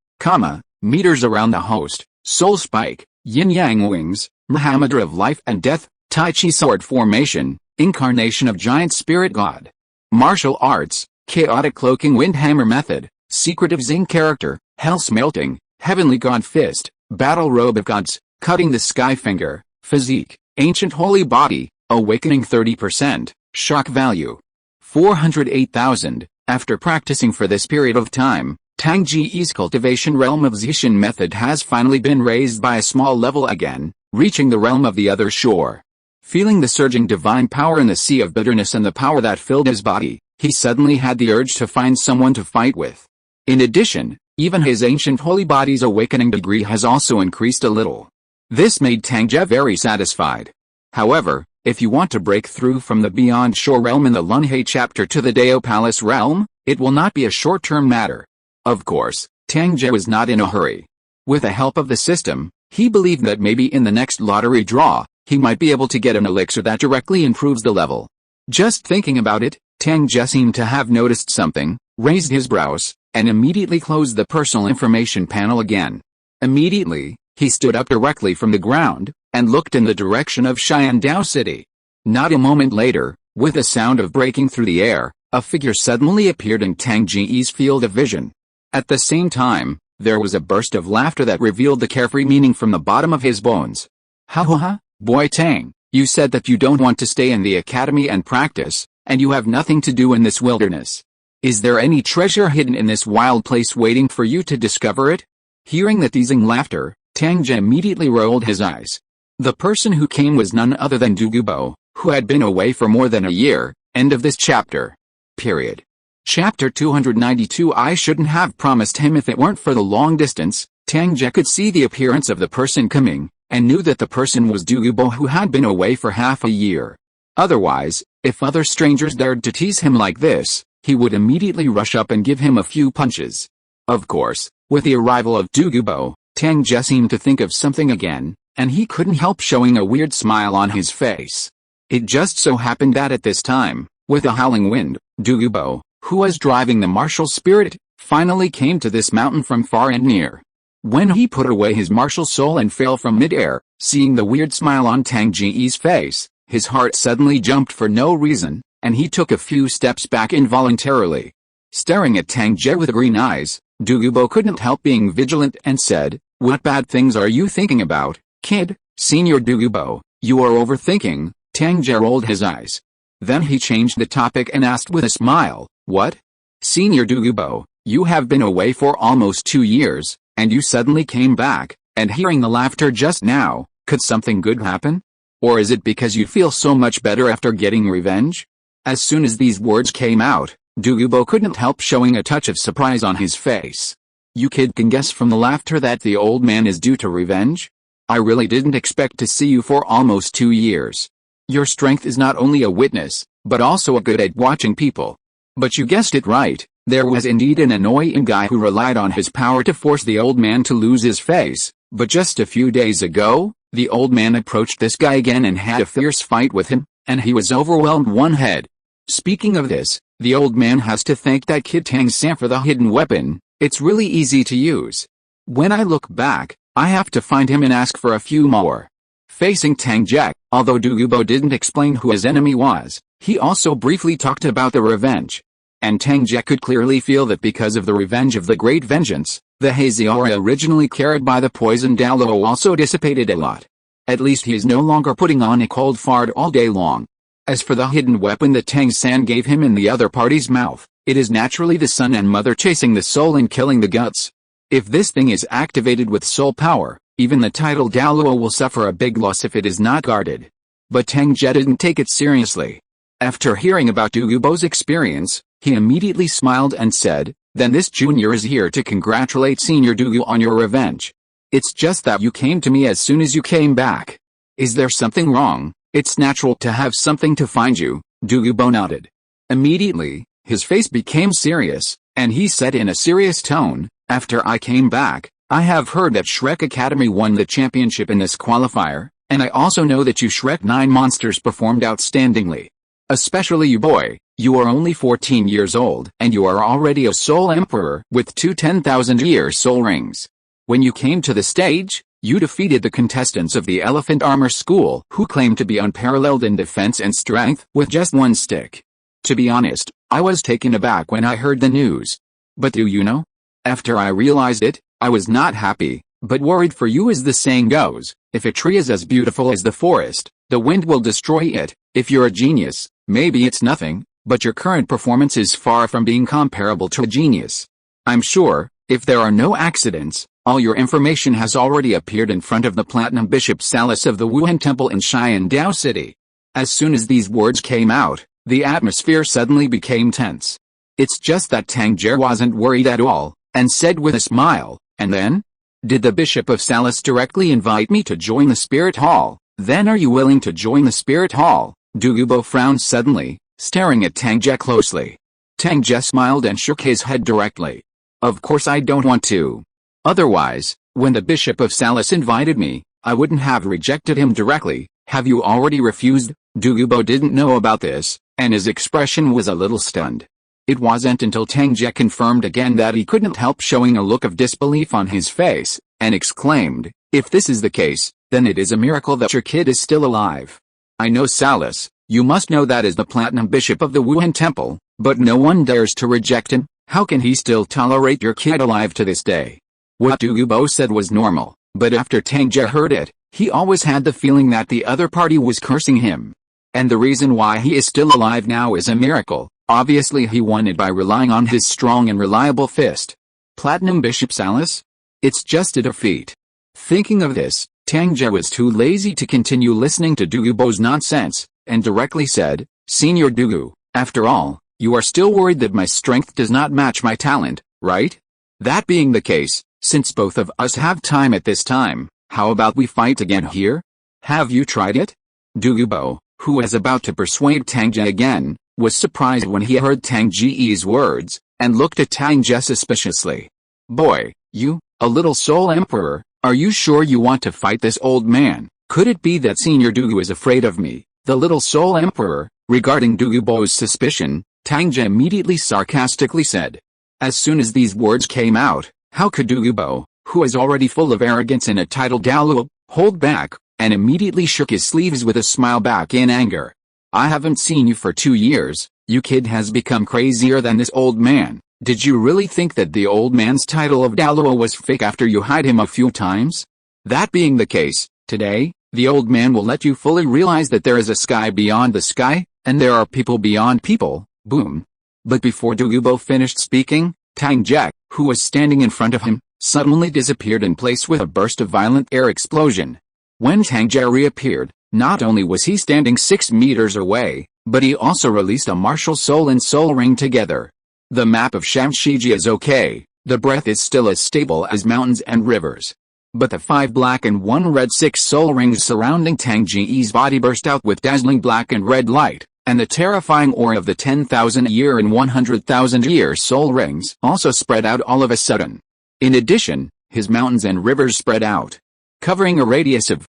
meters around the host, soul spike, yin-yang wings, Mahamudra of life and death, Tai Chi sword formation, incarnation of giant spirit god. Martial arts, chaotic cloaking windhammer method, secretive Xing character, hell smelting, heavenly god fist, battle robe of gods, cutting the sky finger, physique, ancient holy body, awakening 30%, shock value 408,000. After practicing for this period of time, Tang Ge's cultivation realm of Zishin method has finally been raised by a small level again, reaching the realm of the other shore. Feeling the surging divine power in the sea of bitterness and the power that filled his body, he suddenly had the urge to find someone to fight with. In addition, even his ancient holy body's awakening degree has also increased a little. This made Tang Ge very satisfied. However, if you want to break through from the Beyond Shore realm in the Lunhe chapter to the Dao Palace realm, it will not be a short-term matter. Of course, Tang Ge was not in a hurry. With the help of the system, he believed that maybe in the next lottery draw, he might be able to get an elixir that directly improves the level. Just thinking about it, Tang Ge seemed to have noticed something, raised his brows, and immediately closed the personal information panel again. Immediately, he stood up directly from the ground, and looked in the direction of Xiandao City. Not a moment later, with a sound of breaking through the air, a figure suddenly appeared in Tang Ge's field of vision. At the same time, there was a burst of laughter that revealed the carefree meaning from the bottom of his bones. Ha ha ha, boy Tang, you said that you don't want to stay in the academy and practice, and you have nothing to do in this wilderness. Is there any treasure hidden in this wild place waiting for you to discover it? Hearing the teasing laughter, Tang Ge immediately rolled his eyes. The person who came was none other than Douluo, who had been away for more than a year. End of this chapter. Period. Chapter 292. I shouldn't have promised him if it weren't for the long distance. Tang Ge could see the appearance of the person coming, and knew that the person was Douluo, who had been away for half a year. Otherwise, if other strangers dared to tease him like this, he would immediately rush up and give him a few punches. Of course, with the arrival of Douluo, Tang Ge seemed to think of something again, and he couldn't help showing a weird smile on his face. It just so happened that at this time, with a howling wind, Douluo, who was driving the martial spirit, finally came to this mountain from far and near. When he put away his martial soul and fell from midair, seeing the weird smile on Tang Ge's face, his heart suddenly jumped for no reason, and he took a few steps back involuntarily. Staring at Tang Ge with green eyes, Douluo couldn't help being vigilant and said, "What bad things are you thinking about, kid?" "Senior Douluo, you are overthinking." Tang Ge rolled his eyes. Then he changed the topic and asked with a smile, "What?" "Senior Douluo, you have been away for almost 2 years, and you suddenly came back, and hearing the laughter just now, could something good happen? Or is it because you feel so much better after getting revenge?" As soon as these words came out, Douluo couldn't help showing a touch of surprise on his face. "You kid can guess from the laughter that the old man is due to revenge? I really didn't expect to see you for almost 2 years. Your strength is not only a witness, but also a good at watching people. But you guessed it right, there was indeed an annoying guy who relied on his power to force the old man to lose his face, but just a few days ago, the old man approached this guy again and had a fierce fight with him, and he was overwhelmed one head. Speaking of this, the old man has to thank that kid Tang San for the hidden weapon. It's really easy to use. When I look back, I have to find him and ask for a few more." Facing Tang Ge, although Douluo didn't explain who his enemy was, he also briefly talked about the revenge. And Tang Ge could clearly feel that because of the revenge of the Great Vengeance, the hazy aura originally carried by the poisoned Douluo also dissipated a lot. At least he is no longer putting on a cold fart all day long. As for the hidden weapon that Tang San gave him in the other party's mouth, it is naturally the son and mother chasing the soul and killing the guts. If this thing is activated with soul power, even the title Douluo will suffer a big loss if it is not guarded. But Tang Ge didn't take it seriously. After hearing about Douluo's experience, he immediately smiled and said, "Then this junior is here to congratulate Senior Douluo on your revenge. It's just that you came to me as soon as you came back. Is there something wrong?" It's natural to have something to find you, Douluo nodded. Immediately, his face became serious, and he said in a serious tone, after I came back, I have heard that Shrek Academy won the championship in this qualifier, and I also know that you Shrek 9 monsters performed outstandingly. Especially you boy, you are only 14 years old and you are already a Soul Emperor with two 10,000-year soul rings. When you came to the stage, you defeated the contestants of the Elephant Armor School who claimed to be unparalleled in defense and strength with just one stick. To be honest, I was taken aback when I heard the news. But do you know? After I realized it, I was not happy, but worried for you as the saying goes, if a tree is as beautiful as the forest, the wind will destroy it. If you're a genius, maybe it's nothing, but your current performance is far from being comparable to a genius. I'm sure, if there are no accidents, all your information has already appeared in front of the Platinum Bishop Salas of the Wuhan Temple in Xiandao City. As soon as these words came out, the atmosphere suddenly became tense. It's just that Tang Ge wasn't worried at all, and said with a smile, and then? Did the Bishop of Salas directly invite me to join the Spirit Hall? Then are you willing to join the Spirit Hall? Douluo frowned suddenly, staring at Tang Ge closely. Tang Ge smiled and shook his head directly. Of course I don't want to. Otherwise, when the Bishop of Salas invited me, I wouldn't have rejected him directly. Have you already refused? Douluo didn't know about this, and his expression was a little stunned. It wasn't until Tang Ge confirmed again that he couldn't help showing a look of disbelief on his face, and exclaimed, if this is the case, then it is a miracle that your kid is still alive. I know Salas, you must know that is the Platinum Bishop of the Wuhan Temple, but no one dares to reject him. How can he still tolerate your kid alive to this day? What Douluo said was normal, but after Tang Ge heard it, he always had the feeling that the other party was cursing him. And the reason why he is still alive now is a miracle. Obviously he won it by relying on his strong and reliable fist. Platinum Bishop Salas? It's just a defeat. Thinking of this, Tang Ge was too lazy to continue listening to Douluo's nonsense, and directly said, Senior Douluo, after all, you are still worried that my strength does not match my talent, right? That being the case, since both of us have time at this time, how about we fight again here? Have you tried it? Douluo, who was about to persuade Tang Ge again, was surprised when he heard Tang Ge's words, and looked at Tang Ge suspiciously. Boy, you, a little Soul Emperor, are you sure you want to fight this old man? Could it be that Senior Douluo is afraid of me, the little Soul Emperor? Regarding Douluo's suspicion, Tang Ge immediately sarcastically said. As soon as these words came out, how could Douluo, who is already full of arrogance and a title Douluo, hold back, and immediately shook his sleeves with a smile back in anger. I haven't seen you for 2 years, you kid has become crazier than this old man. Did you really think that the old man's title of Douluo was fake after you hid him a few times? That being the case, today, the old man will let you fully realize that there is a sky beyond the sky, and there are people beyond people. Boom. But before Douluo finished speaking, Tang Ge, who was standing in front of him, suddenly disappeared in place with a burst of violent air explosion. When Tang Ge reappeared, not only was he standing 6 meters away, but he also released a martial soul and soul ring together. The map of Shamshiji is okay, the breath is still as stable as mountains and rivers. But the 5 black and 1 red 6 soul rings surrounding Tang Ge's body burst out with dazzling black and red light, and the terrifying aura of the 10,000-year and 100,000-year soul rings also spread out all of a sudden. In addition, his mountains and rivers spread out, covering a radius of,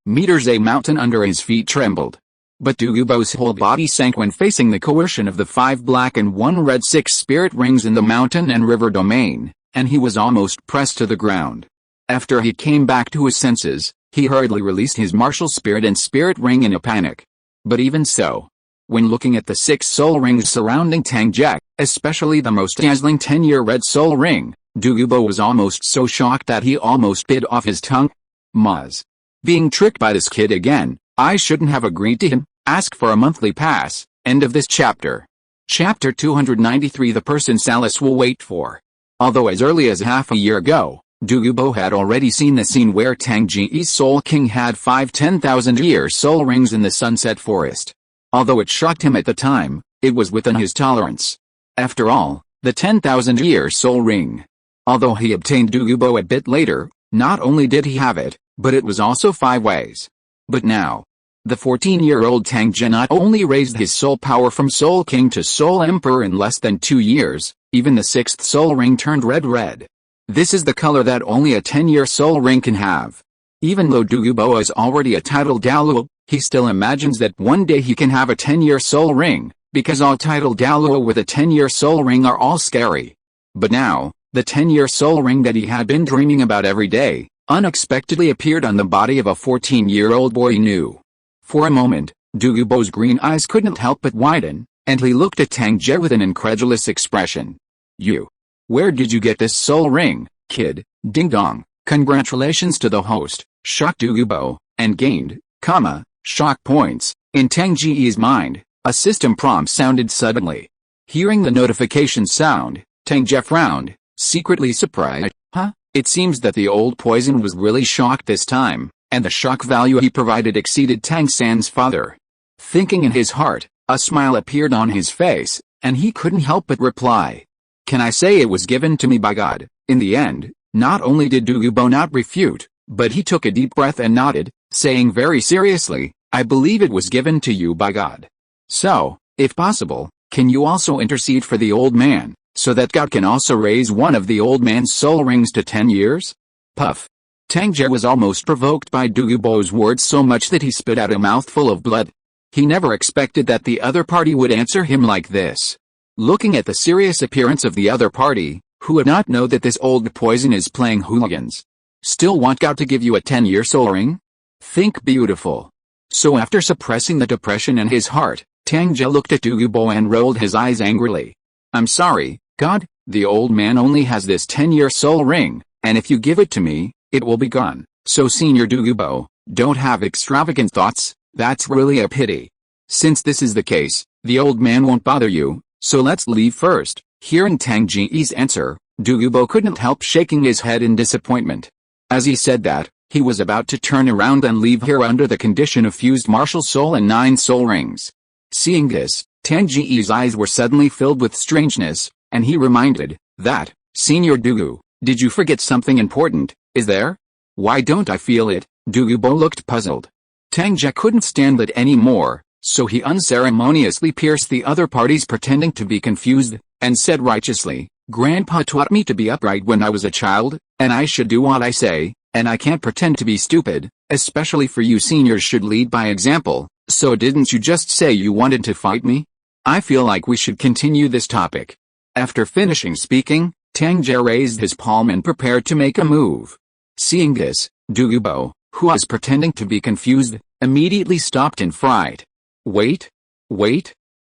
meters. A mountain under his feet trembled. But Douluo's whole body sank when facing the coercion of the 5 black and 1 red 6 spirit rings in the mountain and river domain, and he was almost pressed to the ground. After he came back to his senses, he hurriedly released his martial spirit and spirit ring in a panic. But even so, when looking at the 6 soul rings surrounding Tang Ge, especially the most dazzling 10-year red soul ring, Douluo was almost so shocked that he almost bit off his tongue. Muzz. Being tricked by this kid again, I shouldn't have agreed to him. Ask for a monthly pass. End of this chapter. Chapter 293. The person Salas will wait for. Although as early as half a year ago, Douluo had already seen the scene where Tang Ge's Soul King had 5 10,000-year soul rings in the Sunset Forest. Although it shocked him at the time, it was within his tolerance. After all, the 10,000-year soul ring. Although he obtained Douluo a bit later, not only did he have it, but it was also 5 ways. But now, The 14-year-old Tang Ge not only raised his soul power from Soul King to Soul Emperor in less than 2 years, even the 6th soul ring turned red. This is the color that only a 10-year soul ring can have. Even though Douluo is already a titled Douluo, he still imagines that one day he can have a 10-year soul ring, because all titled Douluo with a 10-year soul ring are all scary. But now, the 10-year soul ring that he had been dreaming about every day, unexpectedly appeared on the body of a 14-year-old boy he knew. For a moment, Douluo's green eyes couldn't help but widen, and he looked at Tang Ge with an incredulous expression. Where did you get this soul ring, kid? Ding dong, congratulations to the host, shocked Douluo, and gained, shock points. In Tang Ge's mind, a system prompt sounded suddenly. Hearing the notification sound, Tang Ge frowned, secretly surprised. It seems that the old poison was really shocked this time, and the shock value he provided exceeded Tang San's father. Thinking in his heart, a smile appeared on his face, and he couldn't help but reply. Can I say it was given to me by God? In the end, not only did Douluo not refute, but he took a deep breath and nodded, saying very seriously, I believe it was given to you by God. So, if possible, can you also intercede for the old man, so that God can also raise one of the old man's soul rings to 10 years? Puff. Tang Ge was almost provoked by Douluo's words so much that he spit out a mouthful of blood. He never expected that the other party would answer him like this. Looking at the serious appearance of the other party, who would not know that this old poison is playing hooligans? Still want God to give you a 10-year soul ring? Think beautiful. So after suppressing the depression in his heart, Tang Ge looked at Douluo and rolled his eyes angrily. I'm sorry, God, the old man only has this 10-year soul ring, and if you give it to me, it will be gone. So Senior Douluo, don't have extravagant thoughts, that's really a pity. Since this is the case, the old man won't bother you, so let's leave first. Hearing Tang Ge's answer, Douluo couldn't help shaking his head in disappointment. As he said that, he was about to turn around and leave here under the condition of fused martial soul and 9 soul rings. Seeing this, Tang Ge's eyes were suddenly filled with strangeness, and he reminded, that, Senior Douluo, did you forget something important, is there? Why don't I feel it? Douluo looked puzzled. Tang Ge couldn't stand it anymore, so he unceremoniously pierced the other parties pretending to be confused, and said righteously, Grandpa taught me to be upright when I was a child, and I should do what I say, and I can't pretend to be stupid, especially for you seniors should lead by example, so didn't you just say you wanted to fight me? I feel like we should continue this topic. After finishing speaking, Tang Ge raised his palm and prepared to make a move. Seeing this, Douluo, who was pretending to be confused, immediately stopped in fright. Wait.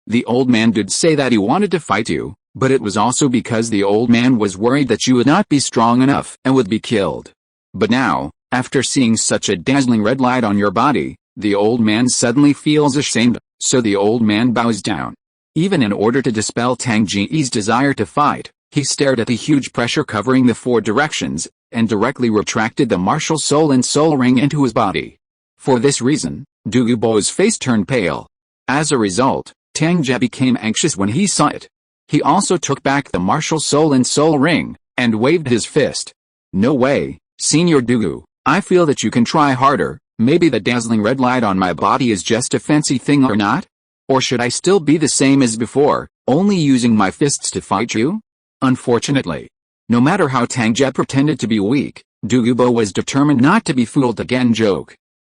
The old man did say that he wanted to fight you, but it was also because the old man was worried that you would not be strong enough and would be killed. But now, after seeing such a dazzling red light on your body, the old man suddenly feels ashamed, so the old man bows down. Even in order to dispel Tang Ge's desire to fight, he stared at the huge pressure covering the 4 directions, and directly retracted the martial soul and soul ring into his body. For this reason, Douluo's face turned pale. As a result, Tang Ge became anxious when he saw it. He also took back the martial soul and soul ring, and waved his fist. No way, Senior Douluo, I feel that you can try harder, maybe the dazzling red light on my body is just a fancy thing or not? Or should I still be the same as before, only using my fists to fight you? Unfortunately, no matter how Tang Ge pretended to be weak, Douluo was determined not to be fooled again.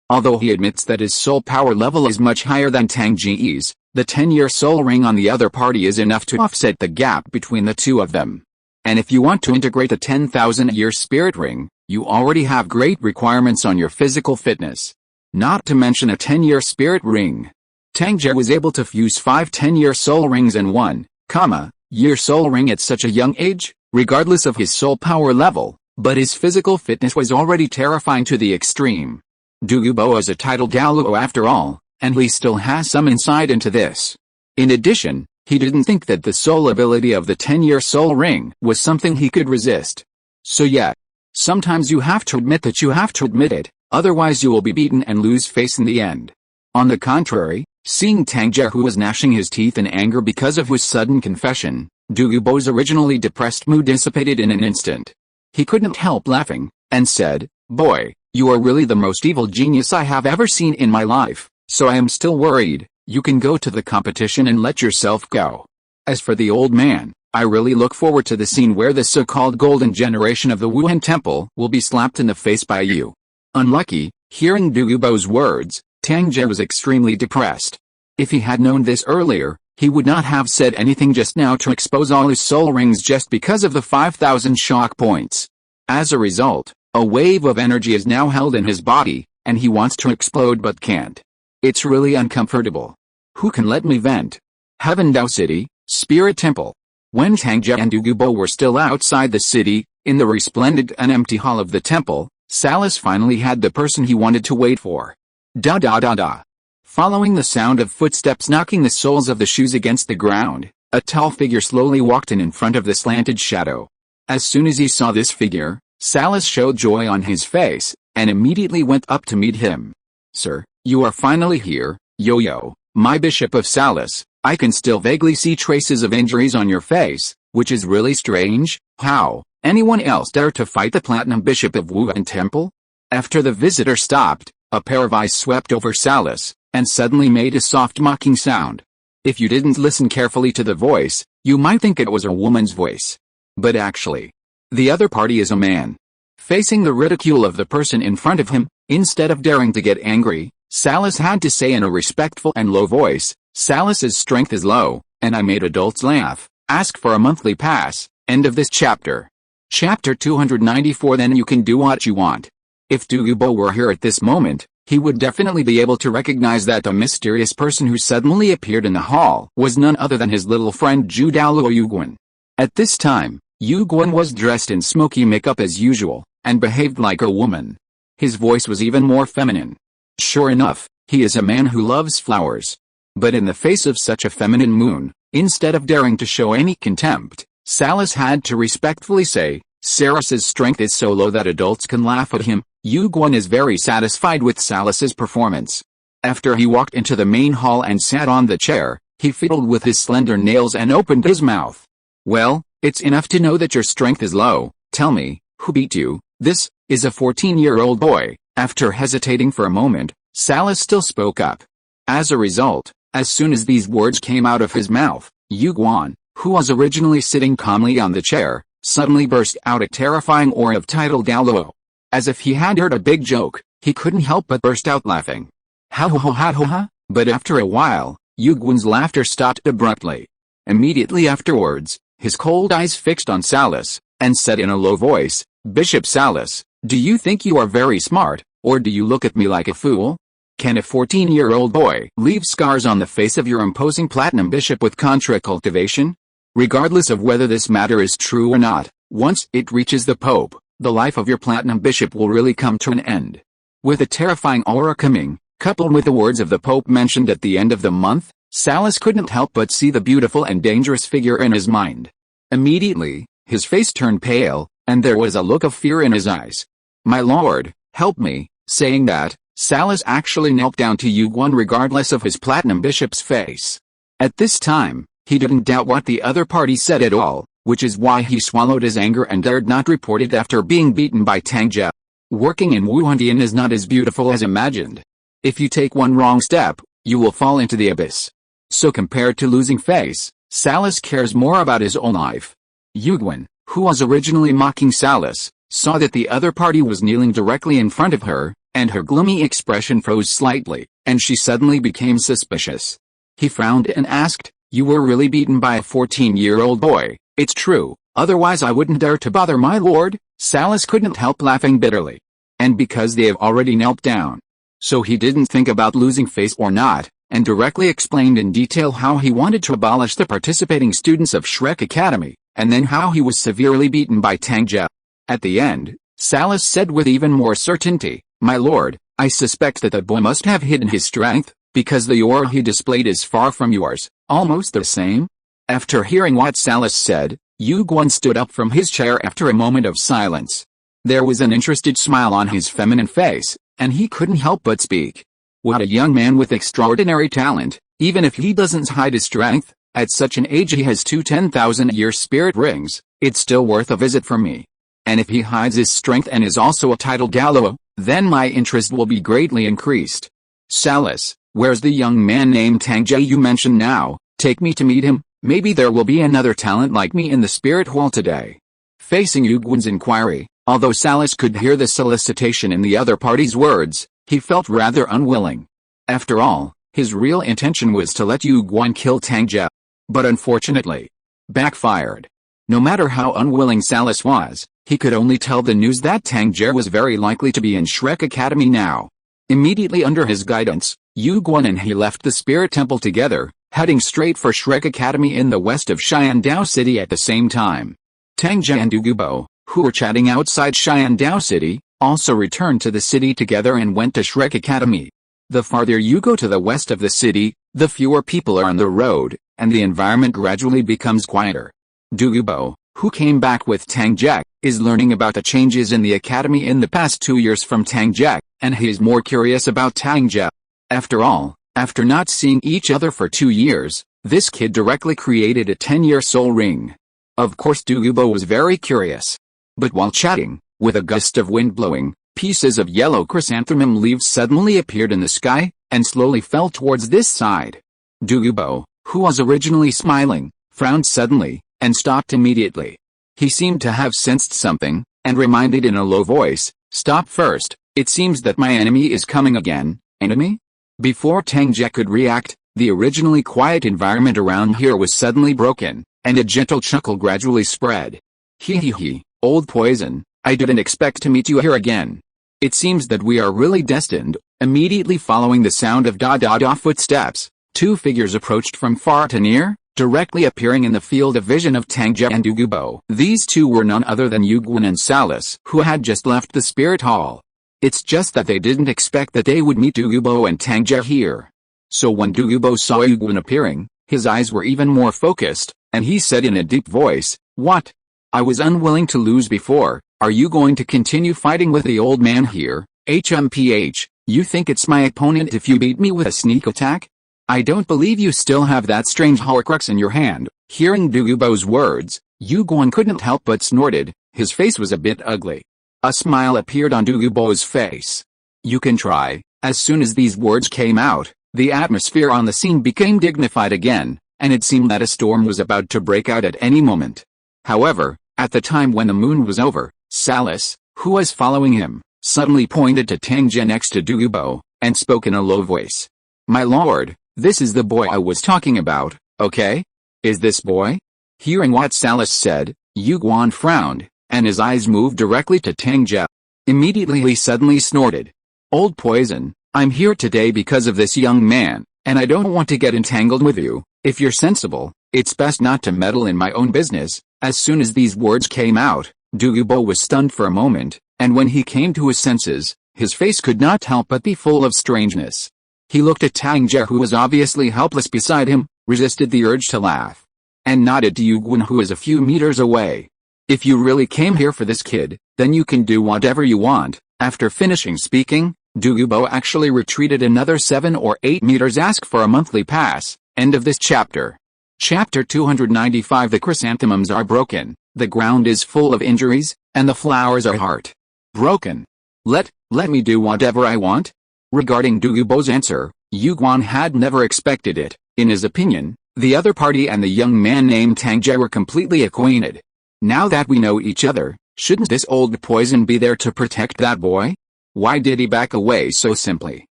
Although he admits that his soul power level is much higher than Tang Ge's, the 10-year soul ring on the other party is enough to offset the gap between the two of them. And if you want to integrate a 10,000-year spirit ring, you already have great requirements on your physical fitness. Not to mention a 10-year spirit ring. Tang Ge was able to fuse 5 10-year soul rings and 1-year soul ring at such a young age, regardless of his soul power level, but his physical fitness was already terrifying to the extreme. Douluo is a titled Douluo after all, and he still has some insight into this. In addition, he didn't think that the soul ability of the 10-year soul ring was something he could resist. So yeah, sometimes you have to admit that you have to admit it, otherwise you will be beaten and lose face in the end. On the contrary, seeing Tang Ge, who was gnashing his teeth in anger because of his sudden confession, Douluo's originally depressed mood dissipated in an instant. He couldn't help laughing, and said, Boy, you are really the most evil genius I have ever seen in my life. So I am still worried. You can go to the competition and let yourself go. As for the old man, I really look forward to the scene where the so-called golden generation of the Wuhan temple will be slapped in the face by you. Unlucky, hearing Douluo's words, Tang Ge was extremely depressed. If he had known this earlier, he would not have said anything just now to expose all his soul rings just because of the 5,000 shock points. As a result, a wave of energy is now held in his body, and he wants to explode but can't. It's really uncomfortable. Who can let me vent? Heaven Dao City, Spirit Temple. When Tang Ge and Douluo were still outside the city, in the resplendent and empty hall of the temple, Salas finally had the person he wanted to wait for. Da da da da. Following the sound of footsteps knocking the soles of the shoes against the ground, a tall figure slowly walked in front of the slanted shadow. As soon as he saw this figure, Salas showed joy on his face, and immediately went up to meet him. Sir, you are finally here, Yo-Yo, my Bishop of Salas. I can still vaguely see traces of injuries on your face, which is really strange. How? Anyone else dare to fight the Platinum Bishop of Wuhan Temple? After the visitor stopped, a pair of eyes swept over Salas, and suddenly made a soft mocking sound. If you didn't listen carefully to the voice, you might think it was a woman's voice. But actually, the other party is a man. Facing the ridicule of the person in front of him, instead of daring to get angry, Salas had to say in a respectful and low voice, Salas's strength is low, and I made adults laugh. Ask for a monthly pass. End of this chapter. Chapter 294. Then you can do what you want. If Douluo were here at this moment, he would definitely be able to recognize that the mysterious person who suddenly appeared in the hall was none other than his little friend Zhu Daoluo Yuguan. At this time, Yuguan was dressed in smoky makeup as usual, and behaved like a woman. His voice was even more feminine. Sure enough, he is a man who loves flowers. But in the face of such a feminine moon, instead of daring to show any contempt, Salas had to respectfully say, Salas's strength is so low that adults can laugh at him. Yuguan is very satisfied with Salas's performance. After he walked into the main hall and sat on the chair, he fiddled with his slender nails and opened his mouth. Well, it's enough to know that your strength is low. Tell me, who beat you? This is a 14-year-old boy. After hesitating for a moment, Salas still spoke up. As a result, as soon as these words came out of his mouth, Yuguan, who was originally sitting calmly on the chair, suddenly burst out a terrifying aura of tidal Douluo. As if he had heard a big joke, he couldn't help but burst out laughing. Ha ha ha ha ha ha! But after a while, Yuguan's laughter stopped abruptly. Immediately afterwards, his cold eyes fixed on Salas, and said in a low voice, Bishop Salas, do you think you are very smart, or do you look at me like a fool? Can a 14-year-old boy leave scars on the face of your imposing platinum bishop with contra cultivation? Regardless of whether this matter is true or not, once it reaches the Pope, the life of your platinum bishop will really come to an end. With a terrifying aura coming, coupled with the words of the Pope mentioned at the end of the month, Salas couldn't help but see the beautiful and dangerous figure in his mind. Immediately, his face turned pale, and there was a look of fear in his eyes. My lord, help me. Saying that, Salas actually knelt down to Yuguan regardless of his platinum bishop's face. At this time, he didn't doubt what the other party said at all, which is why he swallowed his anger and dared not report it after being beaten by Tang Ge. Working in Wuhan is not as beautiful as imagined. If you take one wrong step, you will fall into the abyss. So compared to losing face, Salas cares more about his own life. Yuguan, who was originally mocking Salas, saw that the other party was kneeling directly in front of her, and her gloomy expression froze slightly, and she suddenly became suspicious. He frowned and asked, You were really beaten by a 14-year-old boy? It's true, otherwise I wouldn't dare to bother my lord. Salas couldn't help laughing bitterly. And because they have already knelt down. So he didn't think about losing face or not, and directly explained in detail how he wanted to abolish the participating students of Shrek Academy, and then how he was severely beaten by Tang Ge. At the end, Salas said with even more certainty, My lord, I suspect that the boy must have hidden his strength, because the aura he displayed is far from yours, almost the same. After hearing what Salas said, Yuguan stood up from his chair after a moment of silence. There was an interested smile on his feminine face, and he couldn't help but speak. What a young man with extraordinary talent, even if he doesn't hide his strength. At such an age he has 2 10,000-year spirit rings, it's still worth a visit for me. And if he hides his strength and is also a tidal Douluo, then my interest will be greatly increased. Salis, where's the young man named Tang Ge you mentioned now? Take me to meet him, maybe there will be another talent like me in the spirit hall today. Facing Yu Guan's inquiry, although Salis could hear the solicitation in the other party's words, he felt rather unwilling. After all, his real intention was to let Yu Guan kill Tang Ge. But unfortunately, backfired. No matter how unwilling Salis was, he could only tell the news that Tang Ge was very likely to be in Shrek Academy now. Immediately under his guidance, Yu Guan and he left the Spirit Temple together, heading straight for Shrek Academy in the west of Xiandao City at the same time. Tang Ge and Dugubo, who were chatting outside Xiandao City, also returned to the city together and went to Shrek Academy. The farther you go to the west of the city, the fewer people are on the road, and the environment gradually becomes quieter. Dugubo, who came back with Tang Ge, is learning about the changes in the academy in the past 2 years from Tang Ge, and he is more curious about Tang Ge. After all, after not seeing each other for 2 years, this kid directly created a 10-year soul ring. Of course Dugubo was very curious. But while chatting, with a gust of wind blowing, pieces of yellow chrysanthemum leaves suddenly appeared in the sky, and slowly fell towards this side. Dugubo, who was originally smiling, frowned suddenly, and stopped immediately. He seemed to have sensed something, and reminded in a low voice, "Stop first, it seems that my enemy is coming again." Enemy? Before Tang Ge could react, the originally quiet environment around here was suddenly broken, and a gentle chuckle gradually spread. Hee, old poison, I didn't expect to meet you here again. It seems that we are really destined." Immediately following the sound of da-da-da footsteps, two figures approached from far to near, directly appearing in the field of vision of Tang Ge and Dugubo. These two were none other than Yu Guan and Salis, who had just left the spirit hall. It's just that they didn't expect that they would meet Dugubo and Tang Ge here. So when Dugubo saw Yu Guan appearing, his eyes were even more focused, and he said in a deep voice, "What? I was unwilling to lose before, are you going to continue fighting with the old man here? HMPH, you think it's my opponent if you beat me with a sneak attack? I don't believe you still have that strange Horcrux in your hand." Hearing Dugubo's words, Yu Guan couldn't help but snorted. His face was a bit ugly. A smile appeared on Dugubo's face. "You can try." As soon as these words came out, the atmosphere on the scene became dignified again, and it seemed that a storm was about to break out at any moment. However, at the time when the moon was over, Salis, who was following him, suddenly pointed to Tang Ge next to Dugubo, and spoke in a low voice. "My lord, this is the boy I was talking about, okay? Is this boy?" Hearing what Salis said, Yu Guan frowned, and his eyes moved directly to Tang Ge. Immediately he suddenly snorted. "Old poison, I'm here today because of this young man, and I don't want to get entangled with you. If you're sensible, it's best not to meddle in my own business." As soon as these words came out, Dugubo was stunned for a moment, and when he came to his senses, his face could not help but be full of strangeness. He looked at Tang Ge, who was obviously helpless beside him, resisted the urge to laugh, and nodded to Yu Guan, who was a few meters away. "If you really came here for this kid, then you can do whatever you want." After finishing speaking, Dugubo actually retreated another 7 or 8 meters. Ask for a monthly pass. End of this chapter. Chapter 295. The chrysanthemums are broken, the ground is full of injuries, and the flowers are heart-broken. Let me do whatever I want? Regarding Dugubo's answer, Yu Guan had never expected it. In his opinion, the other party and the young man named Tang Ge were completely acquainted. Now that we know each other, shouldn't this old poison be there to protect that boy? Why did he back away so simply?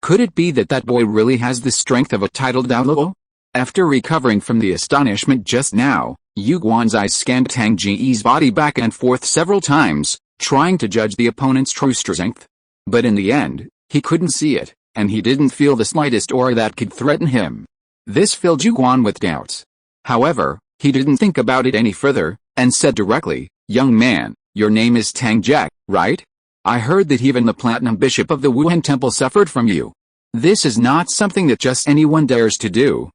Could it be that that boy really has the strength of a titled Douluo? After recovering from the astonishment just now, Yu Guan's eyes scanned Tang Ge's body back and forth several times, trying to judge the opponent's true strength. But in the end, he couldn't see it, and he didn't feel the slightest aura that could threaten him. This filled Yu Guan with doubts. However, he didn't think about it any further, and said directly, "Young man, your name is Tang Ge, right? I heard that even the Platinum Bishop of the Wuhan Temple suffered from you. This is not something that just anyone dares to do."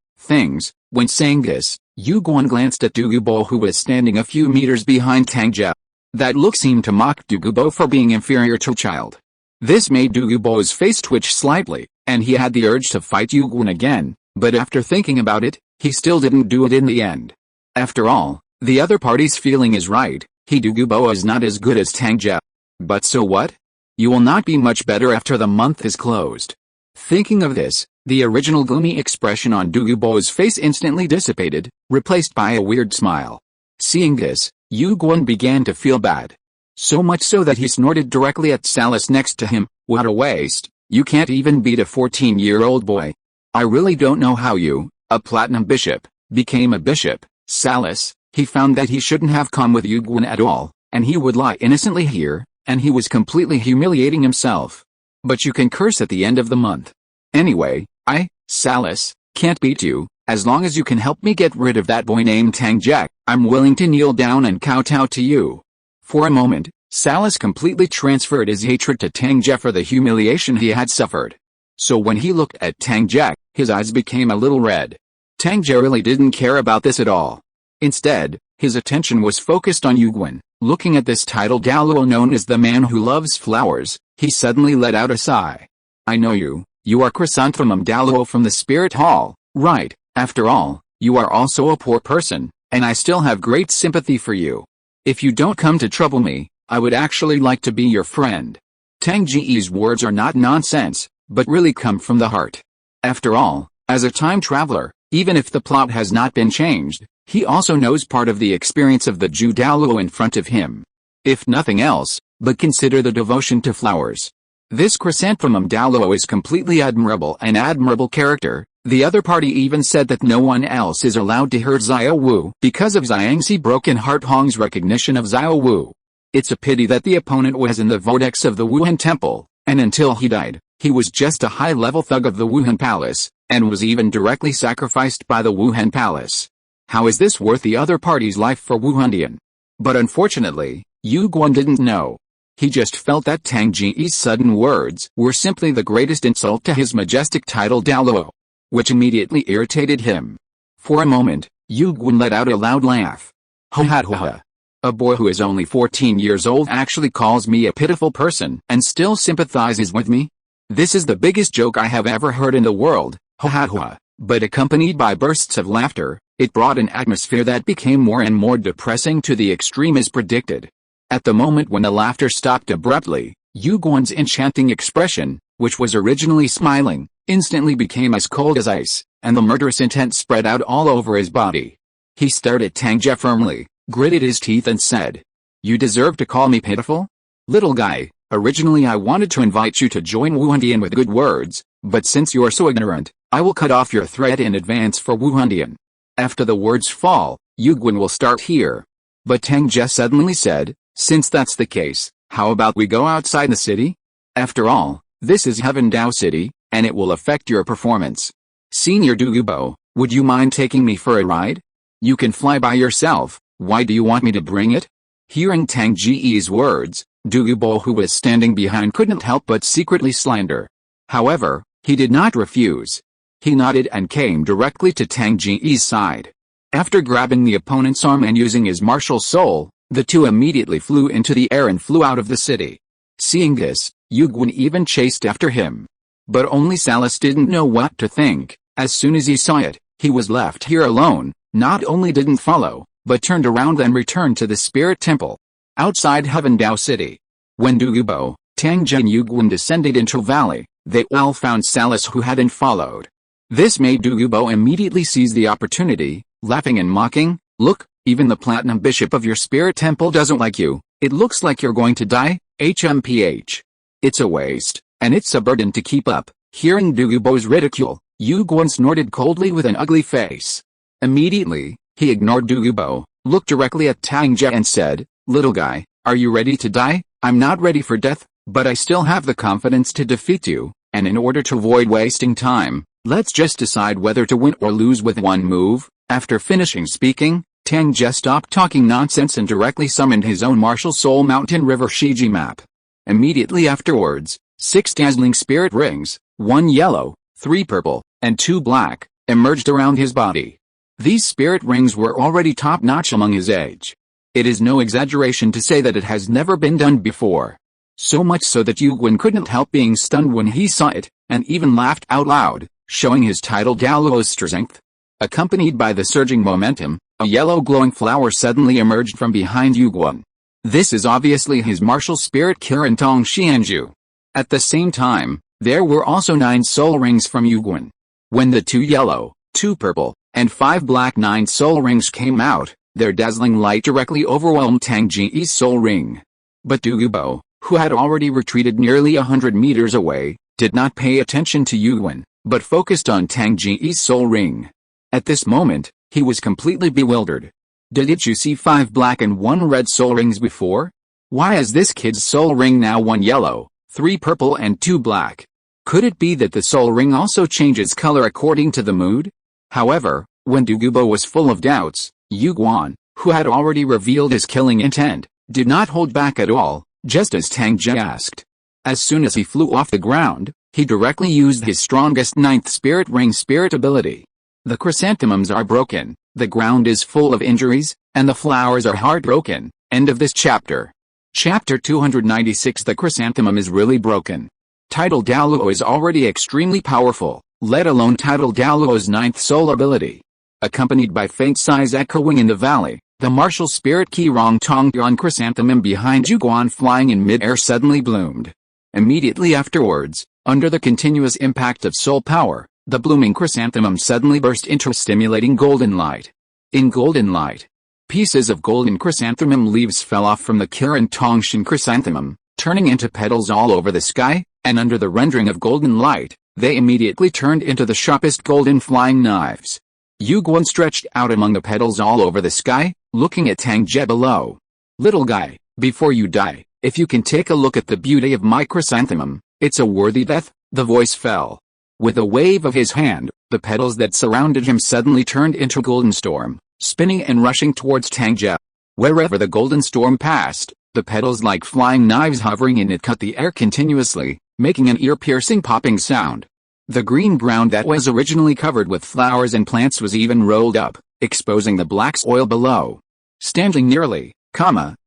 When saying this, Yu Guan glanced at Dugubo, who was standing a few meters behind Tang Ge. That look seemed to mock Dugubo for being inferior to a child. This made Dugubo's face twitch slightly, and he had the urge to fight Yu Guan again, but after thinking about it, he still didn't do it in the end. After all, the other party's feeling is right, Dugubo is not as good as Tang Ge. But so what? You will not be much better after the month is closed. Thinking of this, the original gloomy expression on Douluo's face instantly dissipated, replaced by a weird smile. Seeing this, Yu Guan began to feel bad. So much so that he snorted directly at Salas next to him. What a waste, you can't even beat a 14-year-old boy. I really don't know how you, a platinum bishop, became a bishop, Salas. He found that he shouldn't have come with Yu Guan at all, and he would lie innocently here, and he was completely humiliating himself. But you can curse at the end of the month. Anyway, I, Salas, can't beat you. As long as you can help me get rid of that boy named Tang Ge, I'm willing to kneel down and kowtow to you. For a moment, Salas completely transferred his hatred to Tang Ge for the humiliation he had suffered. So when he looked at Tang Ge, his eyes became a little red. Tang Ge really didn't care about this at all. Instead, his attention was focused on Yu Guan. Looking at this title Douluo known as the man who loves flowers, he suddenly let out a sigh. I know you are Chrysanthemum Douluo from the Spirit Hall, right? After all, you are also a poor person, and I still have great sympathy for you. If you don't come to trouble me, I would actually like to be your friend. Tang Ge's words are not nonsense, but really come from the heart. After all, as a time traveler, even if the plot has not been changed, he also knows part of the experience of the Jew Douluo in front of him. If nothing else, but consider the devotion to flowers. This Chrysanthemum Douluo is completely admirable, an admirable character. The other party even said that no one else is allowed to hurt Xiao Wu because of Xiangxi Broken Heart Hong's recognition of Xiao Wu. It's a pity that the opponent was in the vortex of the Wuhan Temple, and until he died, he was just a high-level thug of the Wuhan Palace, and was even directly sacrificed by the Wuhan Palace. How is this worth the other party's life for Wuhandian? But unfortunately, Yu Guan didn't know. He just felt that Tang Ge's sudden words were simply the greatest insult to his majestic title Douluo, which immediately irritated him. For a moment, Yu Guan let out a loud laugh. Ha ha ha ha. A boy who is only 14 years old actually calls me a pitiful person and still sympathizes with me? This is the biggest joke I have ever heard in the world, ha ha ha. But accompanied by bursts of laughter, it brought an atmosphere that became more and more depressing to the extreme as predicted. At the moment when the laughter stopped abruptly, Yu Guan's enchanting expression, which was originally smiling, instantly became as cold as ice, and the murderous intent spread out all over his body. He stared at Tang Ge firmly, gritted his teeth and said, "You deserve to call me pitiful? Little guy, originally I wanted to invite you to join Wuhandian with good words, but since you're so ignorant, I will cut off your thread in advance for Wuhandian. After the words fall, Yu Guan will start here." But Tang Ge suddenly said, "Since that's the case, how about we go outside the city? After all, this is Heaven Dao City, and it will affect your performance. Senior Douluo, would you mind taking me for a ride? You can fly by yourself, why do you want me to bring it?" Hearing Tang Ge's words, Douluo who was standing behind couldn't help but secretly slander. However, he did not refuse. He nodded and came directly to Tang Ge's side. After grabbing the opponent's arm and using his martial soul, the two immediately flew into the air and flew out of the city. Seeing this, Yu Guan even chased after him. But only Salas didn't know what to think. As soon as he saw it, he was left here alone, not only didn't follow, but turned around and returned to the Spirit Temple. Outside Heaven Dao City. When Douluo, Tang Ge and Yu Guan descended into valley, they all found Salas who hadn't followed. This made Douluo immediately seize the opportunity, laughing and mocking, "Look, even the Platinum Bishop of your Spirit Temple doesn't like you. It looks like you're going to die, HMPH. It's a waste, and it's a burden to keep up." Hearing Douluo's ridicule, Yu Guan snorted coldly with an ugly face. Immediately, he ignored Douluo, looked directly at Tang Ge and said, "Little guy, are you ready to die? I'm not ready for death, but I still have the confidence to defeat you, and in order to avoid wasting time, let's just decide whether to win or lose with one move." After finishing speaking, Tang Ge stopped talking nonsense and directly summoned his own martial soul mountain river Shiji map. Immediately afterwards, 6 dazzling spirit rings, 1 yellow, 3 purple, and 2 black, emerged around his body. These spirit rings were already top-notch among his age. It is no exaggeration to say that it has never been done before. So much so that Yu Guan couldn't help being stunned when he saw it, and even laughed out loud, showing his title Douluo's strength. Accompanied by the surging momentum, a yellow glowing flower suddenly emerged from behind Yu Guan. This is obviously his martial spirit Kirin Tong Xianju. At the same time, There were also 9 soul rings from Yuguan. When the 2 yellow, 2 purple, and 5 black 9 soul rings came out, their dazzling light directly overwhelmed Tang Ge's soul ring. But Douluo, who had already retreated nearly 100 meters away, did not pay attention to Yuguan, but focused on Tang Ge's soul ring. At this moment, he was completely bewildered. Didn't you see 5 black and 1 red soul rings before? Why is this kid's soul ring now 1 yellow, 3 purple and 2 black? Could it be that the soul ring also changes color according to the mood? However, when Douluo was full of doubts, Yuguan, who had already revealed his killing intent, did not hold back at all, just as Tang Ge asked. As soon as he flew off the ground, he directly used his strongest 9th spirit ring spirit ability. The chrysanthemums are broken, the ground is full of injuries, and the flowers are heartbroken. End of this chapter. Chapter 296. The chrysanthemum is really broken. Tidal Douluo is already extremely powerful, let alone Tidal Douluo's 9th soul ability. Accompanied by faint sighs echoing in the valley, the martial spirit Qirong Tongguan chrysanthemum behind Yuguan flying in mid-air suddenly bloomed. Immediately afterwards, under the continuous impact of soul power, the blooming chrysanthemum suddenly burst into stimulating golden light. In golden light, pieces of golden chrysanthemum leaves fell off from the Kiran Tongshan chrysanthemum, turning into petals all over the sky, and under the rendering of golden light, they immediately turned into the sharpest golden flying knives. Yuguan stretched out among the petals all over the sky, looking at Tang Ge below. Little guy, before you die, if you can take a look at the beauty of my chrysanthemum, it's a worthy death, the voice fell. With a wave of his hand, the petals that surrounded him suddenly turned into golden storm, spinning and rushing towards Tang Ge. Wherever the golden storm passed, the petals like flying knives hovering in it cut the air continuously, making an ear-piercing popping sound. The green ground that was originally covered with flowers and plants was even rolled up, exposing the black soil below. Standing nearly,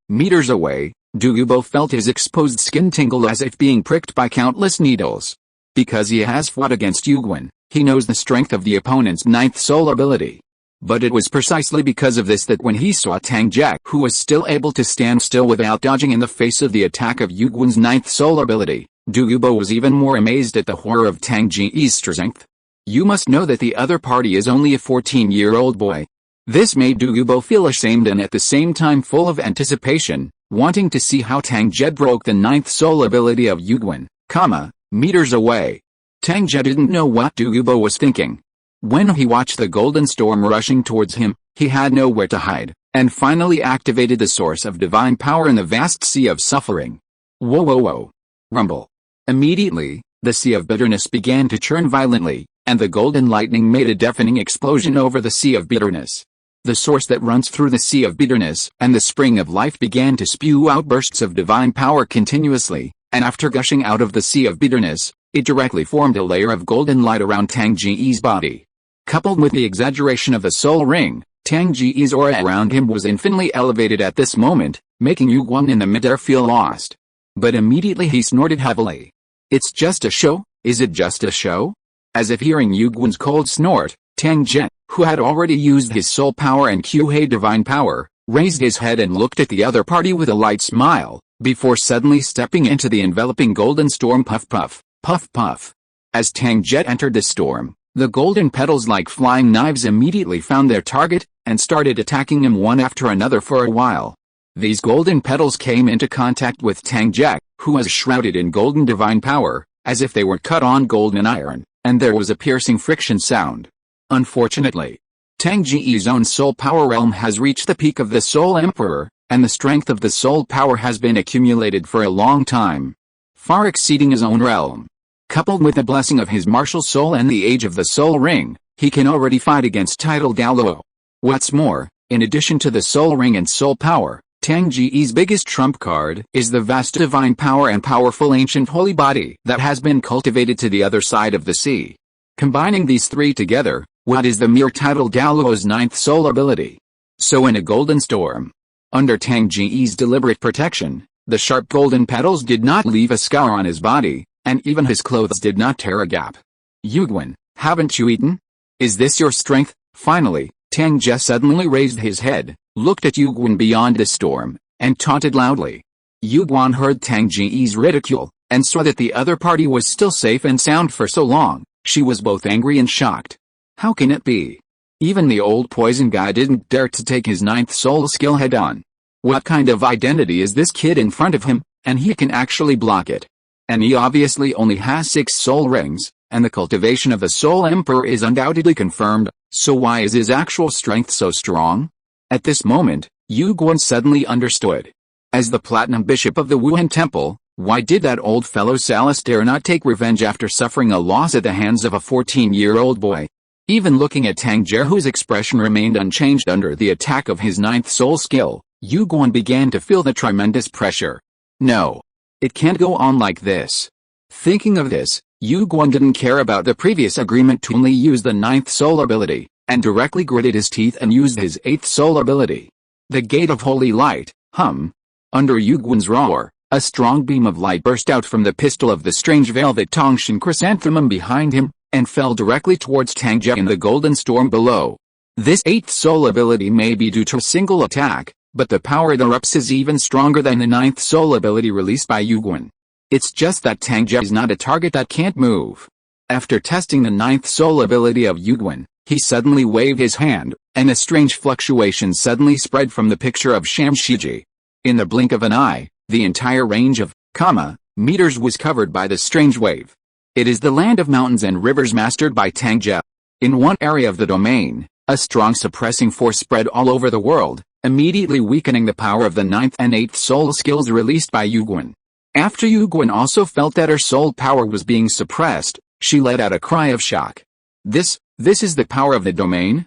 meters away, Douluo felt his exposed skin tingle as if being pricked by countless needles. Because he has fought against Yuguan, he knows the strength of the opponent's 9th soul ability. But it was precisely because of this that when he saw Tang Ge, who was still able to stand still without dodging in the face of the attack of Yuguan's 9th soul ability, Douluo was even more amazed at the horror of Tang Ge's strength. You must know that the other party is only a 14-year-old boy. This made Douluo feel ashamed and at the same time full of anticipation, wanting to see how Tang Ge broke the 9th soul ability of Yuguan, meters away. Tang Ge didn't know what Douluo was thinking. When he watched the golden storm rushing towards him, he had nowhere to hide, and finally activated the source of divine power in the vast sea of suffering. Whoa whoa whoa. Rumble. Immediately, the sea of bitterness began to churn violently, and the golden lightning made a deafening explosion over the sea of bitterness. The source that runs through the sea of bitterness and the spring of life began to spew out bursts of divine power continuously, and after gushing out of the sea of bitterness, it directly formed a layer of golden light around Tang Ge's body. Coupled with the exaggeration of the soul ring, Tang Ge's aura around him was infinitely elevated at this moment, making Yuguan in the midair feel lost. But immediately he snorted heavily. It's just a show? Is it just a show? As if hearing Yuguan's cold snort, Tang Ge, who had already used his soul power and Qi divine power, raised his head and looked at the other party with a light smile, before suddenly stepping into the enveloping golden storm. Puff puff, puff puff. As Tang Ge entered the storm, the golden petals like flying knives immediately found their target, and started attacking him one after another for a while. These golden petals came into contact with Tang Ge, who was shrouded in golden divine power, as if they were cut on golden iron, and there was a piercing friction sound. Unfortunately, Tang Ge's own soul power realm has reached the peak of the Soul Emperor, and the strength of the soul power has been accumulated for a long time, far exceeding his own realm. Coupled with the blessing of his martial soul and the age of the soul ring, he can already fight against Tidal Douluo. What's more, in addition to the soul ring and soul power, Tang Ge's biggest trump card is the vast divine power and powerful ancient holy body that has been cultivated to the other side of the sea. Combining these three together, what is the mere Tidal Douluo's 9th soul ability? So in a golden storm, under Tang Ge's deliberate protection, the sharp golden petals did not leave a scar on his body, and even his clothes did not tear a gap. Yuguan, haven't you eaten? Is this your strength? Finally, Tang Ge suddenly raised his head, looked at Yuguan beyond the storm, and taunted loudly. Yuguan heard Tang Ge's ridicule, and saw that the other party was still safe and sound for so long, she was both angry and shocked. How can it be? Even the old poison guy didn't dare to take his 9th soul skill head-on. What kind of identity is this kid in front of him, and he can actually block it? And he obviously only has 6 soul rings, and the cultivation of the Soul Emperor is undoubtedly confirmed, so why is his actual strength so strong? At this moment, Yu Guan suddenly understood. As the Platinum Bishop of the Wuhan Temple, why did that old fellow Salas dare not take revenge after suffering a loss at the hands of a 14-year-old boy? Even looking at Tang Ge, whose expression remained unchanged under the attack of his 9th soul skill, Yu Guan began to feel the tremendous pressure. No. It can't go on like this. Thinking of this, Yu Guan didn't care about the previous agreement to only use the 9th soul ability, and directly gritted his teeth and used his 8th soul ability. The Gate of Holy Light, Under Yu Guan's roar, a strong beam of light burst out from the pistol of the strange velvet Tongshan chrysanthemum behind him, and fell directly towards Tang Ge in the golden storm below. This 8th soul ability may be due to a single attack, but the power it erupts is even stronger than the 9th soul ability released by Yu Guan. It's just that Tang Ge is not a target that can't move. After testing the 9th soul ability of Yu Guan, he suddenly waved his hand, and a strange fluctuation suddenly spread from the picture of Shamshiji. In the blink of an eye, the entire range of, meters was covered by the strange wave. It is the land of mountains and rivers mastered by Tang Ge. In one area of the domain, a strong suppressing force spread all over the world, immediately weakening the power of the 9th and 8th soul skills released by Yu Guan. After Yu Guan also felt that her soul power was being suppressed, she let out a cry of shock. This is the power of the domain?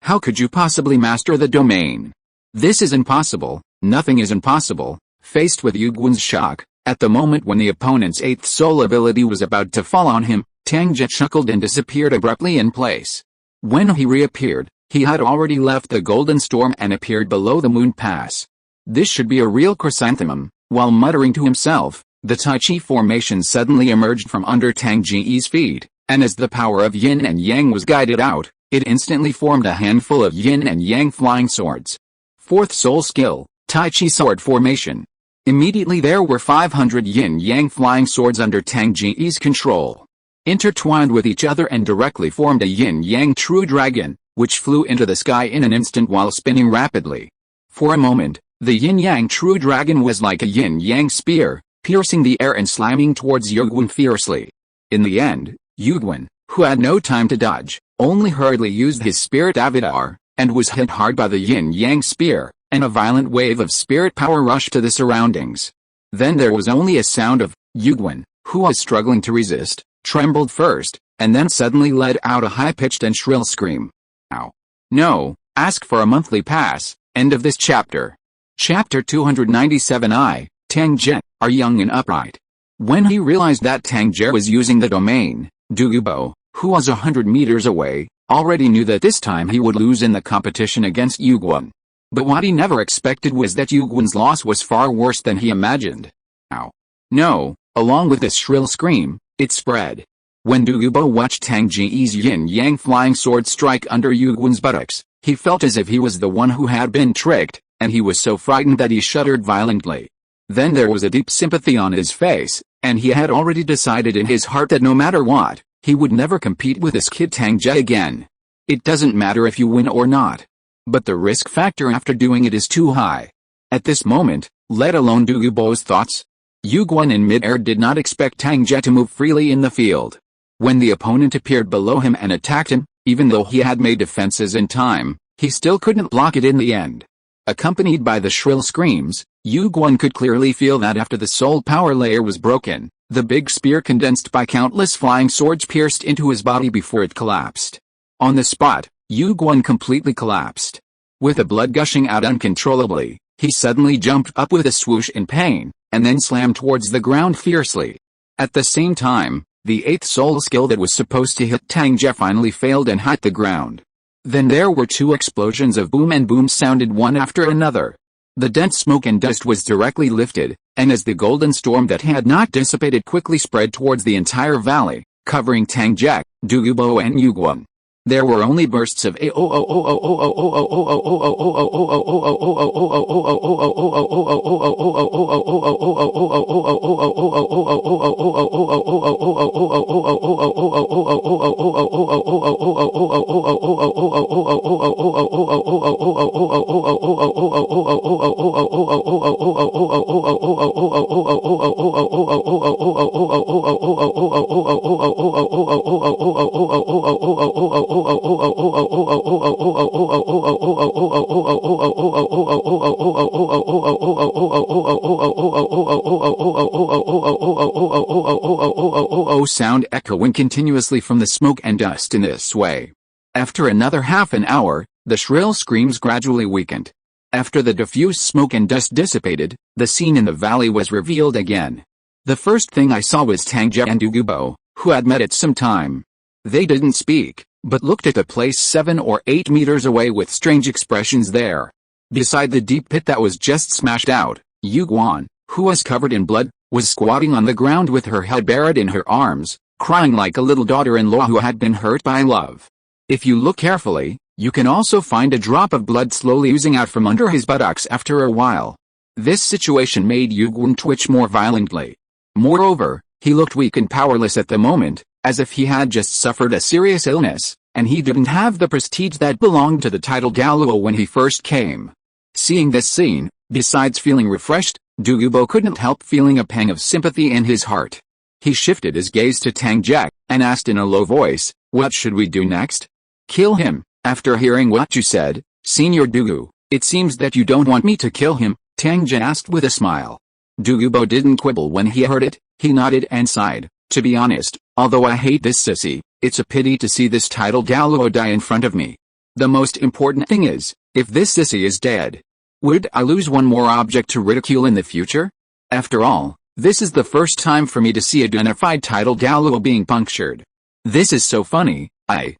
How could you possibly master the domain? This is impossible, nothing is impossible. Faced with Yu Guan's shock, at the moment when the opponent's 8th soul ability was about to fall on him, Tang Ge chuckled and disappeared abruptly in place. When he reappeared, he had already left the golden storm and appeared below the moon pass. This should be a real chrysanthemum. While muttering to himself, the Tai Chi formation suddenly emerged from under Tang Ge's feet, and as the power of yin and yang was guided out, it instantly formed a handful of yin and yang flying swords. 4th soul skill, Tai Chi sword formation. Immediately there were 500 yin-yang flying swords under Tang Ge's control, intertwined with each other and directly formed a yin-yang true dragon, which flew into the sky in an instant while spinning rapidly. For a moment, the yin-yang true dragon was like a yin-yang spear, piercing the air and slamming towards Yu Guan fiercely. In the end, Yu Guan, who had no time to dodge, only hurriedly used his spirit avatar, and was hit hard by the yin-yang spear, and a violent wave of spirit power rushed to the surroundings. Then there was only a sound of, Yu Guan, who was struggling to resist, trembled first, and then suddenly let out a high-pitched and shrill scream. Ow. No, ask for a monthly pass. End of this chapter. Chapter 297. Tang Ge, are young and upright. When he realized that Tang Ge was using the domain, Douluo, who was 100 meters away, already knew that this time he would lose in the competition against Yu Guan. But what he never expected was that Yu Guan's loss was far worse than he imagined. Ow. No, along with this shrill scream, it spread. When Douluo watched Tang Ge's yin-yang flying sword strike under Yu Guan's buttocks, he felt as if he was the one who had been tricked, and he was so frightened that he shuddered violently. Then there was a deep sympathy on his face, and he had already decided in his heart that no matter what, he would never compete with this kid Tang Ge again. It doesn't matter if you win or not. But the risk factor after doing it is too high. At this moment, let alone Douluo's thoughts, Yu Guan in mid-air did not expect Tang Ge to move freely in the field. When the opponent appeared below him and attacked him, even though he had made defenses in time, he still couldn't block it in the end. Accompanied by the shrill screams, Yu Guan could clearly feel that after the soul power layer was broken, the big spear condensed by countless flying swords pierced into his body before it collapsed. On the spot, Yu Guan completely collapsed. With the blood gushing out uncontrollably, he suddenly jumped up with a swoosh in pain, and then slammed towards the ground fiercely. At the same time, the 8th soul skill that was supposed to hit Tang Ge finally failed and hit the ground. Then there were 2 explosions of boom, and booms sounded one after another. The dense smoke and dust was directly lifted, and as the golden storm that had not dissipated quickly spread towards the entire valley, covering Tang Ge, Douluo and Yu Guan. There were only bursts of sound echoing continuously from the smoke and dust in this way. After another half an hour, the shrill screams gradually weakened. After the diffuse smoke and dust dissipated, the scene in the valley was revealed again. The first thing I saw was Tang Ge and Douluo, who had met at some time. They didn't speak, but looked at the place 7 or 8 meters away with strange expressions there. Beside the deep pit that was just smashed out, Yuguan, who was covered in blood, was squatting on the ground with her head buried in her arms, crying like a little daughter-in-law who had been hurt by love. If you look carefully, you can also find a drop of blood slowly oozing out from under his buttocks after a while. This situation made Yuguan twitch more violently. Moreover, he looked weak and powerless at the moment, as if he had just suffered a serious illness, and he didn't have the prestige that belonged to the title Douluo when he first came. Seeing this scene, besides feeling refreshed, Douluo couldn't help feeling a pang of sympathy in his heart. He shifted his gaze to Tang Ge, and asked in a low voice, "What should we do next?" "Kill him." "After hearing what you said, Senior Douluo, it seems that you don't want me to kill him," Tang Ge asked with a smile. Douluo didn't quibble when he heard it. He nodded and sighed. "To be honest, although I hate this sissy, it's a pity to see this title Douluo die in front of me. The most important thing is, if this sissy is dead, would I lose one more object to ridicule in the future? After all, this is the first time for me to see a dignified title Douluo being punctured. This is so funny, I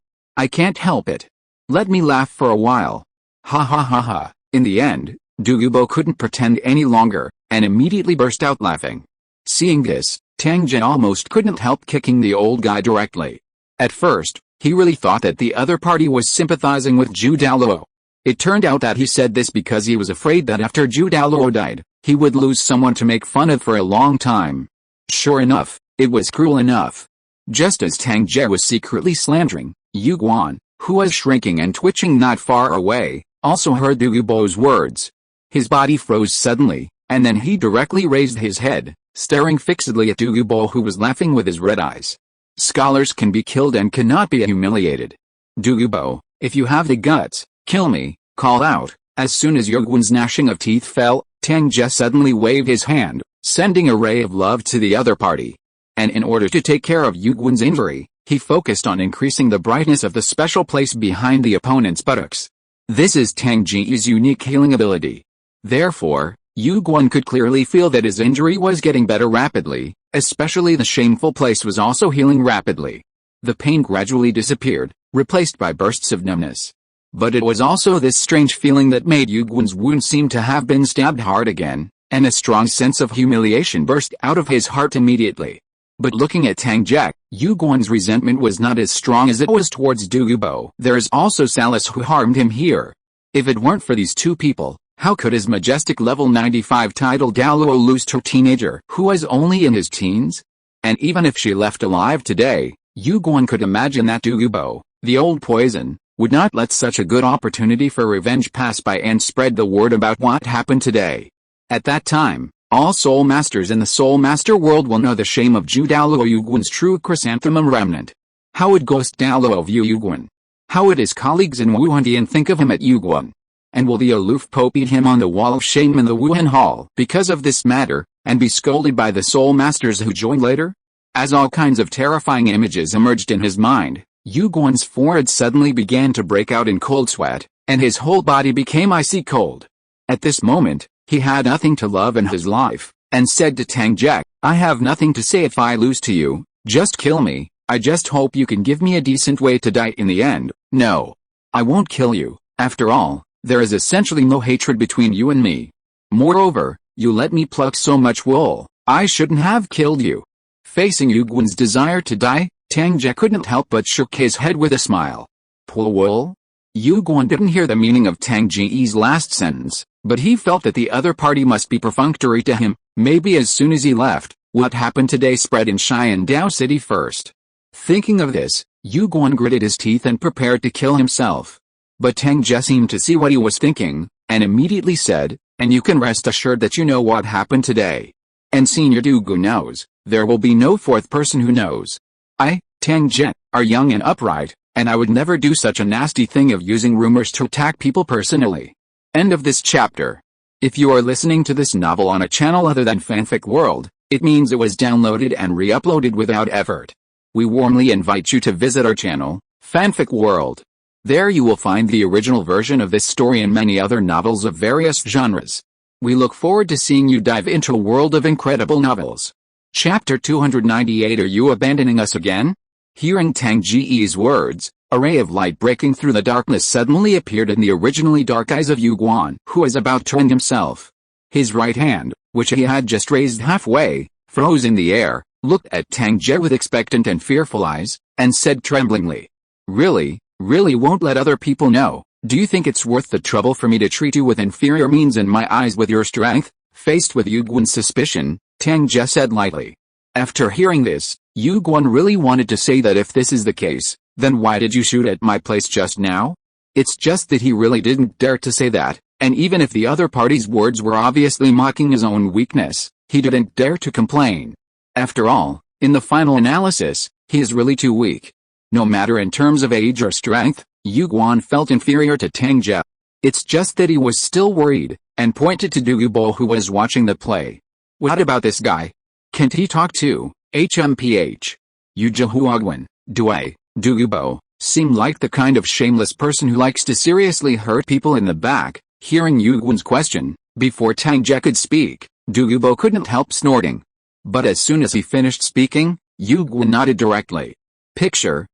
can't help it. Let me laugh for a while." Ha ha ha ha. In the end, Douluo couldn't pretend any longer, and immediately burst out laughing. Seeing this, Tang Ge almost couldn't help kicking the old guy directly. At first, he really thought that the other party was sympathizing with Zhu Douluo. It turned out that he said this because he was afraid that after Zhu Douluo died, he would lose someone to make fun of for a long time. Sure enough, it was cruel enough. Just as Tang Ge was secretly slandering, Yuguan, who was shrinking and twitching not far away, also heard Douluo's words. His body froze suddenly, and then he directly raised his head, staring fixedly at Douluo, who was laughing with his red eyes. Scholars can be killed and cannot be humiliated. "Douluo, if you have the guts, kill me," called out. As soon as Yuguan's gnashing of teeth fell, Tang Ge suddenly waved his hand, sending a ray of love to the other party. And in order to take care of Yuguan's injury, he focused on increasing the brightness of the special place behind the opponent's buttocks. This is Tang Ge's unique healing ability. Therefore, Yuguan could clearly feel that his injury was getting better rapidly, especially the shameful place was also healing rapidly. The pain gradually disappeared, replaced by bursts of numbness. But it was also this strange feeling that made Yuguan's wound seem to have been stabbed hard again, and a strong sense of humiliation burst out of his heart immediately. But looking at Tang Ge, Yuguan's resentment was not as strong as it was towards Douluo. There is also Salis who harmed him here. If it weren't for these two people, how could his majestic level 95 title Douluo lose to her teenager who was only in his teens? And even if she left alive today, Yuguan could imagine that Douluo, the old poison, would not let such a good opportunity for revenge pass by and spread the word about what happened today. At that time, all Soul Masters in the Soul Master world will know the shame of Zhu Douluo, Yuguan's true chrysanthemum remnant. How would Ghost Douluo view Yuguan? How would his colleagues in Wuhandian think of him at Yuguan? And will the aloof Pope eat him on the wall of shame in the Wuhan Hall because of this matter, and be scolded by the Soul Masters who joined later? As all kinds of terrifying images emerged in his mind, Yuguan's forehead suddenly began to break out in cold sweat, and his whole body became icy cold. At this moment, he had nothing to love in his life, and said to Tang Ge, "I have nothing to say if I lose to you, just kill me. I just hope you can give me a decent way to die in the end." "No. I won't kill you. After all, there is essentially no hatred between you and me. Moreover, you let me pluck so much wool, I shouldn't have killed you." Facing Yuguan's desire to die, Tang Ge couldn't help but shook his head with a smile. Pull wool? Yu Guan didn't hear the meaning of Tang Ge's last sentence, but he felt that the other party must be perfunctory to him. Maybe as soon as he left, what happened today spread in Xiandao City first. Thinking of this, Yu Guan gritted his teeth and prepared to kill himself. But Tang Ge seemed to see what he was thinking, and immediately said, "And you can rest assured that you know what happened today. And Senior Douluo knows, there will be no fourth person who knows. I, Tang Ge, are young and upright, and I would never do such a nasty thing of using rumors to attack people personally." End of this chapter. If you are listening to this novel on a channel other than Fanfic World, it means it was downloaded and re-uploaded without effort. We warmly invite you to visit our channel, Fanfic World. There you will find the original version of this story and many other novels of various genres. We look forward to seeing you dive into a world of incredible novels. Chapter 298. Are you abandoning us again? Hearing Tang Ge's words, a ray of light breaking through the darkness suddenly appeared in the originally dark eyes of Yu Guan, who was about to end himself. His right hand, which he had just raised halfway, froze in the air, looked at Tang Ge with expectant and fearful eyes, and said tremblingly, Really won't let other people know? Do you think it's worth the trouble for me to treat you with inferior means in my eyes with your strength? Faced with Yu Guan's suspicion, Tang Ge said lightly. After hearing this, Yu Guan really wanted to say that if this is the case, then why did you shoot at my place just now? It's just that he really didn't dare to say that, and even if the other party's words were obviously mocking his own weakness, he didn't dare to complain. After all, in the final analysis, he is really too weak. No matter in terms of age or strength, Yu Guan felt inferior to Tang Ge. It's just that he was still worried, and pointed to Douluo who was watching the play. What about this guy? Can't he talk too? HMPH. Yu Jihuaguan, Douluo, seemed like the kind of shameless person who likes to seriously hurt people in the back. Hearing Yu Guan's question, before Tang Ge could speak, Douluo couldn't help snorting. But as soon as he finished speaking, Yu Guan nodded directly. Picture,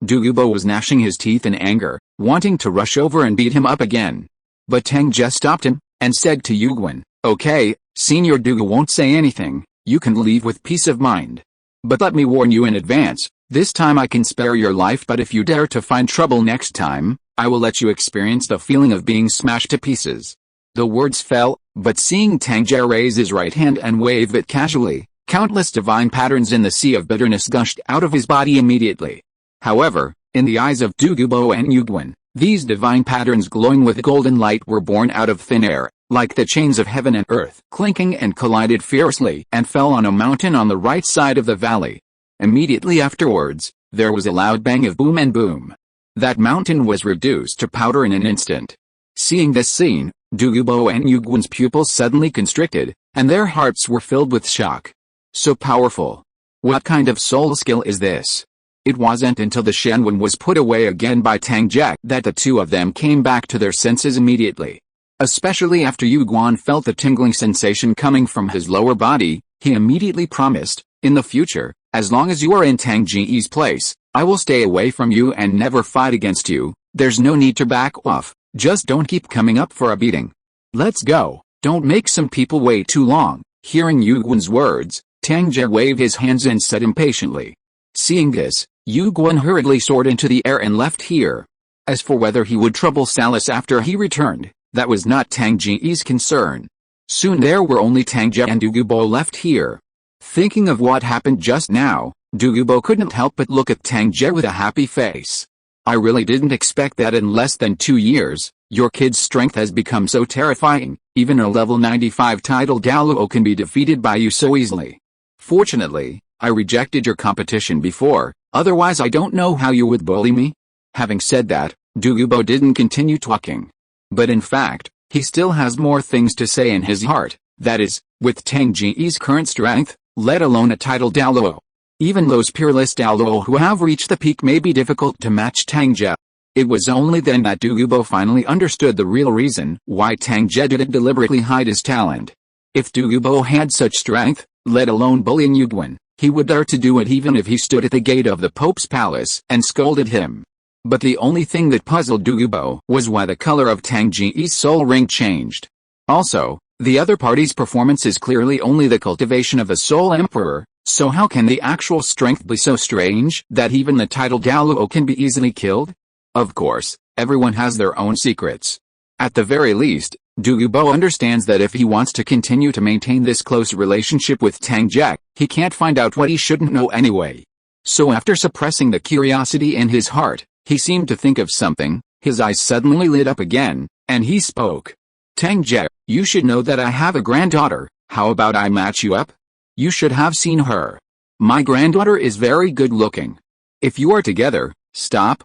Douluo was gnashing his teeth in anger, wanting to rush over and beat him up again. But Tang Ge stopped him, and said to Yu Guan, Okay, Senior Douluo won't say anything, you can leave with peace of mind. But let me warn you in advance, this time I can spare your life, but if you dare to find trouble next time, I will let you experience the feeling of being smashed to pieces. The words fell, but seeing Tang Ge raise his right hand and wave it casually, countless divine patterns in the sea of bitterness gushed out of his body immediately. However, in the eyes of Douluo and Yu Guan, these divine patterns glowing with golden light were born out of thin air, like the chains of heaven and earth, clinking and collided fiercely, and fell on a mountain on the right side of the valley. Immediately afterwards, there was a loud bang of boom and boom. That mountain was reduced to powder in an instant. Seeing this scene, Douluo and Yu Guan's pupils suddenly constricted, and their hearts were filled with shock. So powerful. What kind of soul skill is this? It wasn't until the Shenwen was put away again by Tang Ge that the two of them came back to their senses immediately. Especially after Yu Guan felt the tingling sensation coming from his lower body, he immediately promised, in the future, as long as you are in Tang Ge's place, I will stay away from you and never fight against you. There's no need to back off, just don't keep coming up for a beating. Let's go, don't make some people wait too long. Hearing Yu Guan's words, Tang Ge waved his hands and said impatiently. Seeing this, Yu Guan hurriedly soared into the air and left here. As for whether he would trouble Salis after he returned, that was not Tang Ge's concern. Soon there were only Tang Ge and Douluo left here. Thinking of what happened just now, Douluo couldn't help but look at Tang Ge with a happy face. I really didn't expect that in less than 2 years, your kid's strength has become so terrifying, even a level 95 title Douluo can be defeated by you so easily. Fortunately, I rejected your competition before, otherwise I don't know how you would bully me. Having said that, Douluo didn't continue talking. But in fact, he still has more things to say in his heart, that is, with Tang Ge's current strength, let alone a title Douluo. Even those peerless Douluo who have reached the peak may be difficult to match Tang Ge. It was only then that Douluo finally understood the real reason why Tang Ge didn't deliberately hide his talent. If Douluo had such strength, let alone bullying Yu Guan, he would dare to do it even if he stood at the gate of the Pope's palace and scolded him. But the only thing that puzzled Douluo was why the color of Tang Ge's soul ring changed. Also, the other party's performance is clearly only the cultivation of a soul emperor, so how can the actual strength be so strange that even the title Douluo can be easily killed? Of course, everyone has their own secrets. At the very least, Douluo understands that if he wants to continue to maintain this close relationship with Tang Ge, he can't find out what he shouldn't know anyway. So after suppressing the curiosity in his heart, he seemed to think of something, his eyes suddenly lit up again, and he spoke. Tang Ge, you should know that I have a granddaughter, how about I match you up? You should have seen her. My granddaughter is very good looking. If you are together, stop.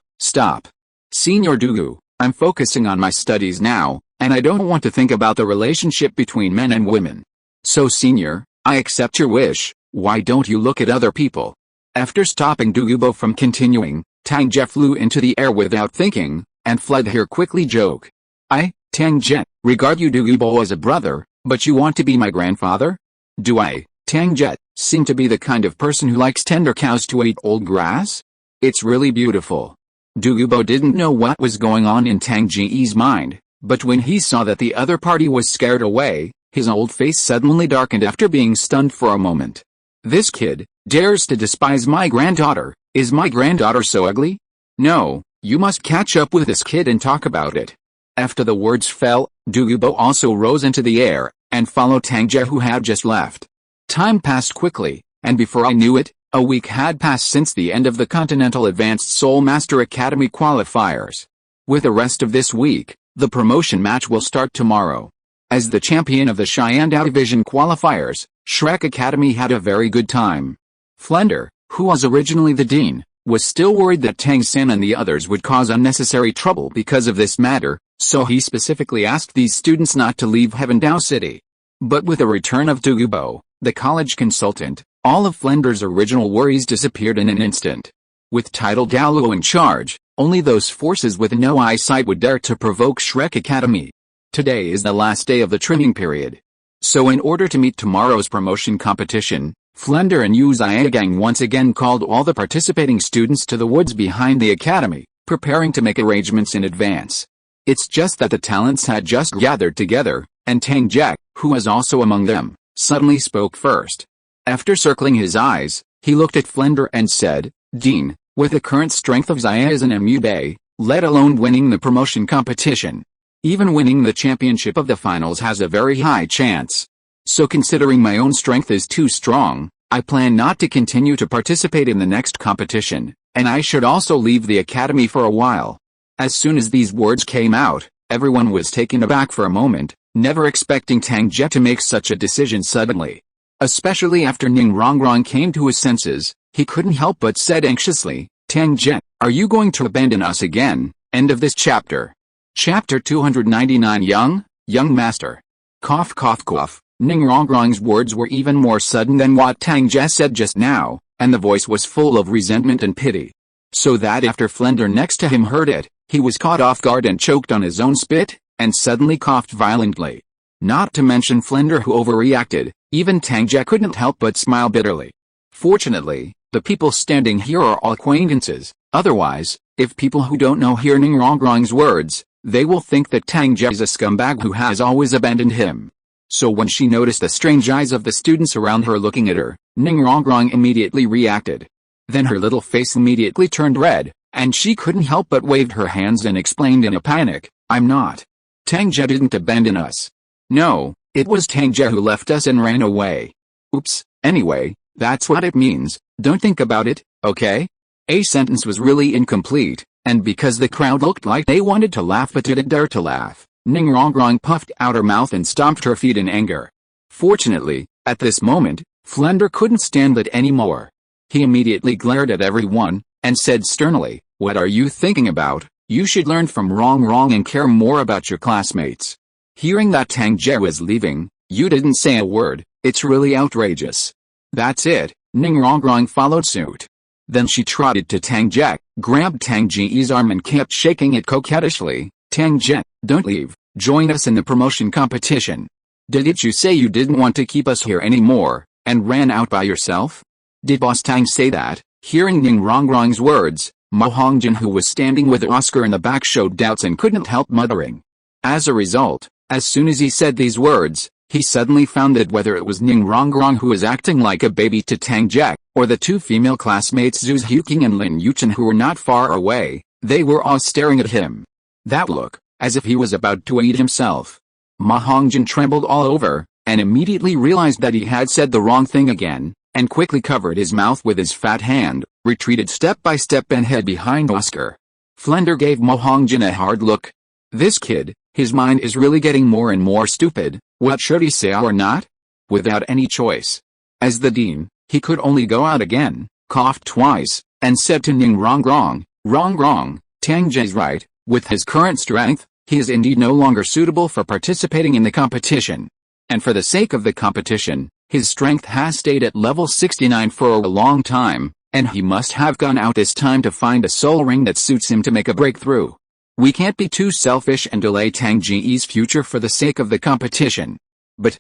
Senior Douluo, I'm focusing on my studies now, and I don't want to think about the relationship between men and women. So senior, I accept your wish, why don't you look at other people? After stopping Douluo from continuing, Tang Ge flew into the air without thinking, and fled here quickly joke. I, Tang Ge, regard you Douluo as a brother, but you want to be my grandfather? Do I, Tang Ge, seem to be the kind of person who likes tender cows to eat old grass? It's really beautiful. Douluo didn't know what was going on in Tang Ge's mind, but when he saw that the other party was scared away, his old face suddenly darkened after being stunned for a moment. This kid dares to despise my granddaughter. Is my granddaughter so ugly? No, you must catch up with this kid and talk about it. After the words fell, Douluo also rose into the air, and followed Tang Ge who had just left. Time passed quickly, and before I knew it, a week had passed since the end of the Continental Advanced Soul Master Academy qualifiers. With the rest of this week, the promotion match will start tomorrow. As the champion of the Xiandao Division qualifiers, Shrek Academy had a very good time. Flender, who was originally the dean, was still worried that Tang San and the others would cause unnecessary trouble because of this matter, so he specifically asked these students not to leave Heavendao City. But with the return of Douluo, the college consultant, all of Flender's original worries disappeared in an instant. With title Douluo in charge, only those forces with no eyesight would dare to provoke Shrek Academy. Today is the last day of the training period. So in order to meet tomorrow's promotion competition, Flender and Yu Zhiagang once again called all the participating students to the woods behind the academy, preparing to make arrangements in advance. It's just that the talents had just gathered together, and Tang Ge, who was also among them, suddenly spoke first. After circling his eyes, he looked at Flender and said, Dean, with the current strength of Xiaz and Mubei, let alone winning the promotion competition, even winning the championship of the finals has a very high chance. So considering my own strength is too strong, I plan not to continue to participate in the next competition, and I should also leave the academy for a while. As soon as these words came out, everyone was taken aback for a moment, never expecting Tang Ge to make such a decision suddenly. Especially after Ning Rongrong came to his senses, he couldn't help but said anxiously, Tang Ge, are you going to abandon us again? End of this chapter. Chapter 299 Young Master. Cough cough cough. Ning Rongrong's words were even more sudden than what Tang Ge said just now, and the voice was full of resentment and pity. So that after Flender next to him heard it, he was caught off guard and choked on his own spit, and suddenly coughed violently. Not to mention Flender who overreacted, even Tang Ge couldn't help but smile bitterly. Fortunately, the people standing here are all acquaintances, otherwise, if people who don't know hear Ning Rongrong's words, they will think that Tang Ge is a scumbag who has always abandoned him. So when she noticed the strange eyes of the students around her looking at her, Ning Rongrong immediately reacted. Then her little face immediately turned red, and she couldn't help but waved her hands and explained in a panic, I'm not. Tang Ge didn't abandon us. No, it was Tang Ge who left us and ran away. Oops, anyway, that's what it means, don't think about it, okay? A sentence was really incomplete, and because the crowd looked like they wanted to laugh but didn't dare to laugh, Ning Rongrong puffed out her mouth and stomped her feet in anger. Fortunately, at this moment, Flender couldn't stand it anymore. He immediately glared at everyone, and said sternly, what are you thinking about? You should learn from Rongrong and care more about your classmates. Hearing that Tang Ge was leaving, you didn't say a word, it's really outrageous. That's it, Ning Rongrong followed suit. Then she trotted to Tang Ge, grabbed Tang Ge's arm and kept shaking it coquettishly. Tang Ge, don't leave, join us in the promotion competition. Didn't you say you didn't want to keep us here anymore, and ran out by yourself? Did Boss Tang say that? Hearing Ning Rongrong's words, Ma Hongjin who was standing with Oscar in the back showed doubts and couldn't help muttering. As a result, as soon as he said these words, he suddenly found that whether it was Ning Rongrong who was acting like a baby to Tang Ge, or the two female classmates Zhu Huqing and Lin Yuchen who were not far away, They were all staring at him. That look, as if he was about to eat himself. Ma Hongjin trembled all over, and immediately realized that he had said the wrong thing again, and quickly covered his mouth with his fat hand, retreated step by step and hid behind Oscar. Flender gave Ma Hongjin a hard look. This kid, his mind is really getting more and more stupid, what should he say or not? Without any choice. As the dean, he could only go out again, coughed twice, and said to Ning Rongrong, Rongrong, Tang Ge's right, with his current strength, he is indeed no longer suitable for participating in the competition. And for the sake of the competition, his strength has stayed at level 69 for a long time, and he must have gone out this time to find a soul ring that suits him to make a breakthrough. We can't be too selfish and delay Tang Ge's future for the sake of the competition. But,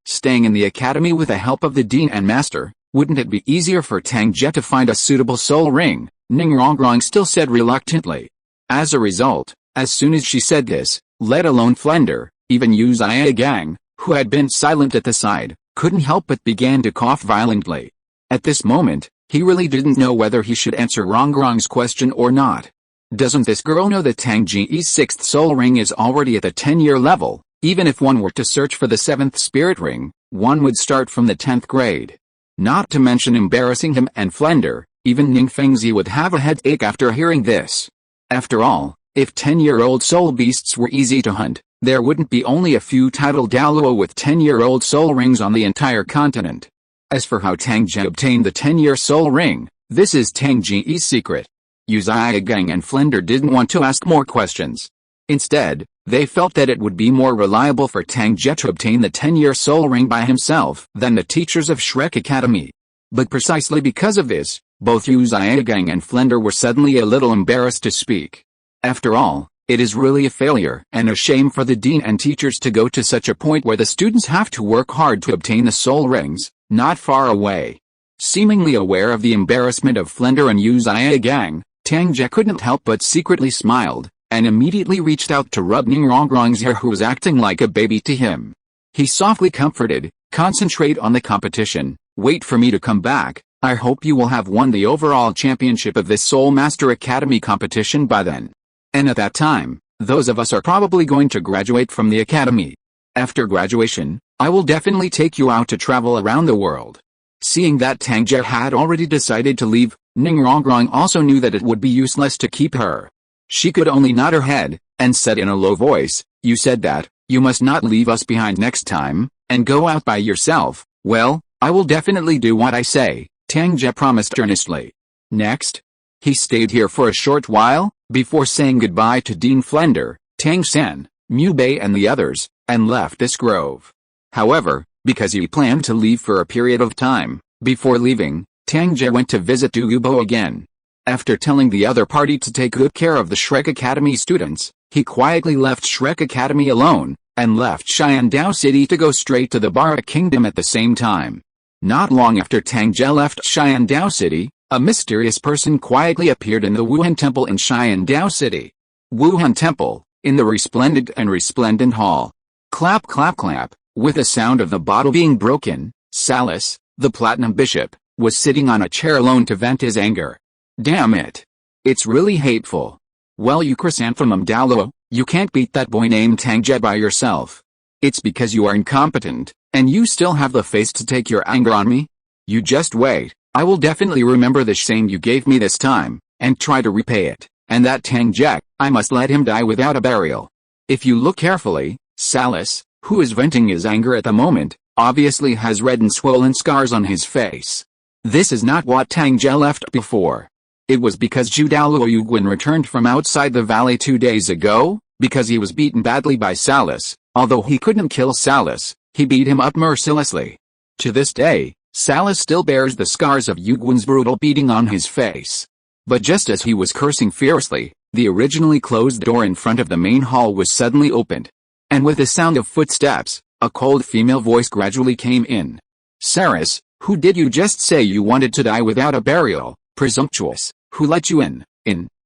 staying in the academy with the help of the dean and master, wouldn't it be easier for Tang Ge to find a suitable soul ring? Ning Rongrong still said reluctantly. As a result, as soon as she said this, let alone Flender, even Yu Zhigang, who had been silent at the side, couldn't help but began to cough violently. At this moment, he really didn't know whether he should answer Rongrong's question or not. Doesn't this girl know that Tang Ge's 6th soul ring is already at the 10-year level? Even if one were to search for the 7th spirit ring, one would start from the 10th grade. Not to mention embarrassing him and Flender, even Ning Fengzi would have a headache after hearing this. After all, if 10-year-old soul beasts were easy to hunt, there wouldn't be only a few titled Douluo with 10-year-old soul rings on the entire continent. As for how Tang Ge obtained the 10-year soul ring, this is Tang Ge's secret. Yu Zhigang and Flender didn't want to ask more questions. Instead, they felt that it would be more reliable for Tang Ge to obtain the 10-year soul ring by himself than the teachers of Shrek Academy. But precisely because of this, both Yu Zhigang and Flender were suddenly a little embarrassed to speak. After all, it is really a failure and a shame for the dean and teachers to go to such a point where the students have to work hard to obtain the soul rings, not far away. Seemingly aware of the embarrassment of Flender and Yu Zhigang, Tang Ge couldn't help but secretly smiled, and immediately reached out to rub Ning Rongrong's hair, who was acting like a baby to him. He softly comforted, concentrate on the competition, wait for me to come back, I hope you will have won the overall championship of this Soul Master Academy competition by then. And at that time, those of us are probably going to graduate from the academy. After graduation, I will definitely take you out to travel around the world. Seeing that Tang Ge had already decided to leave, Ning Rongrong also knew that it would be useless to keep her. She could only nod her head, and said in a low voice, you said that, you must not leave us behind next time, and go out by yourself. Well, I will definitely do what I say, Tang Ge promised earnestly. Next, he stayed here for a short while, before saying goodbye to Dean Flender, Tang San, Mu Bei and the others, and left this grove. However, because he planned to leave for a period of time, before leaving, Tang Ge went to visit Douluo again. After telling the other party to take good care of the Shrek Academy students, he quietly left Shrek Academy alone, and left Xiandao City to go straight to the Bara Kingdom at the same time. Not long after Tang Ge left Xiandao City, a mysterious person quietly appeared in the Wuhan Temple in Xiandao City. Wuhan Temple, in the resplendent hall. Clap clap clap, with the sound of the bottle being broken, Salus, the Platinum Bishop, was sitting on a chair alone to vent his anger. Damn it. It's really hateful. Well, you chrysanthemum Douluo, you can't beat that boy named Tang Ge by yourself. It's because you are incompetent, and you still have the face to take your anger on me? You just wait, I will definitely remember the shame you gave me this time, and try to repay it, and that Tang Ge, I must let him die without a burial. If you look carefully, Salus, who is venting his anger at the moment, obviously has red and swollen scars on his face. This is not what Tang Ge left before. It was because Zhu Douluo Yuguan returned from outside the valley 2 days ago, because he was beaten badly by Salus. Although he couldn't kill Salus, he beat him up mercilessly. To this day, Salus still bears the scars of Yuguan's brutal beating on his face. But just as he was cursing fiercely, the originally closed door in front of the main hall was suddenly opened. And with the sound of footsteps, a cold female voice gradually came in. Saris, who did you just say you wanted to die without a burial? Presumptuous, who let you in?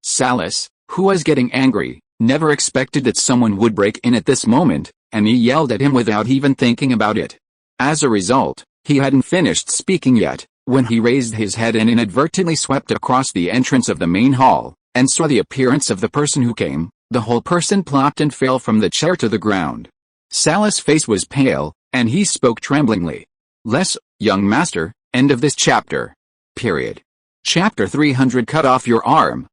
Salus, who was getting angry, never expected that someone would break in at this moment, and he yelled at him without even thinking about it. As a result, he hadn't finished speaking yet, when he raised his head and inadvertently swept across the entrance of the main hall, and saw the appearance of the person who came, the whole person plopped and fell from the chair to the ground. Salas's face was pale, and he spoke tremblingly. Young master, end of this chapter. Period. Chapter 300 Cut off your arm, ...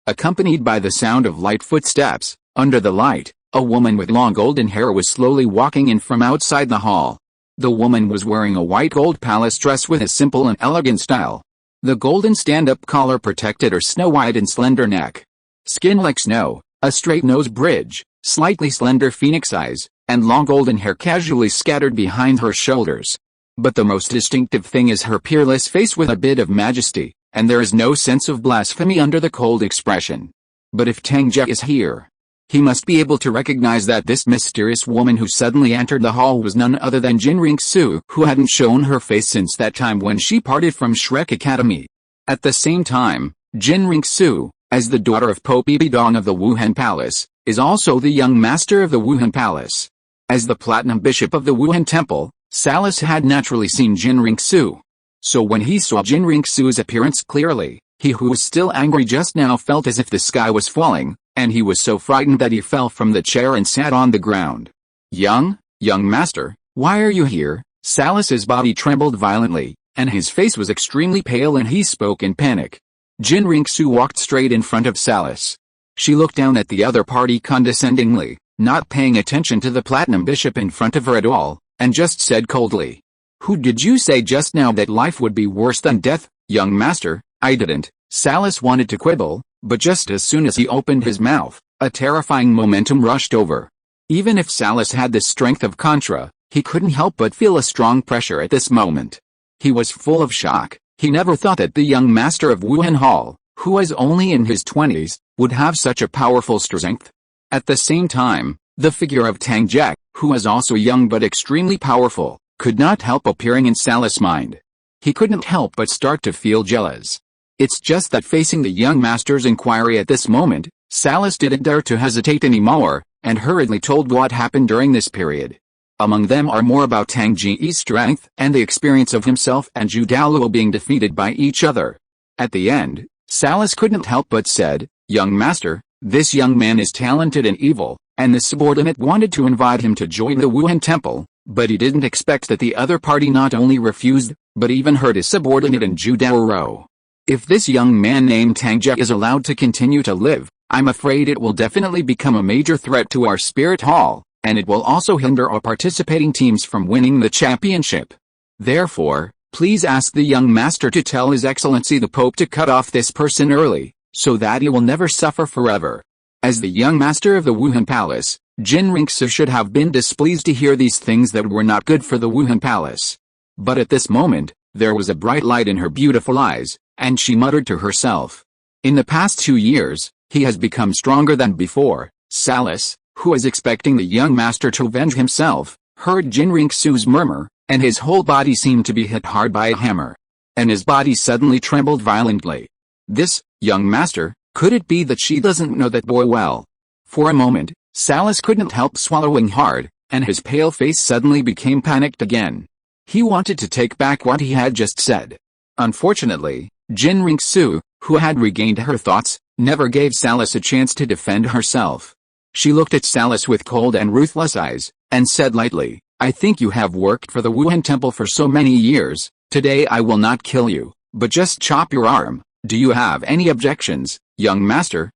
Accompanied by the sound of light footsteps, under the light, a woman with long golden hair was slowly walking in from outside the hall. The woman was wearing a white gold palace dress with a simple and elegant style. The golden stand-up collar protected her snow-white and slender neck. Skin like snow, a straight nose bridge, slightly slender phoenix eyes, and long golden hair casually scattered behind her shoulders. But the most distinctive thing is her peerless face with a bit of majesty, and there is no sense of blasphemy under the cold expression. But if Tang Ge is here, he must be able to recognize that this mysterious woman who suddenly entered the hall was none other than Jin Ringsu, who hadn't shown her face since that time when she parted from Shrek Academy. At the same time, Jin Ringsu, as the daughter of Pope Ibidong of the Wuhan Palace, is also the young master of the Wuhan Palace. As the Platinum Bishop of the Wuhan Temple, Salas had naturally seen Jin Ringsu. So when he saw Jin Ringsu's appearance clearly, he who was still angry just now felt as if the sky was falling, and he was so frightened that he fell from the chair and sat on the ground. Young master, why are you here? Salas's body trembled violently, and his face was extremely pale and he spoke in panic. Jin Ringsu walked straight in front of Salas. She looked down at the other party condescendingly, not paying attention to the Platinum Bishop in front of her at all, and just said coldly, "Who did you say just now that life would be worse than death?" "Young master, I didn't." Salas wanted to quibble, but just as soon as he opened his mouth, a terrifying momentum rushed over. Even if Salas had the strength of Contra, he couldn't help but feel a strong pressure at this moment. He was full of shock. He never thought that the young master of Wuhan Hall, who was only in his 20s, would have such a powerful strength. At the same time, the figure of Tang Ge, who was also young but extremely powerful, could not help appearing in Salas' mind. He couldn't help but start to feel jealous. It's just that facing the young master's inquiry at this moment, Salas didn't dare to hesitate anymore, and hurriedly told what happened during this period. Among them are more about Tang Ge's strength and the experience of himself and Zhu Douluo being defeated by each other. At the end, Salas couldn't help but said, "Young master, this young man is talented and evil, and the subordinate wanted to invite him to join the Wuhan Temple, but he didn't expect that the other party not only refused, but even hurt his subordinate in Zhu Douluo. If this young man named Tang Ge is allowed to continue to live, I'm afraid it will definitely become a major threat to our Spirit Hall, and it will also hinder our participating teams from winning the championship. Therefore, please ask the young master to tell His Excellency the Pope to cut off this person early, so that he will never suffer forever." As the young master of the Wuhan Palace, Jin Ringsu should have been displeased to hear these things that were not good for the Wuhan Palace. But at this moment, there was a bright light in her beautiful eyes, and she muttered to herself. In the past 2 years, he has become stronger than before. Salas, who was expecting the young master to avenge himself, heard Jin Ringsu's murmur, and his whole body seemed to be hit hard by a hammer. And his body suddenly trembled violently. This, young master, could it be that she doesn't know that boy well? For a moment, Salas couldn't help swallowing hard, and his pale face suddenly became panicked again. He wanted to take back what he had just said. Unfortunately, Jin Ringsu, who had regained her thoughts, never gave Salas a chance to defend herself. She looked at Salas with cold and ruthless eyes, and said lightly, "I think you have worked for the Wuhan Temple for so many years. Today I will not kill you, but just chop your arm. Do you have any objections, young master?"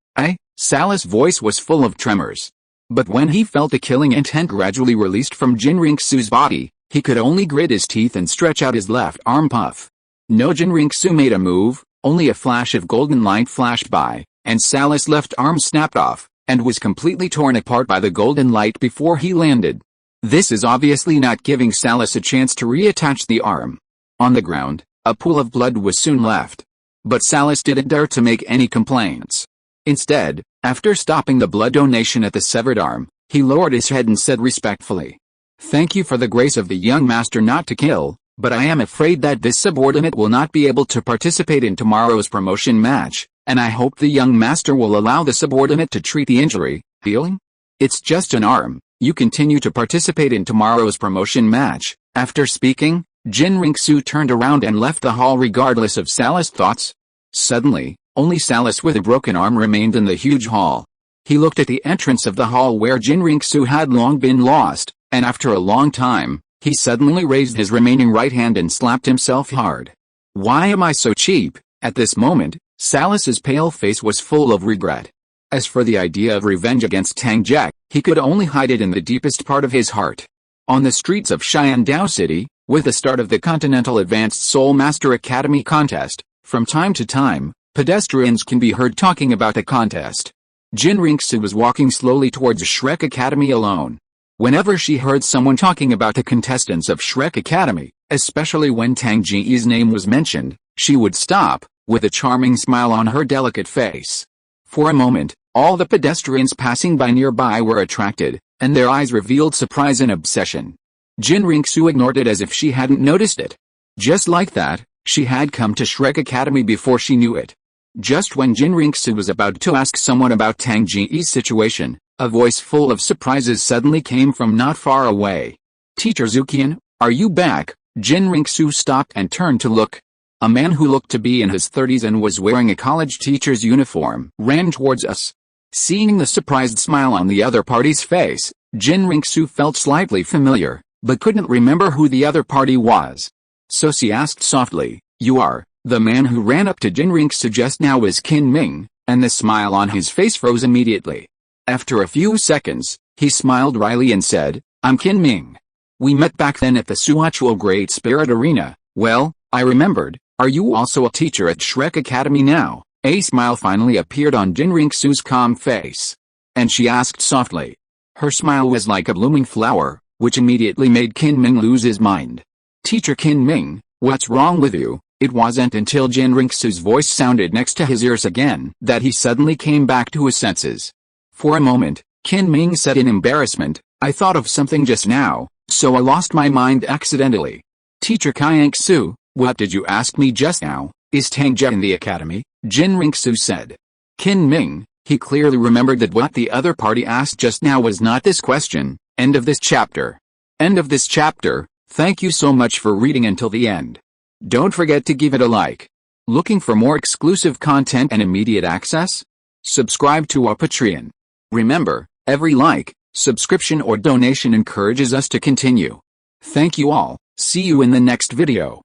Salas' voice was full of tremors. But when he felt the killing intent gradually released from Jin Ringsu's body, he could only grit his teeth and stretch out his left arm. Puff. No, Jin Ringsu made a move, only a flash of golden light flashed by, and Salas' left arm snapped off, and was completely torn apart by the golden light before he landed. This is obviously not giving Salas a chance to reattach the arm. On the ground, a pool of blood was soon left. But Salas didn't dare to make any complaints. Instead, after stopping the blood donation at the severed arm, he lowered his head and said respectfully, "Thank you for the grace of the young master not to kill, but I am afraid that this subordinate will not be able to participate in tomorrow's promotion match, and I hope the young master will allow the subordinate to treat the injury, healing. It's just an arm. You continue to participate in tomorrow's promotion match." After speaking, Jin Ringsu turned around and left the hall regardless of Salas' thoughts. Suddenly, Only Salis with a broken arm remained in the huge hall. He looked at the entrance of the hall where Jin Ringsu had long been lost, and after a long time, he suddenly raised his remaining right hand and slapped himself hard. Why am I so cheap? At this moment, Salis's pale face was full of regret. As for the idea of revenge against Tang Ge, he could only hide it in the deepest part of his heart. On the streets of Xiandao City, with the start of the Continental Advanced Soul Master Academy contest, from time to time, pedestrians can be heard talking about the contest. Jin Ringsu was walking slowly towards Shrek Academy alone. Whenever she heard someone talking about the contestants of Shrek Academy, especially when Tang Ge's name was mentioned, she would stop, with a charming smile on her delicate face. For a moment, all the pedestrians passing by nearby were attracted, and their eyes revealed surprise and obsession. Jin Ringsu ignored it as if she hadn't noticed it. Just like that, she had come to Shrek Academy before she knew it. Just when Jin Ringsu was about to ask someone about Tang Ge's situation, a voice full of surprises suddenly came from not far away. "Teacher Zukian, are you back?" Jin Ringsu stopped and turned to look. A man who looked to be in his 30s and was wearing a college teacher's uniform ran towards us. Seeing the surprised smile on the other party's face, Jin Ringsu felt slightly familiar, but couldn't remember who the other party was. So she asked softly, "You are?" The man who ran up to Jin Ringsu just now was Qin Ming, and the smile on his face froze immediately. After a few seconds, he smiled wryly and said, "I'm Qin Ming. We met back then at the Suachual Great Spirit Arena." "Well, I remembered. Are you also a teacher at Shrek Academy now?" A smile finally appeared on Jin Ringsu's calm face. And she asked softly. Her smile was like a blooming flower, which immediately made Qin Ming lose his mind. "Teacher Qin Ming, what's wrong with you?" It wasn't until Jin Ringsu's voice sounded next to his ears again that he suddenly came back to his senses. For a moment, Qin Ming said in embarrassment, "I thought of something just now, so I lost my mind accidentally." "Teacher Kaiangsu, what did you ask me just now? Is Tang Ge in the academy?" Jin Ringsu said. Qin Ming, he clearly remembered that what the other party asked just now was not this question. End of this chapter. End of this chapter. Thank you so much for reading until the end. Don't forget to give it a like. Looking for more exclusive content and immediate access? Subscribe to our Patreon. Remember, every like, subscription or donation encourages us to continue. Thank you all. See you in the next video.